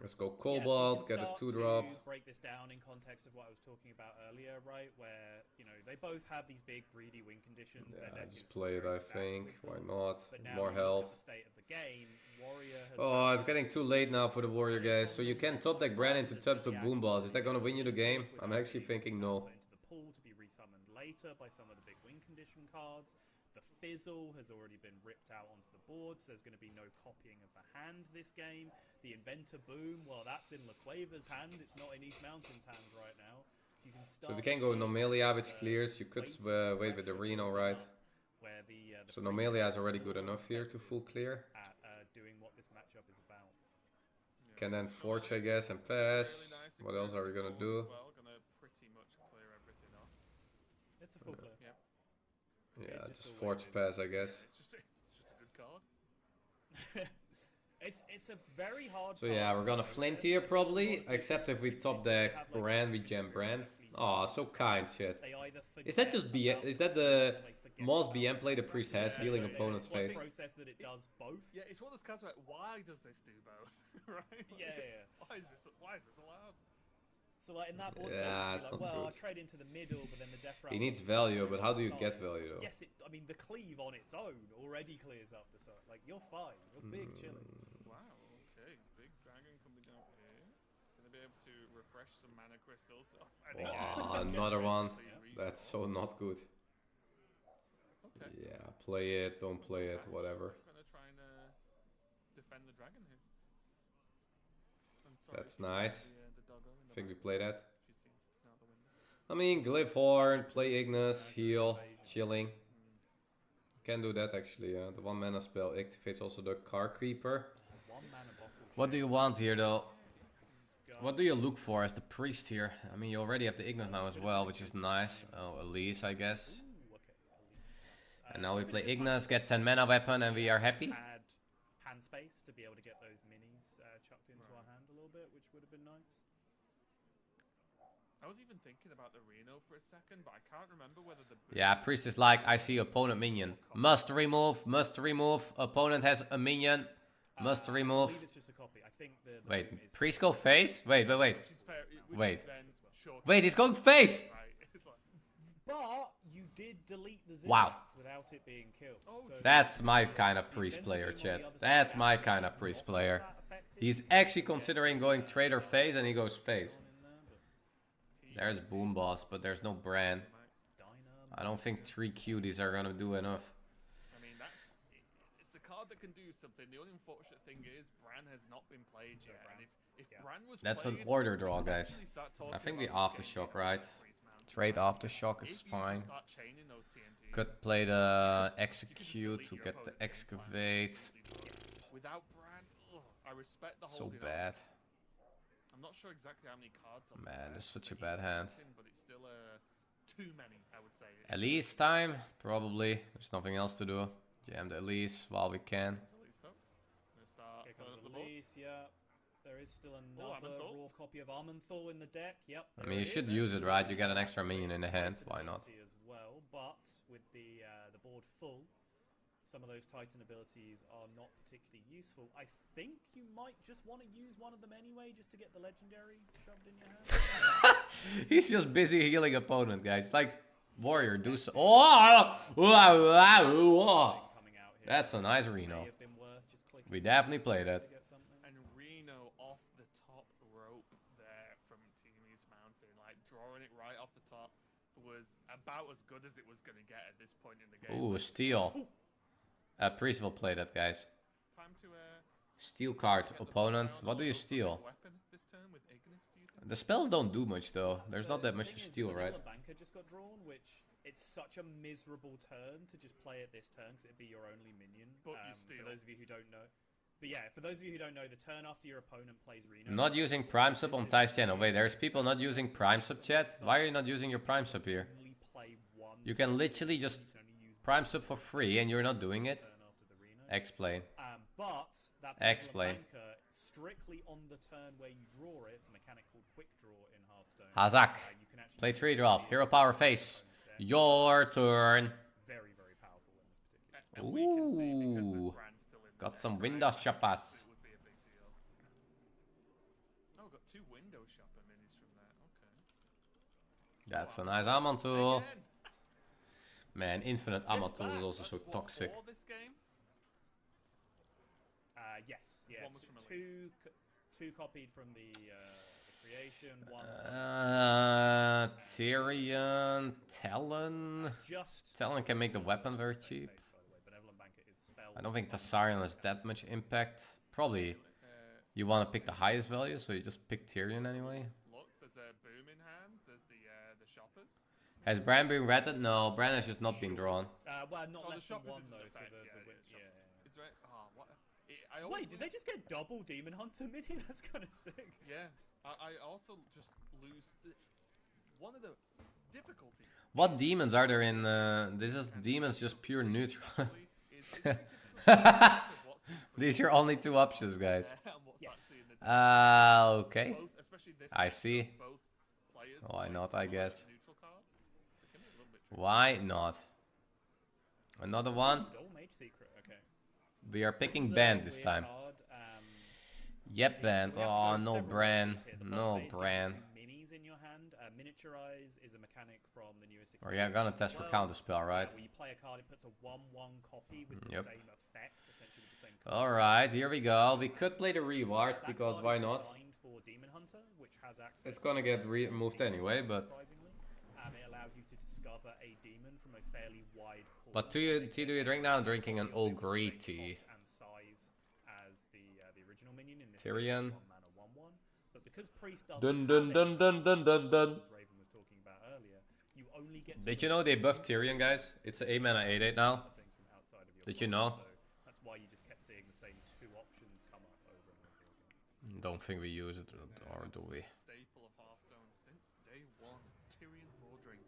Let's go Yes, Cobalt, you get can a start 2-drop. to break this down in context of what I was talking about earlier, right? Where, you know, they both have these big greedy win conditions. Yeah, Their deck just is play it, very I stacked think. with Why them. not? But now More you look at health. the state of the game. Warrior has Oh, it's getting too late now for the warrior, guys. So you can top deck Bran into top to boom balls. Is that gonna win you the game? I'm actually thinking no. Put into the pool to be resummoned later by some of the big win condition cards. The Fizzle has already been ripped out onto the board, so there's going to be no copying of the hand this game. The Inventor Boom, well, that's in LaQuava's hand. It's not in East Mountain's hand right now. So you can start. So we can go Nomelia, which clears. You could wait with the Reno, right? Where the So Nomelia is already good enough here to full clear. at doing what this matchup is about. Can then Forge, I guess, and pass. What else are we gonna do? Well, gonna pretty much clear everything off. It's a full clear. Yep. Yeah, just just always Forge is. pass, I guess. It's just a good card. It's a very hard. So yeah, we're gonna Flint here probably, except if we top deck Bran, we jam Bran. Aw, so kind, shit. They either Is that just forget BM? Is that the or they forget Moss about BM it. play the priest has, healing opponent's It's one face? process that it does both. Yeah, it's one of those cards where why does this do both? Right? Yeah. Why is this allowed? So like in that board Yeah, state, it's you'd be not like, well, good. I'll trade into the middle, but then the death He rattle needs is value, on but how do you the get side. value though? Yes, I mean the cleave on its own already clears up the side. Like you're fine, you're big chilling. Wow, okay. Big dragon coming down here. Gonna be able to refresh some mana crystals. Wow, another one. That's so not good. Okay. Yeah, play it, don't play it, whatever. I'm gonna try and defend the dragon here. I'm sorry That's for nice. the doggo in the I think we back. play that. She's seen something out the window. I mean, Glyph Horn, play Ignis, heal, chilling. Can do that actually, yeah. The 1 mana spell activates also the Car Creeper. 1 mana bottle. What do you want here though? What do you look for as the priest here? I mean, you already have the Ignis now as well, which is nice. Oh, Elise, I guess. Ooh, okay. And now we play Ignis, get 10 mana weapon, and we are happy. Add hand space to be able to get those minis chucked into our hand a little bit, which would have been nice. I was even thinking about the Reno for a second, but I can't remember whether the Yeah, priest is like, I see opponent minion. Must remove, opponent has a minion. Must I remove. believe it's just a copy. I think the boom Wait, is priest go face? Wait. which is fair, which Wait. is then short Wait, he's going face! right? It's like, But you did delete the Wow. Zenimax without it being killed. Oh, so That's my kind of priest player, chat. That's my kind of priest player. He's actually considering going trader phase and he goes face. There's Boom Boss, but there's no Bran. I don't think 3 cuties are gonna do enough. I mean, it's a card that can do something. The only unfortunate thing is Bran has not been played yet. And if Bran was That's an played, order we draw, could guys. actually start I talking think we about this aftershock, game right? getting Priest Mountain. Trade aftershock is If you fine. just start chaining those TNTs, Could play the execute delete to your get the opponent's excavate. without Bran, I respect the So holding out. bad. I'm not sure exactly how many cards on Man, there this is such for a bad each hand. mountain, but it's still too many, I would say. Elise time? Probably. There's nothing else to do. Jam the Elise while we can. At least though. Gonna start Here filling comes up the the board. release, yeah. There is still another raw copy of Armenthor in the deck. Yep. I mean, you should use it, right? You get an extra minion in the hand. Why not? As well, but with the board full, some of those Titan abilities are not particularly useful. I think you might just want to use one of them anyway, just to get the legendary shoved in your hand. He's just busy healing opponent, guys. Like, warrior, do so. Oh! That's a nice Reno. We definitely played it. And Reno off the top rope there from Team East Mountain, like drawing it right off the top, was about as good as it was going to get at this point in the game. Ooh, steal. Priest will play that, guys. Time to steal card, opponent. What do you steal? this turn with Ignis, do you think? The spells don't do much though. There's not that much to steal, right? Banker just got drawn, which it's such a miserable turn to just play it this turn because it'd be your only minion. But you steal. For those of you who don't know. But yeah, for those of you who don't know, the turn after your opponent plays Reno. Not using Prime Sub on Ty's channel. Wait, there's people not using Prime Sub, chat? Why are you not using your Prime Sub here? You can literally just Prime Sub for free and you're not doing it? Explain. But that Explain. Banker, strictly on the turn where you draw it, it's a mechanic called Quick Draw in Hearthstone. Hazak. Play 3 drop. Hero power face. Your turn. Very, very powerful in this particular. Ooh. Got some window shoppers. Oh, got 2 window shopper minis from that. Okay. That's a nice Amon tool. Man, infinite Amon tool is also so toxic. This game? Yes, yeah. Two copied from the creation. One. Tyrion, Talon. Talon can make the weapon very cheap. I don't think Tassarian has that much impact. Probably you want to pick the highest value, so you just pick Tyrion anyway. Look, there's a boom in hand. There's the shoppers. Has Bran been ratted? No, Bran has just not been drawn. Well, not less than one though. So It's right. Oh, what? Wait, did they just get double Demon Hunter mini? That's kind of sick. Yeah. I also just lose one of the difficulties. What demons are there in? This is demons just pure neutral. These are only 2 options, guys. Yes. Okay. I see. Why not, I guess. Why not? Another one? We are picking Band this time. Yep, Band. Oh, no Bran. No Bran. Minis in your hand. Miniaturize is a mechanic from the newest Or yeah, gonna test for counterspell, right? Where you play a card, it puts a 1/1 copy with the same effect, essentially with the same card. Alright, here we go. We could play the reward, because why not? For Demon Hunter, which has access It's gonna get removed anyway, but... It allowed you to discover a demon from a fairly wide pool. What tea do you drink now? I'm drinking an All Grey tea. And size as the original minion in this Tyrion. 1/1. But because Priest doesn't Dun dun dun dun dun dun dun. as Raven was talking about earlier, you only get Did you know they buffed Tyrion, guys? It's an 8 mana 8/8 now. Did you know? So that's why you just kept seeing the same 2 options come up over and over again. Don't think we use it, or do we? Staple of Hearthstone since day 1. Tyrion Vordring.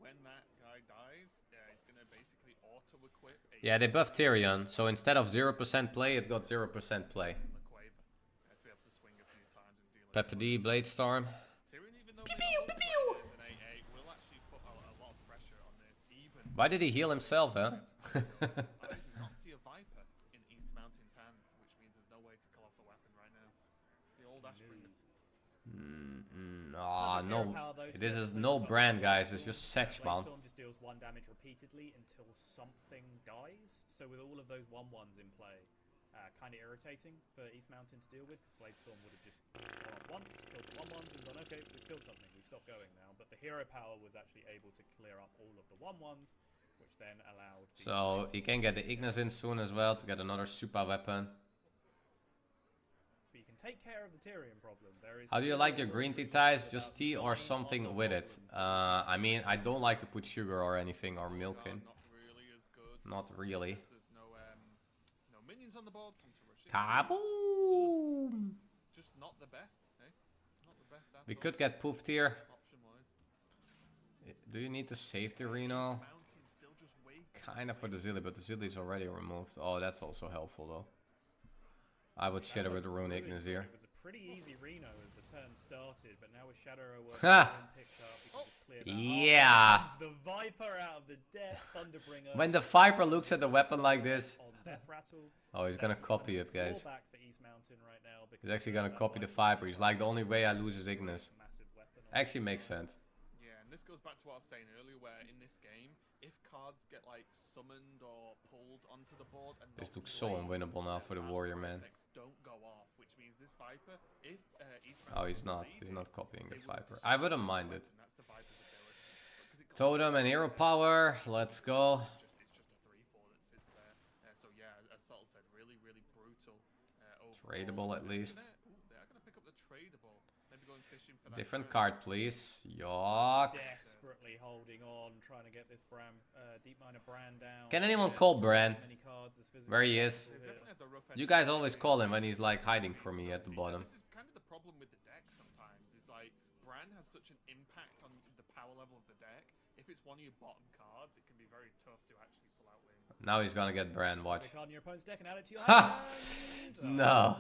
When that guy dies, he's gonna basically auto-equip. Yeah, they buffed Tyrion, so instead of 0% play, it got 0% play. Pepper D, Blade Storm. Why did he heal himself, huh? I do not see a Viper in East Mountain's hand, which means there's no way to call off the weapon right now. The old Ashbringer. No. This is no brand, guys. It's just Setchman. Storm just deals 1 damage repeatedly until something dies. So with all of those 1/1s in play, kind of irritating for East Mountain to deal with, because Blade Storm would have just gone up once, killed the 1/1s, and gone, okay, we've killed something, we stop going now. But the hero power was actually able to clear up all of the 1/1s, which then allowed... So he can get the Ignis in soon as well to get another super weapon. But you can take care of the Tyrion problem. There is How do you like your green tea ties? Just tea or something with it? I mean, I don't like to put sugar or anything or milk in. Not really. No minions on the board. Kaboom! Just not the best, eh? Not the best at We all. could get poofed here. Option-wise. Do you need to save the Reno? Kinda for the Zilly, but the Zilly is already removed. Oh, that's also helpful though. I would Shadow with the Rune Ignis here. It was a pretty easy Reno as the turn started, but now with Shadow working picked up because it's cleared out. Yeah. Oh, the Viper out of the depth, Thunderbringer. When the Viper looks at the weapon like this. On Death Rattle. Oh, he's gonna copy it, guys. Back for East Mountain right now He's actually gonna copy the Viper. He's like, the only way I lose is Ignis. Actually makes sense. Yeah, and this goes back to what I was saying earlier, where in this game, if cards get like summoned or pulled onto the board, and This looks so unwinnable now for the Warrior, man. Don't go off, which means this Viper, if Oh, he's not. He's not copying the Viper. I wouldn't mind it. Totem and hero power. Let's go. It's just a 3/4 that sits there. So yeah, as Sol said, really brutal. Tradable at least. They are gonna pick up the tradable. Maybe going fishing for that. Different card, please. Yuck. Desperately holding on, trying to get this Deep Miner Brand down. Can anyone call Bran? Where he is? You guys always call him when he's like hiding from me at the bottom. This is kind of the problem with the deck sometimes. Is like Bran has such an impact on the power level of the deck. If it's one of your bottom cards, it can be very tough to actually pull out wins. Now he's gonna get Bran. Watch. Card in your opponent's deck and add it to your Ha! hand. No.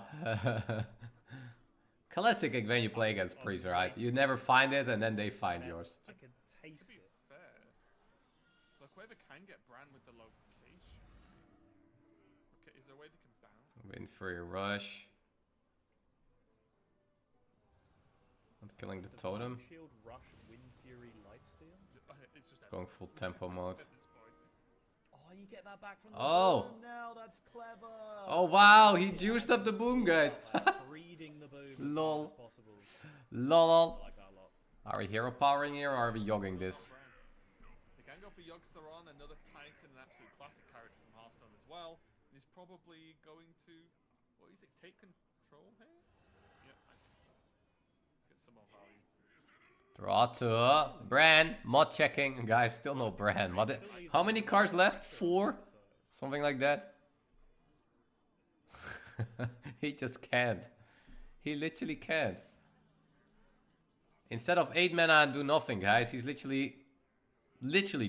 Classic when you play against Priest, right? You never find it and then they find yours. I could taste it. Fair. Look, whoever can get Bran with the location. Okay, is there a way they can bounce? Waiting for your rush. Not killing the totem. Shield rush, Wind Fury, lifesteal. It's going full tempo mode. Oh, you get that back from the boom now. That's clever. Oh wow, he juiced up the boom, guys. Breeding the boom Lol. as possible. Lol. I like that a lot. Are we hero powering here or are we yogging this? They can go for Yogg-Saron, another Titan, an absolute classic character from Hearthstone as well. He's probably going to, what is it, take control here? Yeah, I think so. Get some more value. Draw to Bran. Mod checking. Guys, still no Bran. How many cards left? 4? Something like that. He just can't. He literally can't. Instead of 8 mana and do nothing, guys, he's literally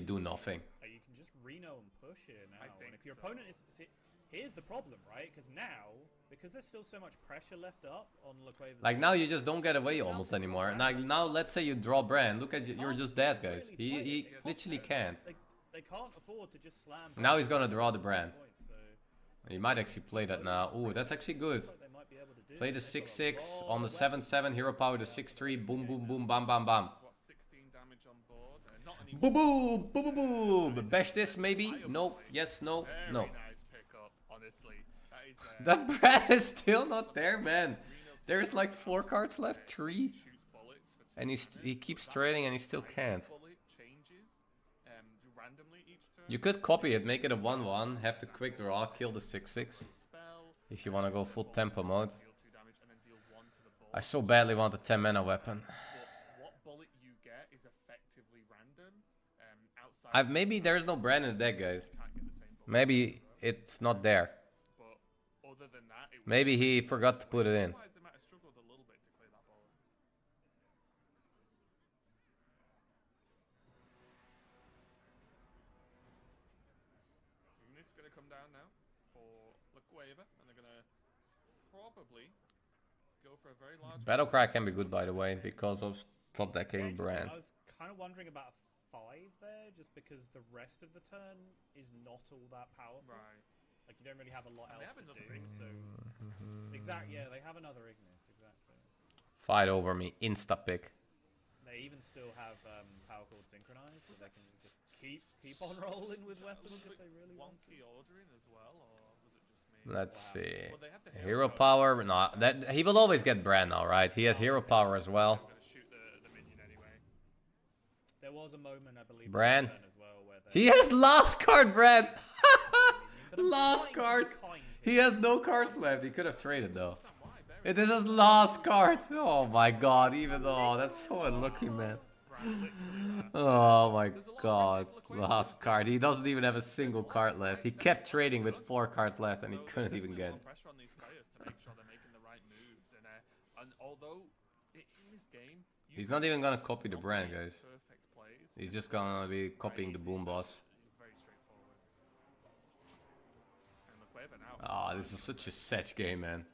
do nothing. You can just Reno and push here now. And if your opponent is... See, here's the problem, right? Because now, because there's still so much pressure left up on Laquavis. Like now you just don't get away almost anymore. Now let's say you draw Bran. Look at you, you're just dead, guys. He literally can't. They can't afford to just slam. Now he's gonna draw the Bran. He might actually play that now. Ooh, that's actually good. Play the 6/6 on the 7/7 hero power, the 6/3. Boom, boom, boom, bam, bam, bam. Boom, boom, boom, boom, boom. Bash this maybe? No. Yes. No. No. Nice pickup, honestly. That Bran is still not there, man. There's like 4 cards left, 3, and he keeps trading and he still can't. You could copy it, make it a 1/1, have the quick draw, kill the 6/6. If you want to go full tempo mode. I so badly want a 10 mana weapon. Maybe there's no Bran in the deck, guys. Maybe it's not there. Maybe he forgot to put it in. It's going to come down now for Laquavis, and they're going to probably go for a very large... Battlecry can be good, by the way, because of top decking Bran. I was kind of wondering about a 5 there, just because the rest of the turn is not all that powerful. Right. Like, you don't really have a lot else to do, so... Exactly, yeah, they have another Ignis, exactly. Fight over me, insta-pick. They even still have power chord synchronized, so they can just keep on rolling with weapons if they really want to. Ordering as well, or was it just me? Let's see. Hero power, no, that he will always get Bran now, right? He has hero power as well. There was a moment, I believe, Bran. as well, where He has last card, Bran. Last card. He has no cards left. He could have traded though. It is his last card. Oh my god, even though that's so unlucky, man. Oh my god, last card. He doesn't even have a single card left. He kept trading with 4 cards left and he couldn't even get it. He's not even gonna copy the Bran, guys. He's just gonna be copying the Boom Boss. Ah, this is such a set game, man.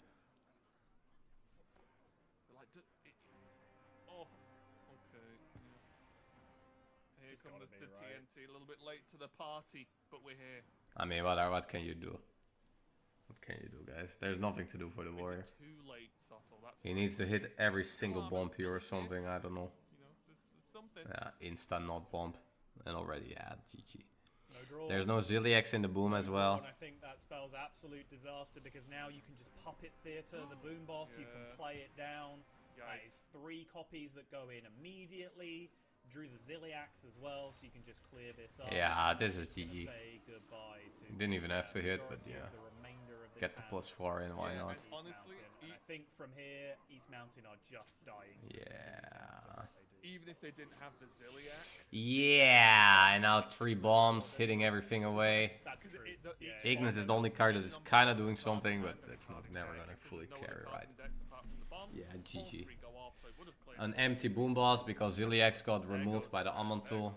Welcome to TNT. A little bit late to the party, but we're here. I mean, what can you do? What can you do, guys? There's nothing to do for the warrior. Too late, Sottle. That's He needs to hit every single bomb here or something. I don't know. You know, there's something. Yeah, insta not bomb, and already GG. No draw. There's no Ziliax in the boom as well. And I think that spells absolute disaster because now you can just puppet theater the boom boss. You can play it down. That is 3 copies that go in immediately. Drew the Ziliax as well, so you can just clear this up. Yeah, this is GG. Say goodbye to Didn't even have to hit, but yeah. the remainder of this Get the +4 in, why not? Honestly, and I think from here, East Mountain are just dying. Yeah. Even if they didn't have the Ziliax. Yeah, and now 3 bombs hitting everything away. That's true. Ignis is the only card that is kind of doing something, but it's not never gonna fully carry, right? Yeah, GG. An empty boom boss because Ziliax got removed by the Amantul.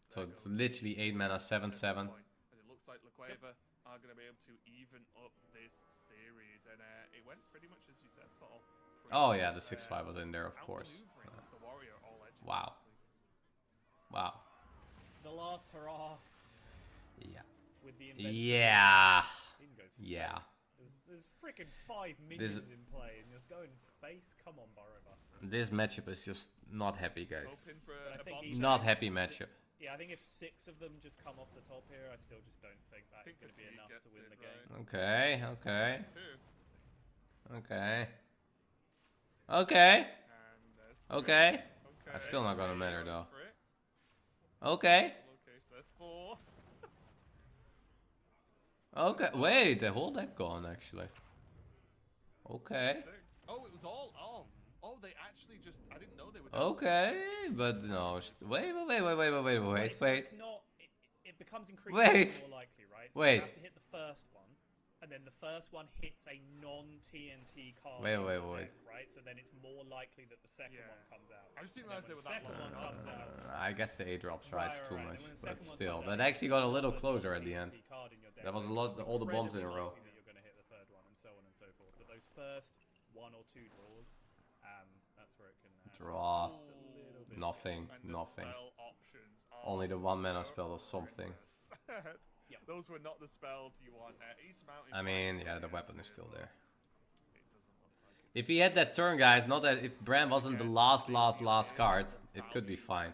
So it's literally 8 mana, 7/7. It looks like Laqueva are going to be able to even up this series, and it went pretty much as you said, Sol. Oh yeah, the 6/5 was in there, of course. Wow. Wow. The last hurrah. Yeah. With the invention. Yeah. Yeah. There's freaking 5 minions in play, and just going face. Come on, Burrowbuster. This matchup is just not happy, guys. I Not happy matchup. Yeah, I think if 6 of them just come off the top here, I still just don't think that is going to be enough to win the game. Okay, okay. Okay. Okay. Okay. That's still not gonna matter though. Okay. That's 4. Okay. Wait, the whole deck gone actually. Okay. 6. Oh, it was all. Oh, they actually just. I didn't know they would. Okay, but no. Wait. So it's not. It becomes increasingly more likely, right? So you have to hit the first one, and then the first one hits a non-TNT card. Wait. Deck, right? So then it's more likely that the second one comes out. I just didn't realize they were that second one comes out. I guess the 8 drops right too much, Right. but still, that actually got a little closer at the end. That was a lot, all the bombs in a row. That you're going to hit the third one, and so on and so forth. But those first 1 or 2 draws, that's where it can. Draw. Nothing. Only the 1 mana spell or something. Those were not the spells you want. East Mountain. I mean, yeah, the weapon is still there. If he had that turn, guys, not that if Bram wasn't the last card, it could be fine.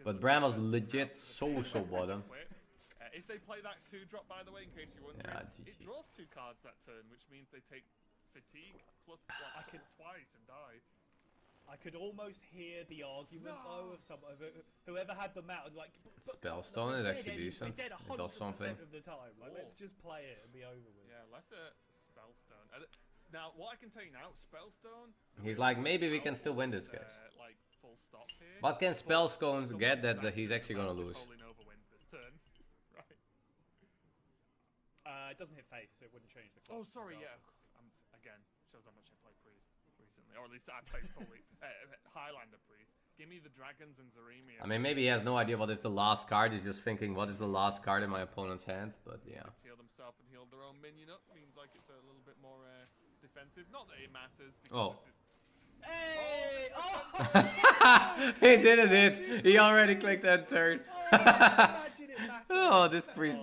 But Bram was legit so bottom. If they play that 2-drop, by the way, in case you're wondering, it draws 2 cards that turn, which means they take fatigue plus I could twice and die. I could almost hear the argument though of whoever had the map like Spellstone is actually decent. It does something. Of the time. Like, let's just play it and be over with. Yeah, let's Spellstone. Now, what I can tell you now, Spellstone. He's like, maybe we can still win this, guys. Like full stop here. What can Spellstone get that he's actually gonna lose? It doesn't hit face, so it wouldn't change the clock. Oh, sorry, yeah. Again, shows how much I played Priest recently, or at least I played Highlander Priest. Give me the dragons and Zaremi. I mean, maybe he has no idea what is the last card. He's just thinking, what is the last card in my opponent's hand? But yeah. Heal themselves and heal their own minion up means like it's a little bit more defensive. Not that it matters. Oh. Hey! Oh! He didn't hit. He already clicked that turn. Oh, this priest.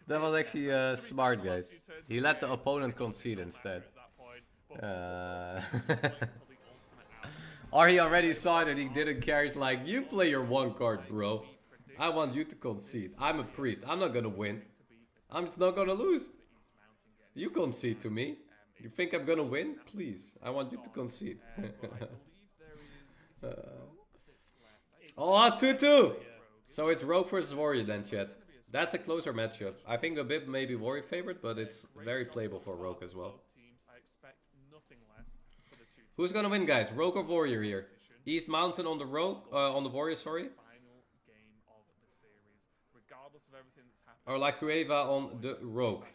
That was actually smart, guys. He let the opponent concede instead. Or he already saw it and he didn't care. He's like, you play your 1 card, bro. I want you to concede. I'm a priest. I'm not gonna win. I'm just not gonna lose. You concede to me. You think I'm gonna win? Please. I want you to concede. Oh, 2-2! So it's Rogue versus Warrior then, chat. That's a closer matchup. I think a bit maybe Warrior favorite, but it's very playable for Rogue as well. Who's gonna win, guys? Rogue or Warrior here? East Mountain on the Rogue, on the Warrior, sorry. Or La Cueva on the Rogue.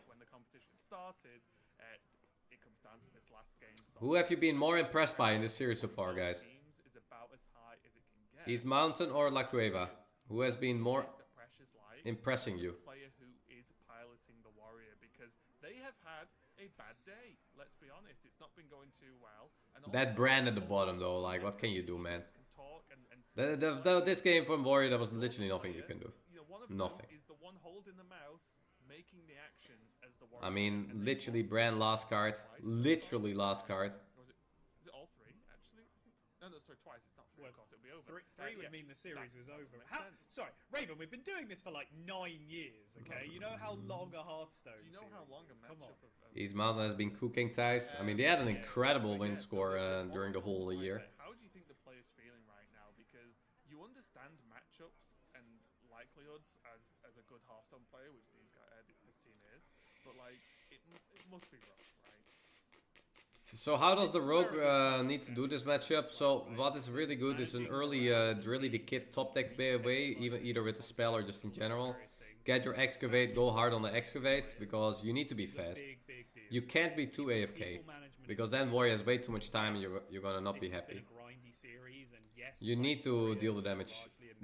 Who have you been more impressed by in this series so far, guys? East Mountain or La Cueva? Who has been more impressing you? Player who is piloting the Warrior, because they have had a bad day. Let's be honest, it's not been going too well. And that brand at the bottom though, like what can you do, man? This game from Warrior, there was literally nothing you can do. You know, one of Nothing. them is the one holding the mouse, making the actions as the I Warrior. mean, literally Brand last card. Literally last card. Or was it all three, actually? No, sorry, twice. It's not three, of course. It'll be over. Three would mean the series was over. Sorry, Raven, we've been doing this for like 9 years, okay? You know how long a Hearthstone Do you know how long a matchup of East Mountain has been cooking ties. I mean, they had an incredible win score during the whole year. How do you think the player's feeling right now? Because you understand matchups and likelihoods as a good Hearthstone player, which these guys, this team is, but like it must be rough, right? So how does the Rogue need to do this matchup? So what is really good is an early Drilly the Kid top deck way, either with the spell or just in general. Get your Excavate, go hard on the Excavate, because you need to be fast. You can't be too AFK, because then Warrior has way too much time and you're gonna not be happy. You need to deal the damage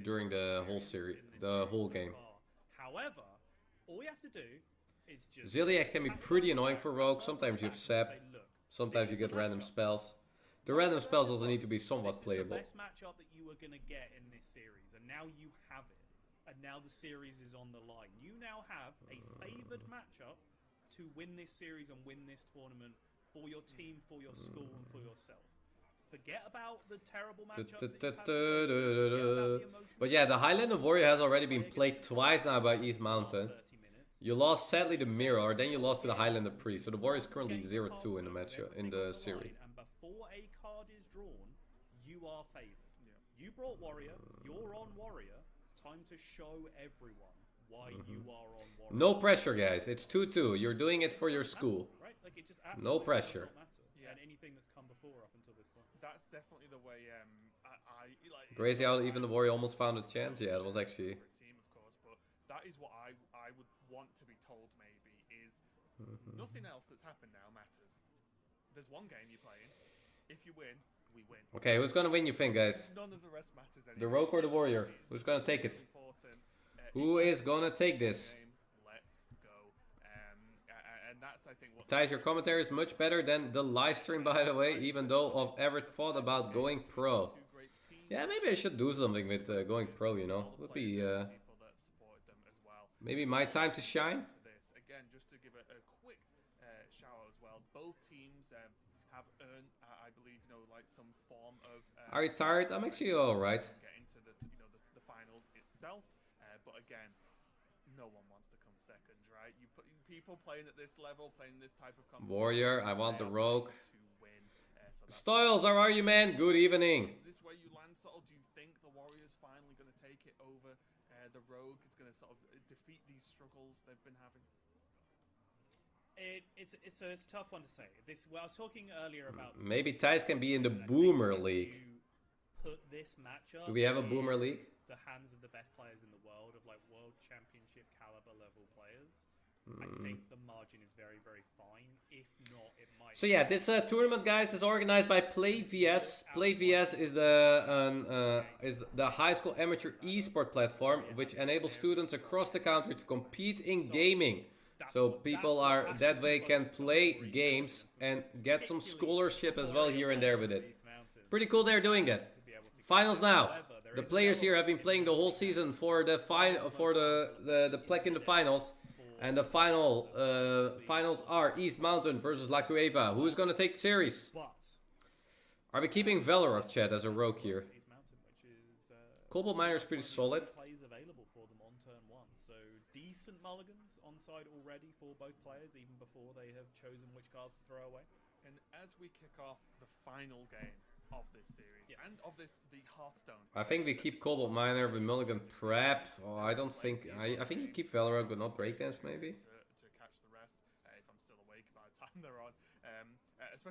during the whole series, the whole game. However, all we have to do is just Zilliax can be pretty annoying for Rogue. Sometimes you have Sap, sometimes you get random spells. The random spells also need to be somewhat playable. This is the best matchup that you were going to get in this series, and now you have it. And now the series is on the line. You now have a favoured matchup to win this series and win this tournament for your team, for your school, and for yourself. Forget about the terrible matchups that you have. But yeah, the Highlander Warrior has already been played twice now by East Mountain. You lost sadly the Mirror, then you lost to the Highlander Priest. So the Warrior is currently 0-2 in the match in the series. And before a card is drawn, you are favoured. You brought Warrior, you're on Warrior. Time to show everyone why you are on Warrior. No pressure, guys. It's 2-2. You're doing it for your school. Right? Like it just no pressure. And anything that's come before up until this point. That's definitely the way I like. Crazy how even the Warrior almost found a chance. Yeah, it was actually. Team, of course, but that is what I would want to be told. Maybe is nothing else that's happened now matters. There's one game you're playing. If you win, we win. Okay, who's gonna win? You think, guys? None of the rest matters anymore. The Rogue or the Warrior? Who's gonna take it? Who is gonna take this? Let's go. And that's, I think, what. Thijs, your commentary is much better than the live stream, by the way. Even though I've ever thought about going pro. Yeah, maybe I should do something with going pro. You know, would be maybe my time to shine. Again, just to give a quick shout out as well. Both teams have earned, I believe, like some form of. Are you tired? I'm actually all right. Get into the finals itself, but again, no one wants to come second, right? You put people playing at this level, playing this type of competition. Warrior, I want the Rogue. Styles, how are you, man? Good evening. Is this where you land, sort of? Do you think the Warriors finally going to take it over? The Rogue is going to sort of defeat these struggles they've been having. It's a tough one to say. I was talking earlier about. Maybe Thijs can be in the Boomer League. Put this matchup. Do we have a Boomer League? The hands of the best players in the world, of like world championship caliber level players. I think the margin is very, very fine. If not, it might. So yeah, this tournament, guys, is organized by PlayVS. PlayVS is the high school amateur esport platform which enables students across the country to compete in gaming. So people are that way can play games and get some scholarship as well here and there with it. Pretty cool they're doing that. Finals now. The players here have been playing the whole season for the plaque in the finals. And the finals are East Mountain versus La Cueva. Who's going to take the series? Are we keeping Valorant, chat, as a Rogue here? Cobalt Miner is pretty solid. Plays available for them on turn 1. So decent mulligans on side already for both players, even before they have chosen which cards to throw away. And as we kick off the final game of this series and of the Hearthstone. I think we keep Cobalt Miner with Mulligan Prep. Oh, I don't think. I think you keep Valorant but not Breakdance maybe. To catch the rest if I'm still awake by the time they're on.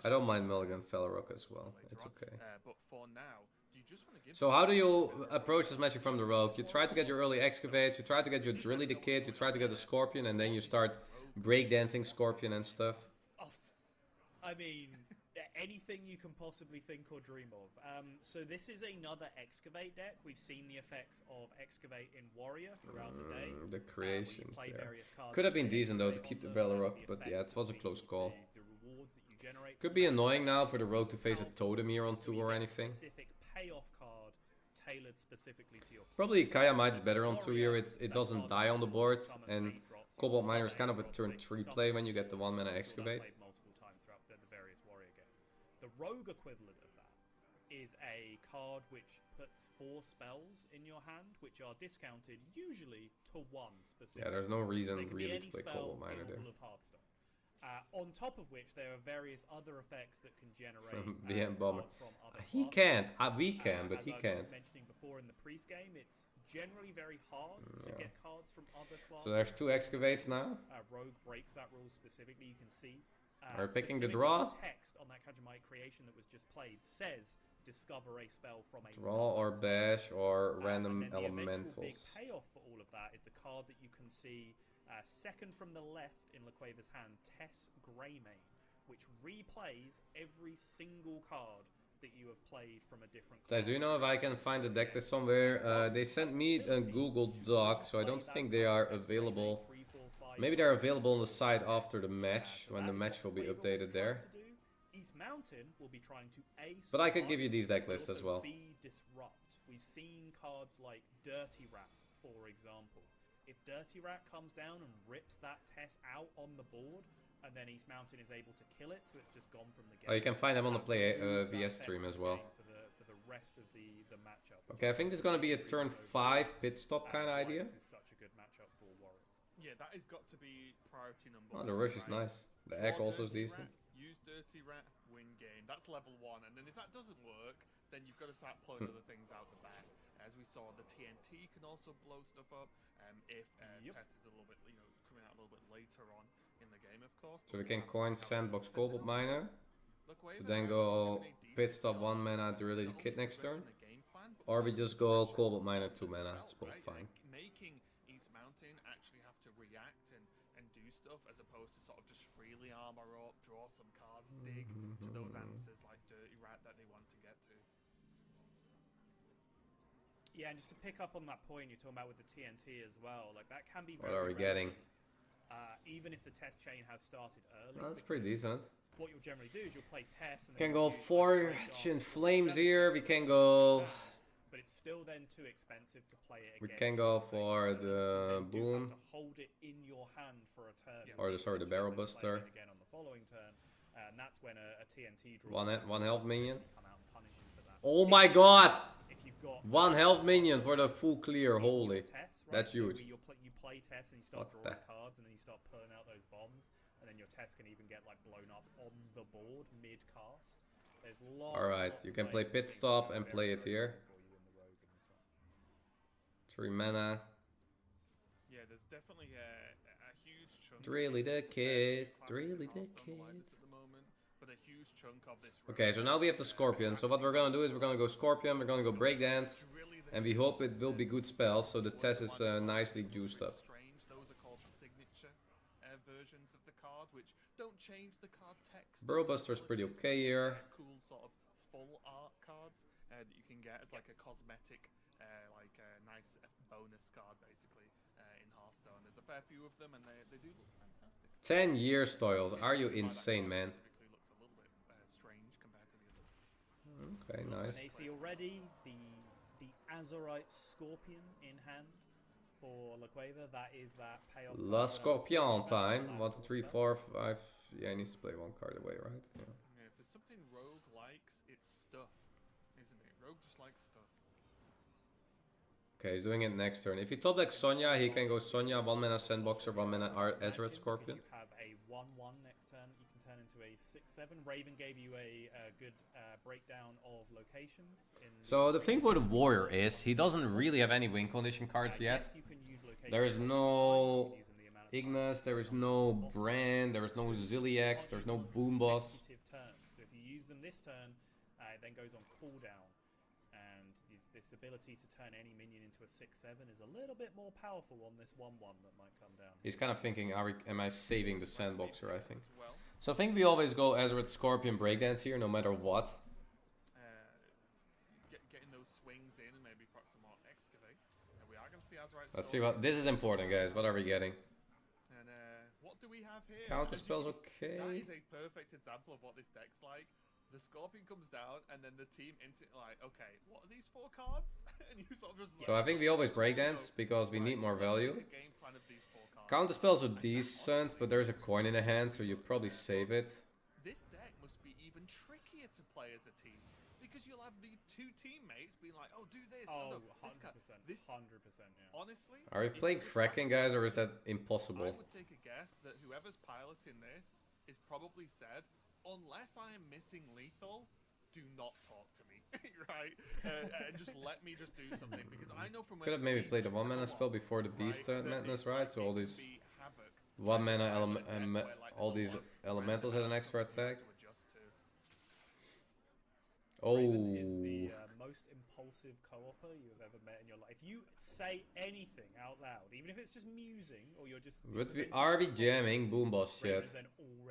I don't mind Mulligan Valorant as well. It's okay. But for now, do you just want to give. So how do you approach this matchup from the Rogue? You try to get your early Excavates. You try to get your Drilly the Kid. You try to get the Scorpion, and then you start breakdancing Scorpion and stuff. I mean, anything you can possibly think or dream of. So this is another Excavate deck. We've seen the effects of Excavate in Warrior throughout the day. The creations there. Could have been decent though to keep the Valorant, but yeah, it was a close call. Could be annoying now for the Rogue to face a Totem here on 2 or anything. Specific payoff card tailored specifically to your. Probably Kaya Might's better on 2 here. It doesn't die on the board, and Cobalt Miner is kind of a turn 3 play when you get the 1 mana excavate. Multiple times throughout the various warrior games. The rogue equivalent of that is a card which puts 4 spells in your hand, which are discounted usually to 1 specific. Yeah, there's no reason They can be really any to play spell Cobalt Miner in there. all of Hearthstone. On top of which, there are various other effects that can generate BM Bomber. cards from other He classes. can't. We can, but As he I was can't. mentioning before in the pre-game, it's generally very hard to get cards from other classes. So there's 2 excavates now. Rogue breaks that rule specifically. You can see. Are we picking the specifically draw? The text on that Kajamite creation that was just played says discover a spell from a Draw or bash or random and then the eventual big elementals. payoff for all of that is the card that you can see second from the left in Laquava's hand, Tess Greymane, which replays every single card that you have played from a different class. Guys, do you know if I can find the deck list somewhere? They sent me a Google Doc, so I don't think they are available. Maybe they're available on the site after the match, when the match will be updated there. East Mountain will be trying to ace, But I could give you these deck lists as well. B disrupt. We've seen cards like Dirty Rat, for example. If Dirty Rat comes down and rips that Tess out on the board, and then East Mountain is able to kill it, so it's just gone from the game. Oh, you can find them on the PlayVS stream as well. For the rest of the matchup. Okay, I think this is gonna be a turn 5 pit stop kind of idea. This is such a good matchup for Warrior. Yeah, that has got to be priority number Oh, 1. the rush is nice. The egg Draw also is Dirty decent. Rat, use Dirty Rat, win game. That's level 1. And then if that doesn't work, then you've got to start pulling other things out the back. As we saw, the TNT can also blow stuff up. If Tess is a little bit, coming out a little bit later on in the game, of course. So we can coin Sandbox Cobalt Miner. To then go pit stop 1 mana to really kit next turn. Or we just go Cobalt Miner 2 mana. It's both fine. Making East Mountain actually have to react and do stuff as opposed to sort of just freely armor up, draw some cards, dig to those answers like Dirty Rat that they want to get to. Yeah, and just to pick up on that point you're talking about with the TNT as well, like that can be What very are we getting? even if the test chain has started early. Oh, that's pretty decent. What you'll generally do is you'll play Tess and Can then go use, like, Forge Great in Dark Flames Shadow here. We can go. But it's still then too expensive to play it We again. can go for for turns, the so then you do boom. have to hold it in your hand for a turn. Or the sorry, the Barrel and then play Buster. it again on the following turn, and that's when a TNT draw. One health minion. Come out and punish you for that. Oh my god! If you've got 1 health minion for the full clear. Holy. Tess, right? That's So huge. you play Tess and you start What drawing the- cards and then you start pulling out those bombs, and then your Tess can even get like blown up on the board mid cast. There's lots. Alright, lots you of can play ways that pit things stop can and go play very, it very here. wrong for you in the Rogue in this one. 3 mana. Yeah, there's definitely a huge chunk. Really the It's a fair kid. few classes Really in the Hearthstone like kid. this at the moment, but a huge chunk of this Okay, so now we have the Scorpion. So what we're gonna do is we're gonna go Scorpion, we're gonna go Breakdance, and we hope it will be good spells, so the test is nicely juiced up. Strange. Those are called signature versions of the card, which don't change the card text. Barrel Buster is pretty okay here. Cool sort of full art cards that you can get as like a cosmetic, like a nice bonus card basically in Hearthstone. There's a fair few of them, and they do look fantastic. 10 years, Toils. Are you insane, man? Specifically looks a little bit strange compared to the others. Okay, nice. And AC already, the Azurite Scorpion in hand for Laquava. That is that payoff. La card that I was Scorpion talking about, time. that 1, 2, 3, full 4, spell. 5. Yeah, he needs to play 1 card away, right? Yeah. Yeah, if there's something Rogue likes, it's stuff, isn't it? Rogue just likes stuff. Okay, he's doing it next turn. If he top decks Sonya, he can go Sonya, 1 mana Sandboxer, 1 mana Azurite Scorpion. You have a 1/1 next turn. You can turn into a 6/7. Raven gave you a good breakdown of locations. So the thing with the Warrior is he doesn't really have any win condition cards yet. You can use locations There is no using the amount of time. Ignis, there is no Brand, there is no Zilliax, there's no Boom Boss. Consecutive turns. So if you use them this turn, it then goes on cooldown. And this ability to turn any minion into a 6/7 is a little bit more powerful on this 1/1 that might come down. He's kind of thinking, am I saving the Sandboxer, I think. So I think we always go Azurite Scorpion Breakdance here, no matter what. Getting those swings in and maybe put some more excavate. And we are going to see Azurite. Let's see what, this is important, guys. What are we getting? And what do we have here? Counter As you spells can- okay. That is a perfect example of what this deck's like. the Scorpion comes down, and then the team instantly like, okay, what are these 4 cards? And you sort of just. So I think we always breakdance because we need more value. Counterspells are decent, but there's a coin in the hand, so you probably save it. This deck must be even trickier to play as a team because you'll have the 2 teammates being like, "Oh, do this." Oh, no, 100%. this 100%. Yeah. honestly. Are we playing fracking, guys, or is that impossible? I would take a guess that whoever's piloting this is probably said, "Unless I am missing lethal, do not talk to me." Right? And just let me just do something because I know from. Could have maybe played the 1-mana spell before the Beast Madness, right? So all these 1-mana all these elementals had an extra attack. Oh. Is the most impulsive co-opper you've ever met in your life. If you say anything out loud, even if it's just musing or you're just. Are we jamming boom boss shit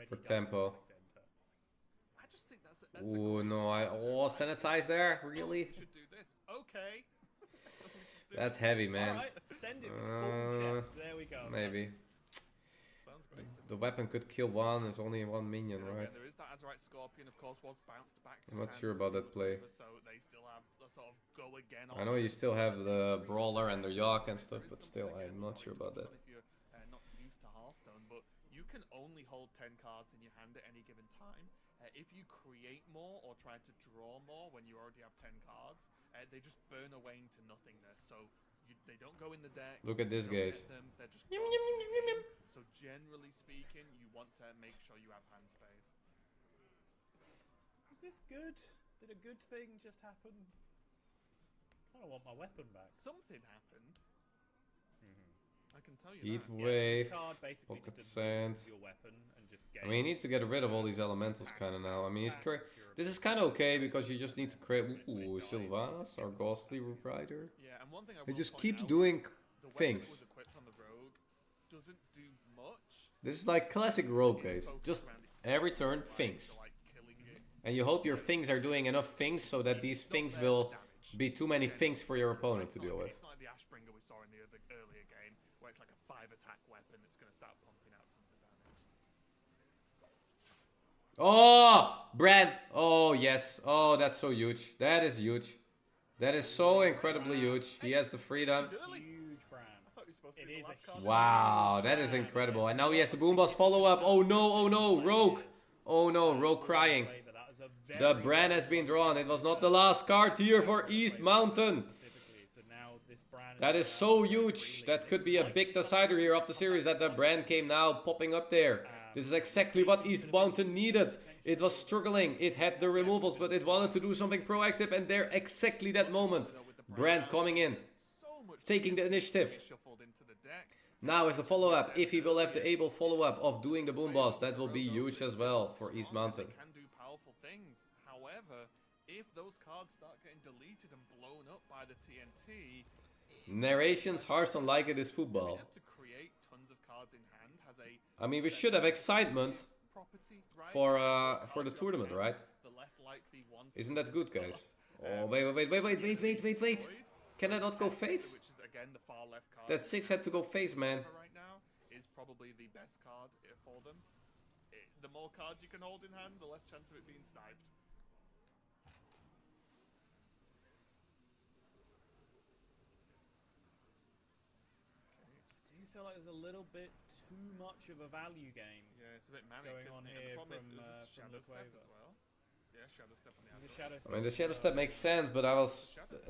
for tempo? I just think that's. Oh no! Sanitize there, really? Should do this. Okay. That's heavy, man. Alright, send it with full chest. There we go. Maybe. Sounds great. The weapon could kill one. There's only 1 minion, right? Yeah, there is that Azerite Scorpion, of course, was bounced back to I'm not sure about that play. So they still have the sort of go again. I know you still have the brawler and the Yak and stuff, but still, I'm not sure about that. If you're not used to Hearthstone, but you can only hold 10 cards in your hand at any given time. If you create more or try to draw more when you already have 10 cards, they just burn away into nothingness. So they don't go in the deck. Look at this, guys. They're just so generally speaking, you want to make sure you have hand space. Was this good? Did a good thing just happen? I kind of want my weapon back. Something happened. I can tell you Heat that. wave, This card basically pocket just sand. absorbs your weapon and just I mean, he needs to get rid of all these elementals kind of now. I mean, this is kind of okay because you just need to create. Ooh, Sylvanas, our ghostly rider. Yeah, and one thing I He will just point keeps out doing is the weapon things. that was equipped on the rogue doesn't do much. This is like classic rogue, guys. Just every turn, things. And you hope your things are doing enough things so that these things will be too many things for your opponent to deal with. It's not like the Ashbringer we saw in the earlier game, where it's like a 5-attack weapon that's going to start pumping out tons of damage. Oh, Bran. Oh, yes. Oh, that's so huge. That is huge. That is so incredibly huge. He has the freedom. Huge Bran. It is a Wow, that is incredible. And now he has the boom boss follow up. Oh no, Rogue. Oh no, Rogue crying. The Bran has been drawn. It was not the last card here for East Mountain. That is so huge. That could be a big decider here of the series, that the Bran came now popping up there. This is exactly what East Mountain needed. It was struggling. It had the removals, but it wanted to do something proactive, and there exactly that moment. Bran coming in, taking the initiative. Now is the follow-up. If he will have the able follow-up of doing the boom boss, that will be huge as well for East Mountain. Can do powerful things. However, if those cards start getting deleted and blown up by the TNT, Narrations, Hearthstone like it is football. to create tons of cards in hand has a I mean, we should have excitement property, right? for the tournament, right? The less likely ones. Isn't that good, guys? Oh, wait. Can I not go face? Which is again the far left card. That 6 had to go face, man. Right now is probably the best card for them. The more cards you can hold in hand, the less chance of it being sniped. Do you feel like there's a little bit too much of a value game? Yeah, it's a bit manic going on here from Shadow Step Quavo as well. Yeah, Shadow Step on the I mean, the Shadow Step makes sense, but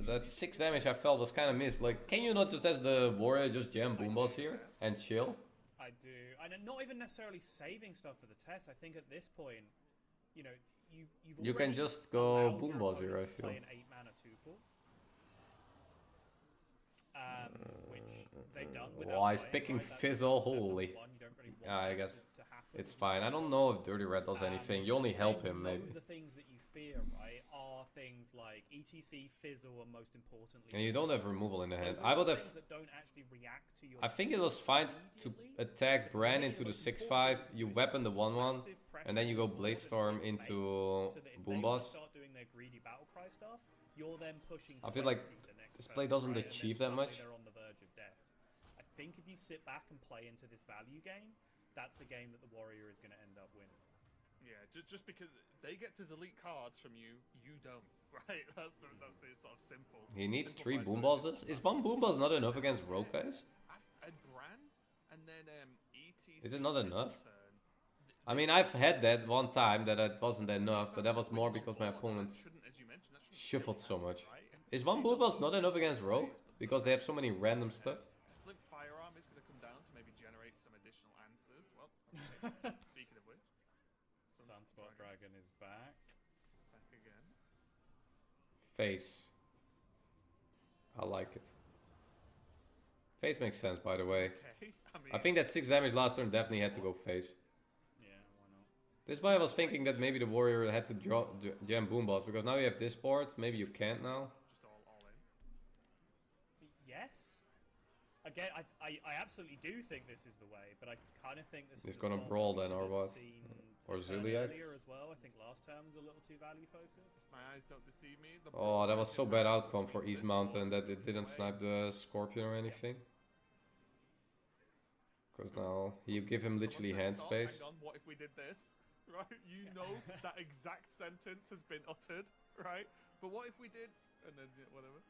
that 6 damage I felt was kind of missed. Like, can you not just, as the warrior, just jam boom boss here and chill? I do. And not even necessarily saving stuff for the test. I think at this point, you know, you can just go boom boss here, I feel. Play an 8-mana 2/4. Which they've done without Oh, he's playing, picking right? That's Fizzle, step number holy. one. You don't really want Yeah, I that guess to happen. it's fine. I don't know if Dirty Red does anything. You only help him, maybe. The things that you fear, right, are things like ETC, Fizzle, and most importantly... And you don't have removal in the hand. Those I are would the have... things that don't actually react to your I think it was fine to attack Bran into the 6/5. You weapon the 1/1, and then you go Bladestorm into boom boss. Start doing their greedy battle cry stuff, you're then pushing I feel like 20 the next this play turn, doesn't right? And then achieve that suddenly much. They're on the verge of death. I think if you sit back and play into this value game, that's a game that the warrior is going to end up winning. Yeah, just because they get to delete cards from you, you don't, right? That's the sort of simple. He needs 3 simplified boom version. balls. Is 1 boom ball not enough against rogue guys? And Bran, and then ETC. Is it not enough? Turn. I mean, I've had that one time that it wasn't enough, but that was more because my opponent shuffled so much. Is 1 boom balls not enough against rogue? Because they have so many random stuff? Flip firearm is going to come down to maybe generate some additional answers. Well, okay. Speaking of which, Sunspot Dragon is back. Back again. Face. I like it. Face makes sense, by the way. Okay. I think that 6 damage last turn definitely had to go face. Yeah, why not? This is why I was thinking that maybe the warrior had to jam boom balls, because now you have this board. Maybe you can't now. Just all in. Yes. Again, I absolutely do think this is the way, but I kind of think this He's is gonna a spot brawl we then, or should have what? seen Or turn Ziliax? earlier as well. I think last turn was a little too value focused. My eyes don't deceive me. Oh, that was so bad outcome for East Mountain that it didn't snipe the Scorpion or anything. Because now you give him literally hand space. Hang on, what if we did this? Right? You know that exact sentence has been uttered, right? But what if we did, and then whatever.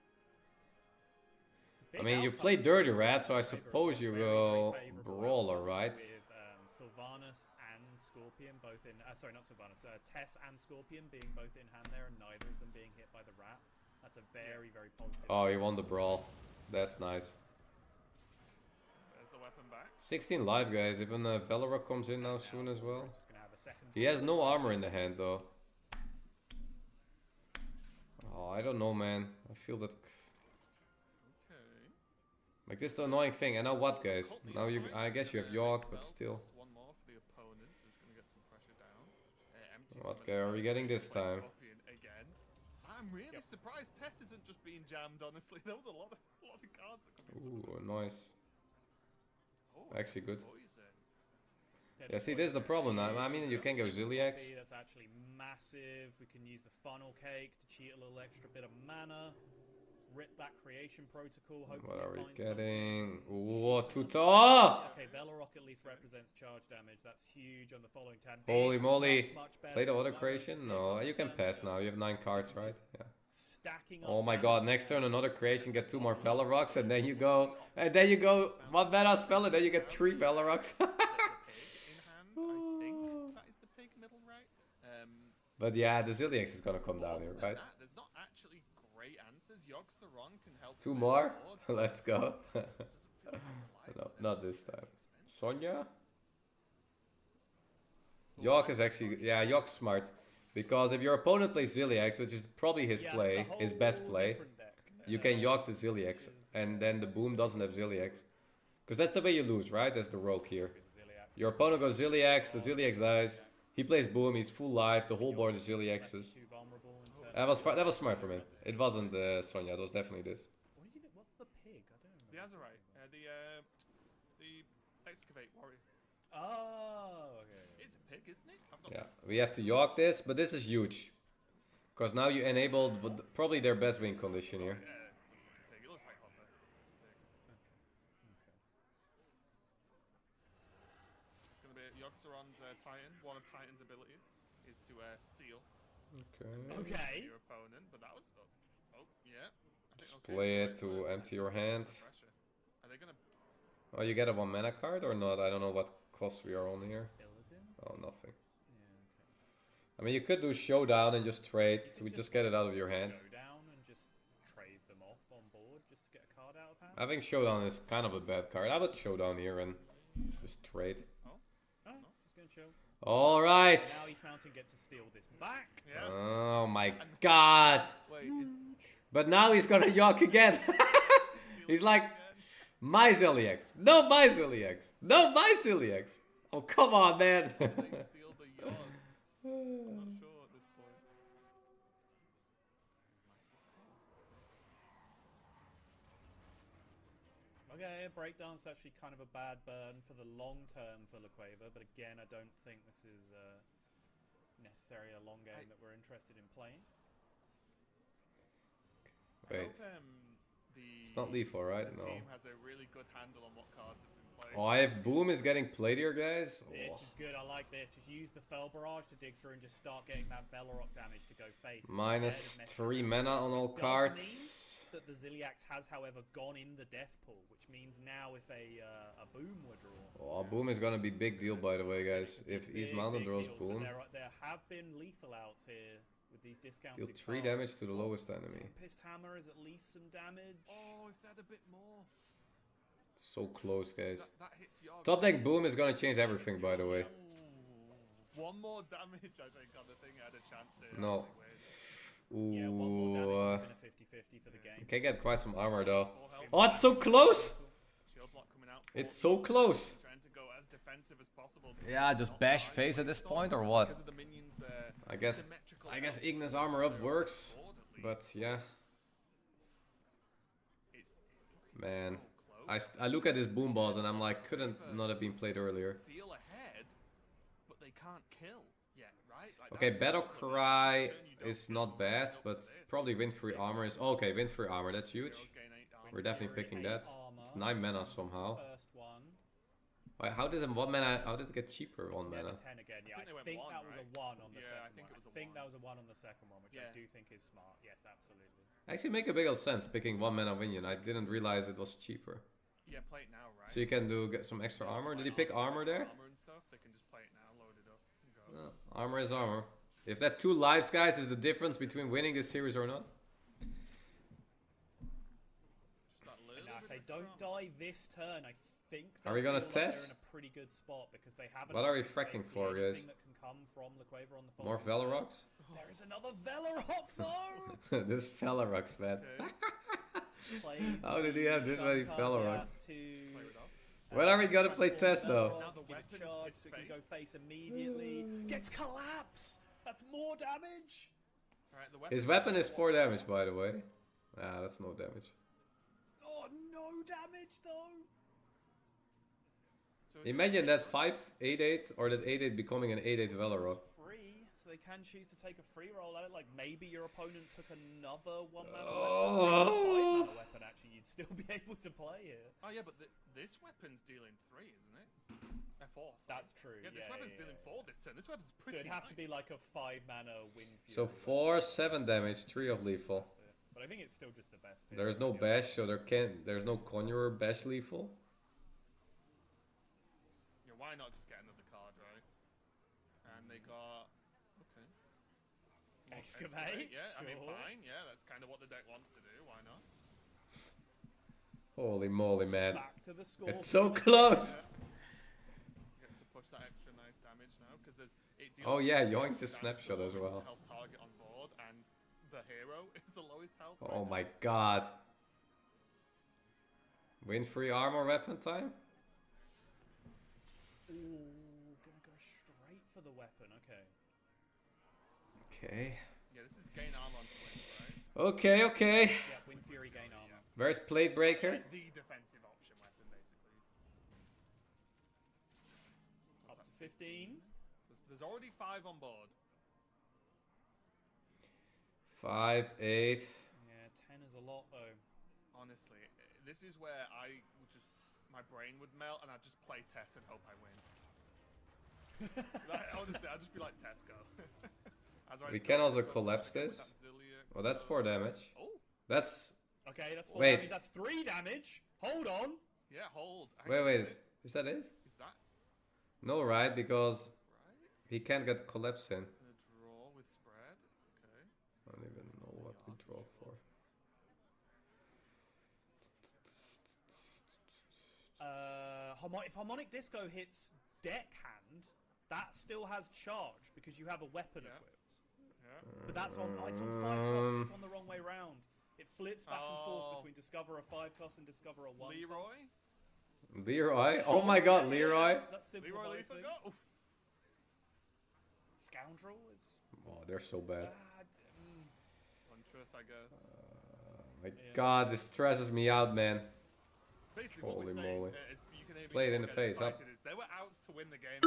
I mean, you play Dirty Rat, so I suppose you go Brawler, right? With Sylvanas and Scorpion both in... sorry, not Sylvanas. Tess and Scorpion being both in hand there and neither of them being hit by the rat. That's a very, very positive... Oh, you won the Brawl. That's nice. There's the weapon back. 16 live, guys. Even Valorok comes in now soon as well. He has no armor in the hand, though. Oh, I don't know, man. I feel that... Like, this is the annoying thing. And now what, guys? Now you, I guess you have York, but still. One more for the opponent, who's going to get some pressure down. What guy are we getting this time? Again. I'm really surprised Tess isn't just being jammed, honestly. There was a lot of cards that could be... Ooh, nice. Oh, Actually good. poison. Yeah, see, this is the problem now. I mean, you can go Ziliax. That's actually massive. We can use the funnel cake to cheat a little extra bit of mana. Rip that creation protocol. Hopefully What are we find getting? something. Ooh, Tuta! Okay, Bellarok at least represents charge damage. That's huge on the following turn. Holy This is moly. much better Play the than other what I creation? was No, saying you can in pass terms now. of You have 9 cards, right? Yeah. stacking Oh up my damage god, next turn there. another creation, get 2 more Velaroks, and then you go... And then you go... One mana spell, and then you get 3 Velaroks. In hand, I think that is the pig middle right. But yeah, the Ziliax is gonna come down here, right? There's not actually great answers. Yogg-Saron can help. 2 more? Let's go. No, not this time. Sonya? York is actually... Yeah, York's smart. Because if your opponent plays Ziliax, which is probably his play, his best play, you can York the Ziliax. And then the boom doesn't have Ziliax. Because that's the way you lose, right? That's the rogue here. Your opponent goes Ziliax, the Ziliax dies. He plays boom, he's full life, the whole board is Ziliax's. That was smart from him. It wasn't Sonya, it was definitely this. What's the pig? I don't The remember. Azurite. The excavate warrior. Oh, okay. It's a pig, isn't it? I've not Yeah, we have to York this, but this is huge. Because now you enabled probably their best win condition here. Yeah, looks like a pig. It looks like Hoffa. It's going to be Yogg-Saron's Titan. One of Titan's abilities is to steal. Okay. Your opponent, but that was... Oh, yeah. Just play it to empty your hand. Are they going to... Oh, you get a 1 mana card or not? I don't know what cost we are on here. Oh, nothing. I mean, you could do Showdown and just trade to just get it out of your hand. Showdown and just trade them off on board just to get a card out of hand. I think Showdown is kind of a bad card. I would Showdown here and just trade. Oh, just gonna chill. All right. Now East Mountain get to steal this back. Yeah. Oh my god. Wait, But now he's gonna York again. He's like, my Ziliax. No, my Ziliax. No, my Ziliax. Oh, come on, man. they steal the Yogg. I'm not sure at this point. Okay, Breakdance actually kind of a bad burn for the long term for Laqueva, but again, I don't think this is necessarily a long game that we're interested in playing. Wait. I hope, It's not lethal, right? the No. team has a really good handle on what cards have been played. Oh, if Boom is getting played here, guys. This Oh. is good. I like this. Just use the Fell Barrage to dig through and just start getting that Velorock damage to go face. Minus 3 mana on all cards. That the Ziliax has, however, gone in the death pool, which means now if a Boom were drawn. Oh, Boom is gonna be big deal, by the way, guys. If East Mountain draws deals, Boom. There have been lethal outs here with these discounted Deal 3 cards. damage to the lowest enemy. Tempest Hammer is at least some damage. Oh, if they had a bit more. So close, guys. That hits your Top deck Boom is gonna change everything, by the way. One more damage, I think, on the thing I had a chance to. No. Ooh. Yeah, one more damage would have been a 50-50 for the game. Can get quite some armor though. Oh, it's so close! It's so close! Trying to go as defensive as possible. Yeah, just bash face at this point or what? I guess Ignis armor up works, but yeah. Man, I look at this Boom boss and I'm like, couldn't not have been played earlier. Feel ahead, but they can't kill yet, right? Like Okay, Battle Cry is not bad, but probably Windfury armor is okay. Windfury armor, that's huge. We're definitely picking that. It's 9 mana somehow. First one. Wait, how did it 1 mana? How did it get cheaper 1 mana? 10 again. Yeah, I think that was a 1 on the second one. I think that was a 1 on the second one, which I do think is smart. Yes, absolutely. Actually, make a big old sense picking 1 mana Minion. I didn't realize it was cheaper. Yeah, play it now, right? So you can get some extra armor. Did he pick armor there? Armor and stuff, they can just play it now, load it up, and go. Armor is armor. If that 2 lives, guys, is the difference between winning this series or not. Now, if they don't die this turn, I think are we gonna like test? they're in a pretty good spot because they haven't. What are we fracking for, guys? That can come from the Quaver on the More Velorocks? There is another Velorock though. This Velorocks, man. How did he have this many Velorocks? When are we gonna play test though? Now the weapon charge, so it can go face immediately. Gets collapse. That's more damage. His weapon is 4 damage, by the way. Ah, that's no damage. Oh, no damage though. Imagine that 5/8/8 or that 8/8 becoming an 8/8 Velorock. Free, so they can choose to take a free roll at it. Like maybe your opponent took another 1 mana weapon, 5 mana weapon. Actually, you'd still be able to play it. Oh yeah, but this weapon's dealing 3, isn't it? 4. That's true. Yeah, this weapon's dealing 4 this turn. This weapon's pretty. So it'd have to be like a 5 mana win. So 4, 7 damage, 3 of lethal. But I think it's still just the best pick. There's no bash, so there's no Conjurer bash lethal. Yeah, why not just get another card, right? And they got okay. Excavate. Yeah, sure. I mean fine. Yeah, that's kind of what the deck wants to do. Why not? Holy moly, man! Back to the score. It's so close. Gets to push that extra nice damage now because there's. Oh yeah, yoink the snapshot as well. Health target on board, and the hero is the lowest health. Oh my god. Windfury armor weapon time? Ooh, gonna go straight for the weapon. Okay. Okay. Yeah, this is gain armor on twins, right? Okay. Yeah, Windfury gain armor. Where's Plate Breaker? The defensive option weapon, basically. Up to 15. So there's already 5 on board. 5, 8. Yeah, 10 is a lot though. Honestly, this is where I would just my brain would melt and I'd just play Tess and hope I win. Honestly, I'd just be like Tesco. We can also collapse this. Oh, that's 4 damage. Oh. That's. Okay, that's 4 wait. damage. That's 3 damage. Hold on. Yeah, hold. Wait. Is that it? Is that? No, right? Because he can't get collapse in. Gonna draw with spread. Okay. I don't even know what we draw for. If Harmonic Disco hits deck hand, that still has charge because you have a weapon equipped. Yeah. But that's on. It's on 5 cost. It's on the wrong way round. It flips back and forth between discover a 5 cost and discover a 1. Leroy? Oh my god, Leroy! That's Leroy Lethal go. Scoundrel is. Oh, they're so bad. Huntress, I guess. My god, this stresses me out, man. Basically, Holy what we're saying, moly. you can Play it in the face, up. There were outs to win the game.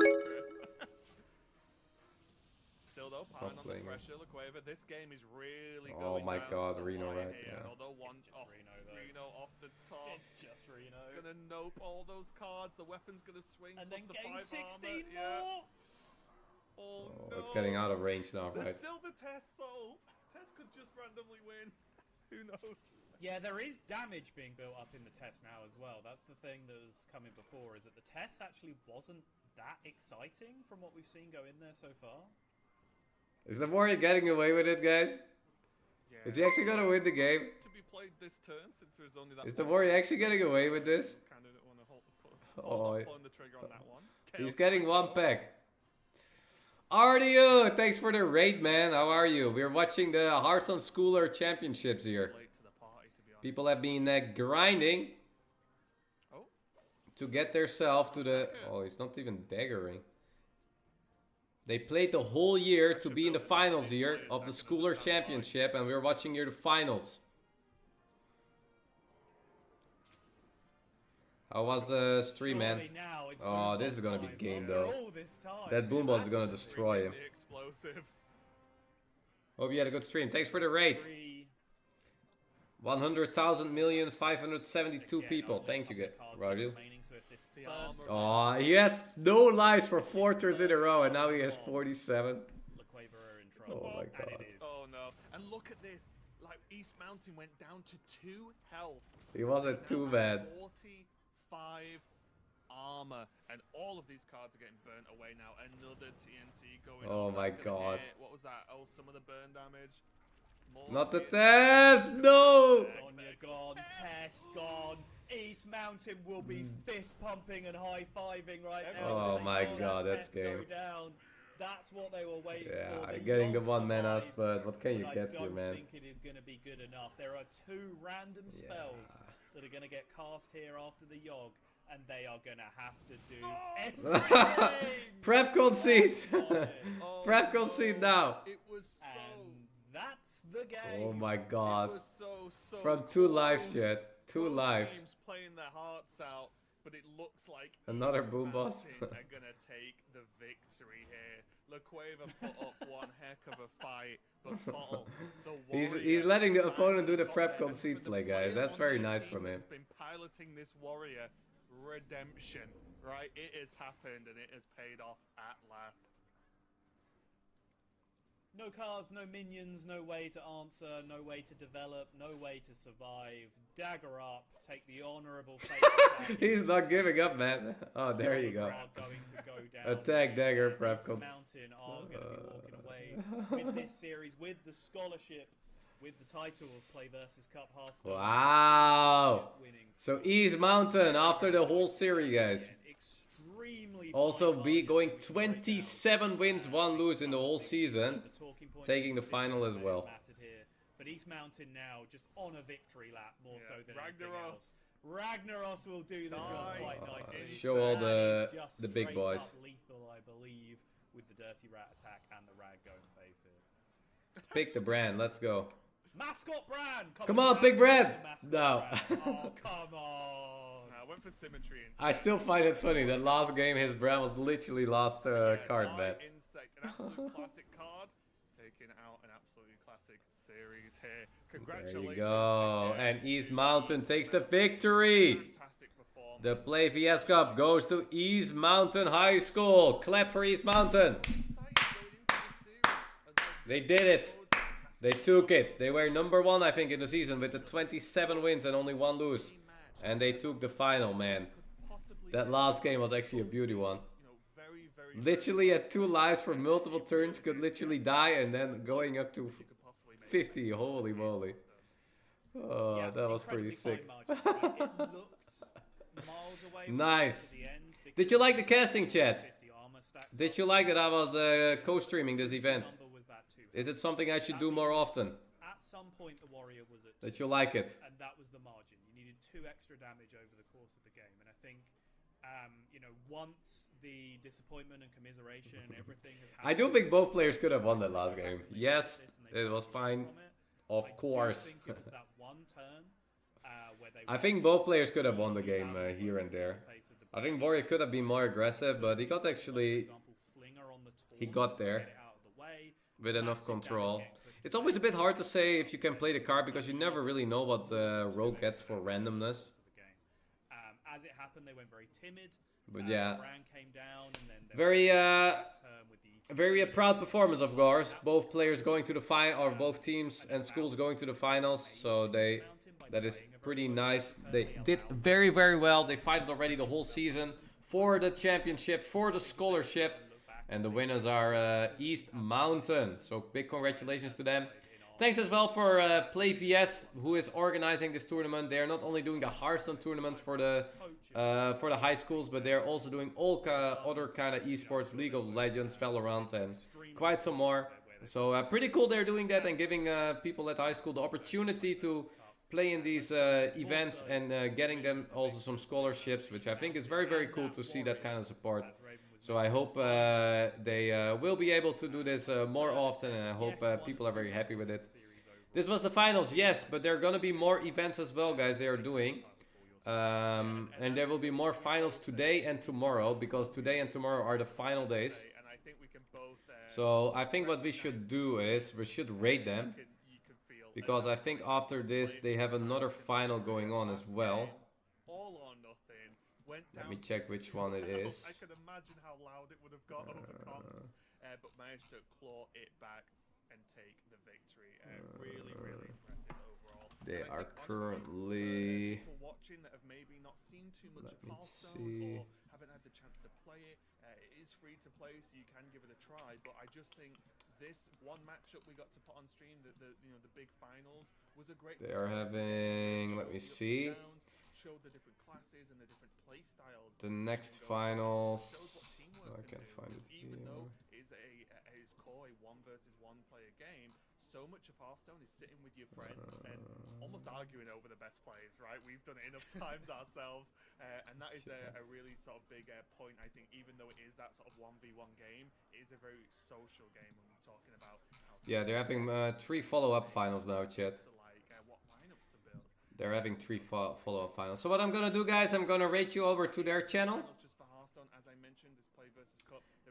Still though, piling on the pressure, LaQuaver. This game is really Oh going my down god, to the Reno wire right. here. Yeah. Although one off Reno off the top. It's just Reno. Gonna nope all those cards. The weapon's gonna swing. And plus then the gain 5 16 armor. more. Yeah. Oh, no. It's getting out of range now, There's right? still the Test soul. Test could just randomly win. Who knows? Yeah, there is damage being built up in the test now as well. That's the thing that was coming before, is that the test actually wasn't that exciting from what we've seen go in there so far. Is the warrior getting away with it, guys? Yeah. Is he actually gonna win the game? To be played this turn, since there's only that. Is the warrior actually getting away with this? Kind of don't want to hold Oh, the trigger on that one. he's getting one pack. RDO, thanks for the raid, man. How are you? We're watching the Hearthstone Schooler Championships here. People have been grinding to get themselves to the... Oh, he's not even daggering. They played the whole year to be in the finals here of the Schooler Championship, and we're watching here the finals. How was the stream, man? Oh, this is gonna be game though. That boom boss is gonna destroy him. Hope you had a good stream. Thanks for the raid. 100,000,572 people. Thank you, Radu. Oh, he had no lives for 4 turns in a row, and now he has 47. Oh my god. Oh no. And look at this. Like, East Mountain went down to 2 health. He wasn't too bad. 45 armor. And all of these cards are getting burnt away now. Another TNT going Oh up. my That's gonna god. hit. What was that? Oh, some of the burn damage. More Not the TNT. test! No! Sonya gone, Tess gone. East Mountain will be fist pumping and high fiving right now. Oh They my saw god, that that's Tess go game. down. That's what they were waiting for. Yeah, The getting the Yogg one manas, survives, but what can you but get I here, don't man? think it is going to be good enough. There are 2 random spells that are going to get cast here after the Yogg, and they are going to have to do everything. Prep concede! Oh, Prep concede now! It was so... And that's the game. Oh my god. It was so From 2 lives close. yet. 2 Both lives. teams playing their hearts out, but it looks like Another East boom boss. Mountain are gonna take the victory here. LaQuaver put up one heck of a fight, but Bottle, the He's warrior, letting the man, opponent do the got prep there. concede For the play, guys. players That's on very their nice team from him. that's been piloting this warrior redemption, right? It has happened and it has paid off at last. No cards, no minions, no way to answer, no way to develop, no way to survive. Dagger up, take the honorable fate. He's not giving up, man. Oh, there you go. Attack dagger prep East concede. Mountain are going to be walking away with this series, with the scholarship, with the title of PlayVS Cup Hearthstone. Wow! So East Mountain after the whole series, guys. Also be going 27 wins, 1 lose in the whole season. Taking the final as well. But East Mountain now just on a victory lap more so than anything Ragnaros. else. Ragnaros will do the job quite nicely. Show all the Just big straight boys. up lethal, I believe, with the Dirty Rat attack and the Rag going face here. Pick the brand, let's go. Mascot brand! Come on, Big Brand! Mascot No. brand. Oh, come on! I went for symmetry instead. I still find it funny that last game his brand was literally last card bet. Insect, an absolute classic card, taking out an absolutely classic series here. Congratulations. There you go. again And East to Mountain East takes the Mountain. victory. Fantastic performance. The PlayVS Cup goes to East Mountain High School. Clap for East Mountain. They did it. They took it. They were number 1, I think, in the season with the 27 wins and only 1 lose. And they took the final, man. That last game was actually a beauty one. Literally at 2 lives for multiple turns, could literally die, and then going up to 50. Holy moly. Oh, Yeah, that was pretty sick. incredibly fine margin. It looked miles away Nice. to the end Did you like the casting, chat? 50 armor stacked Did up. you like that I was co-streaming this event? Number was that too. Is it something I should do more often? At some point, the warrior was at That you like it? and that was the margin. You needed 2 extra damage over the course of the game, and I think, you know, once the disappointment and commiseration and everything has happened, I do think both players could have won that last game. Yes, it was fine. Of course. I think it was that one turn where they I think both players could have won the game here and there. I think Warrior could have been more aggressive, but he got actually... He got there. Get it out of the way. with enough control. It's always a bit hard to say if you can play the card because you never really know what the rogue gets for randomness. As it happened, they went very timid. But yeah, Came down and then very proud performance, of course. Both players going to the final, or both teams and schools going to the finals. So that is pretty nice. They did very, very well. They fought already the whole season for the championship, for the scholarship. And the winners are East Mountain. So big congratulations to them. Thanks as well for PlayVS, who is organizing this tournament. They are not only doing the Hearthstone tournaments for the high schools, but they're also doing all other kind of esports, League of Legends, Valorant, and quite some more. So pretty cool they're doing that and giving people at high school the opportunity to play in these events and getting them also some scholarships, which I think is very, very cool to see that kind of support. So I hope they will be able to do this more often, and I hope people are very happy with it. This was the finals, yes, but there are going to be more events as well, guys, they are doing. And there will be more finals today and tomorrow, because today and tomorrow are the final days. So I think what we should do is we should rate them, because I think after this they have another final going on as well. Let me check which one it is. I can imagine how loud it would have got over comms, but managed to claw it back and take the victory. Really, really impressive overall. They are currently... people watching that have maybe not seen too much of Hearthstone or haven't had the chance to play it. It is free to play, so you can give it a try. But I just think this one matchup we got to put on stream, the big finals, was a great. They are having. Let me see. Showed the different classes and the different play styles. The next finals. I can't find it here. Even though it's his core a 1 versus 1 player game, so much of Hearthstone is sitting with your friends and almost arguing over the best plays, right? We've done it enough times ourselves, and that is a really sort of big point. I think even though it is that sort of 1v1 game, it is a very social game when we're talking about. Yeah, they're having 3 follow-up finals now, chat. They're having 3 follow-up finals. So what I'm gonna do, guys, I'm gonna rate you over to their channel.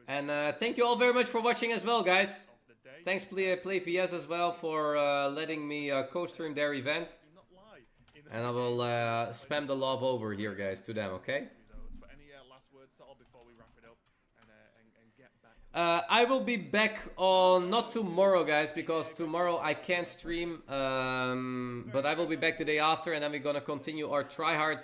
And thank you all very much for watching as well, guys. Thanks PlayVS as well for letting me co-stream their event. And I will spam the love over here, guys, to them, okay? I will be back on, not tomorrow, guys, because tomorrow I can't stream, but I will be back the day after, and then we're gonna continue our tryhard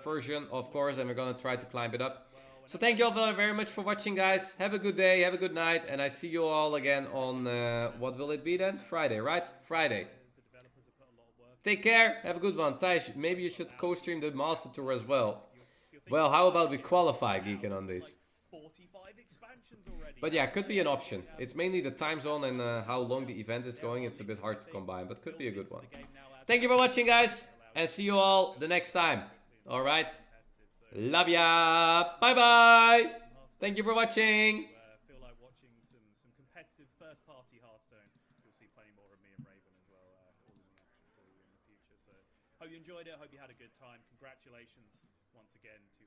version, of course, and we're gonna try to climb it up. So thank you all very much for watching, guys. Have a good day, have a good night, and I see you all again on, what will it be then? Friday, right? Friday. Take care, have a good one. Thijs, maybe you should co-stream the Master Tour as well. Well, how about we qualify, Geeking, on this? But yeah, could be an option. It's mainly the time zone and how long the event is going. It's a bit hard to combine, but could be a good one. Thank you for watching, guys, and see you all the next time. Alright. Love ya. Bye-bye. Thank you for watching. Feel like watching some competitive first-party Hearthstone. You'll see plenty more of me and Raven as well calling the action for you in the future. So hope you enjoyed it. Hope you had a good time. Congratulations once again to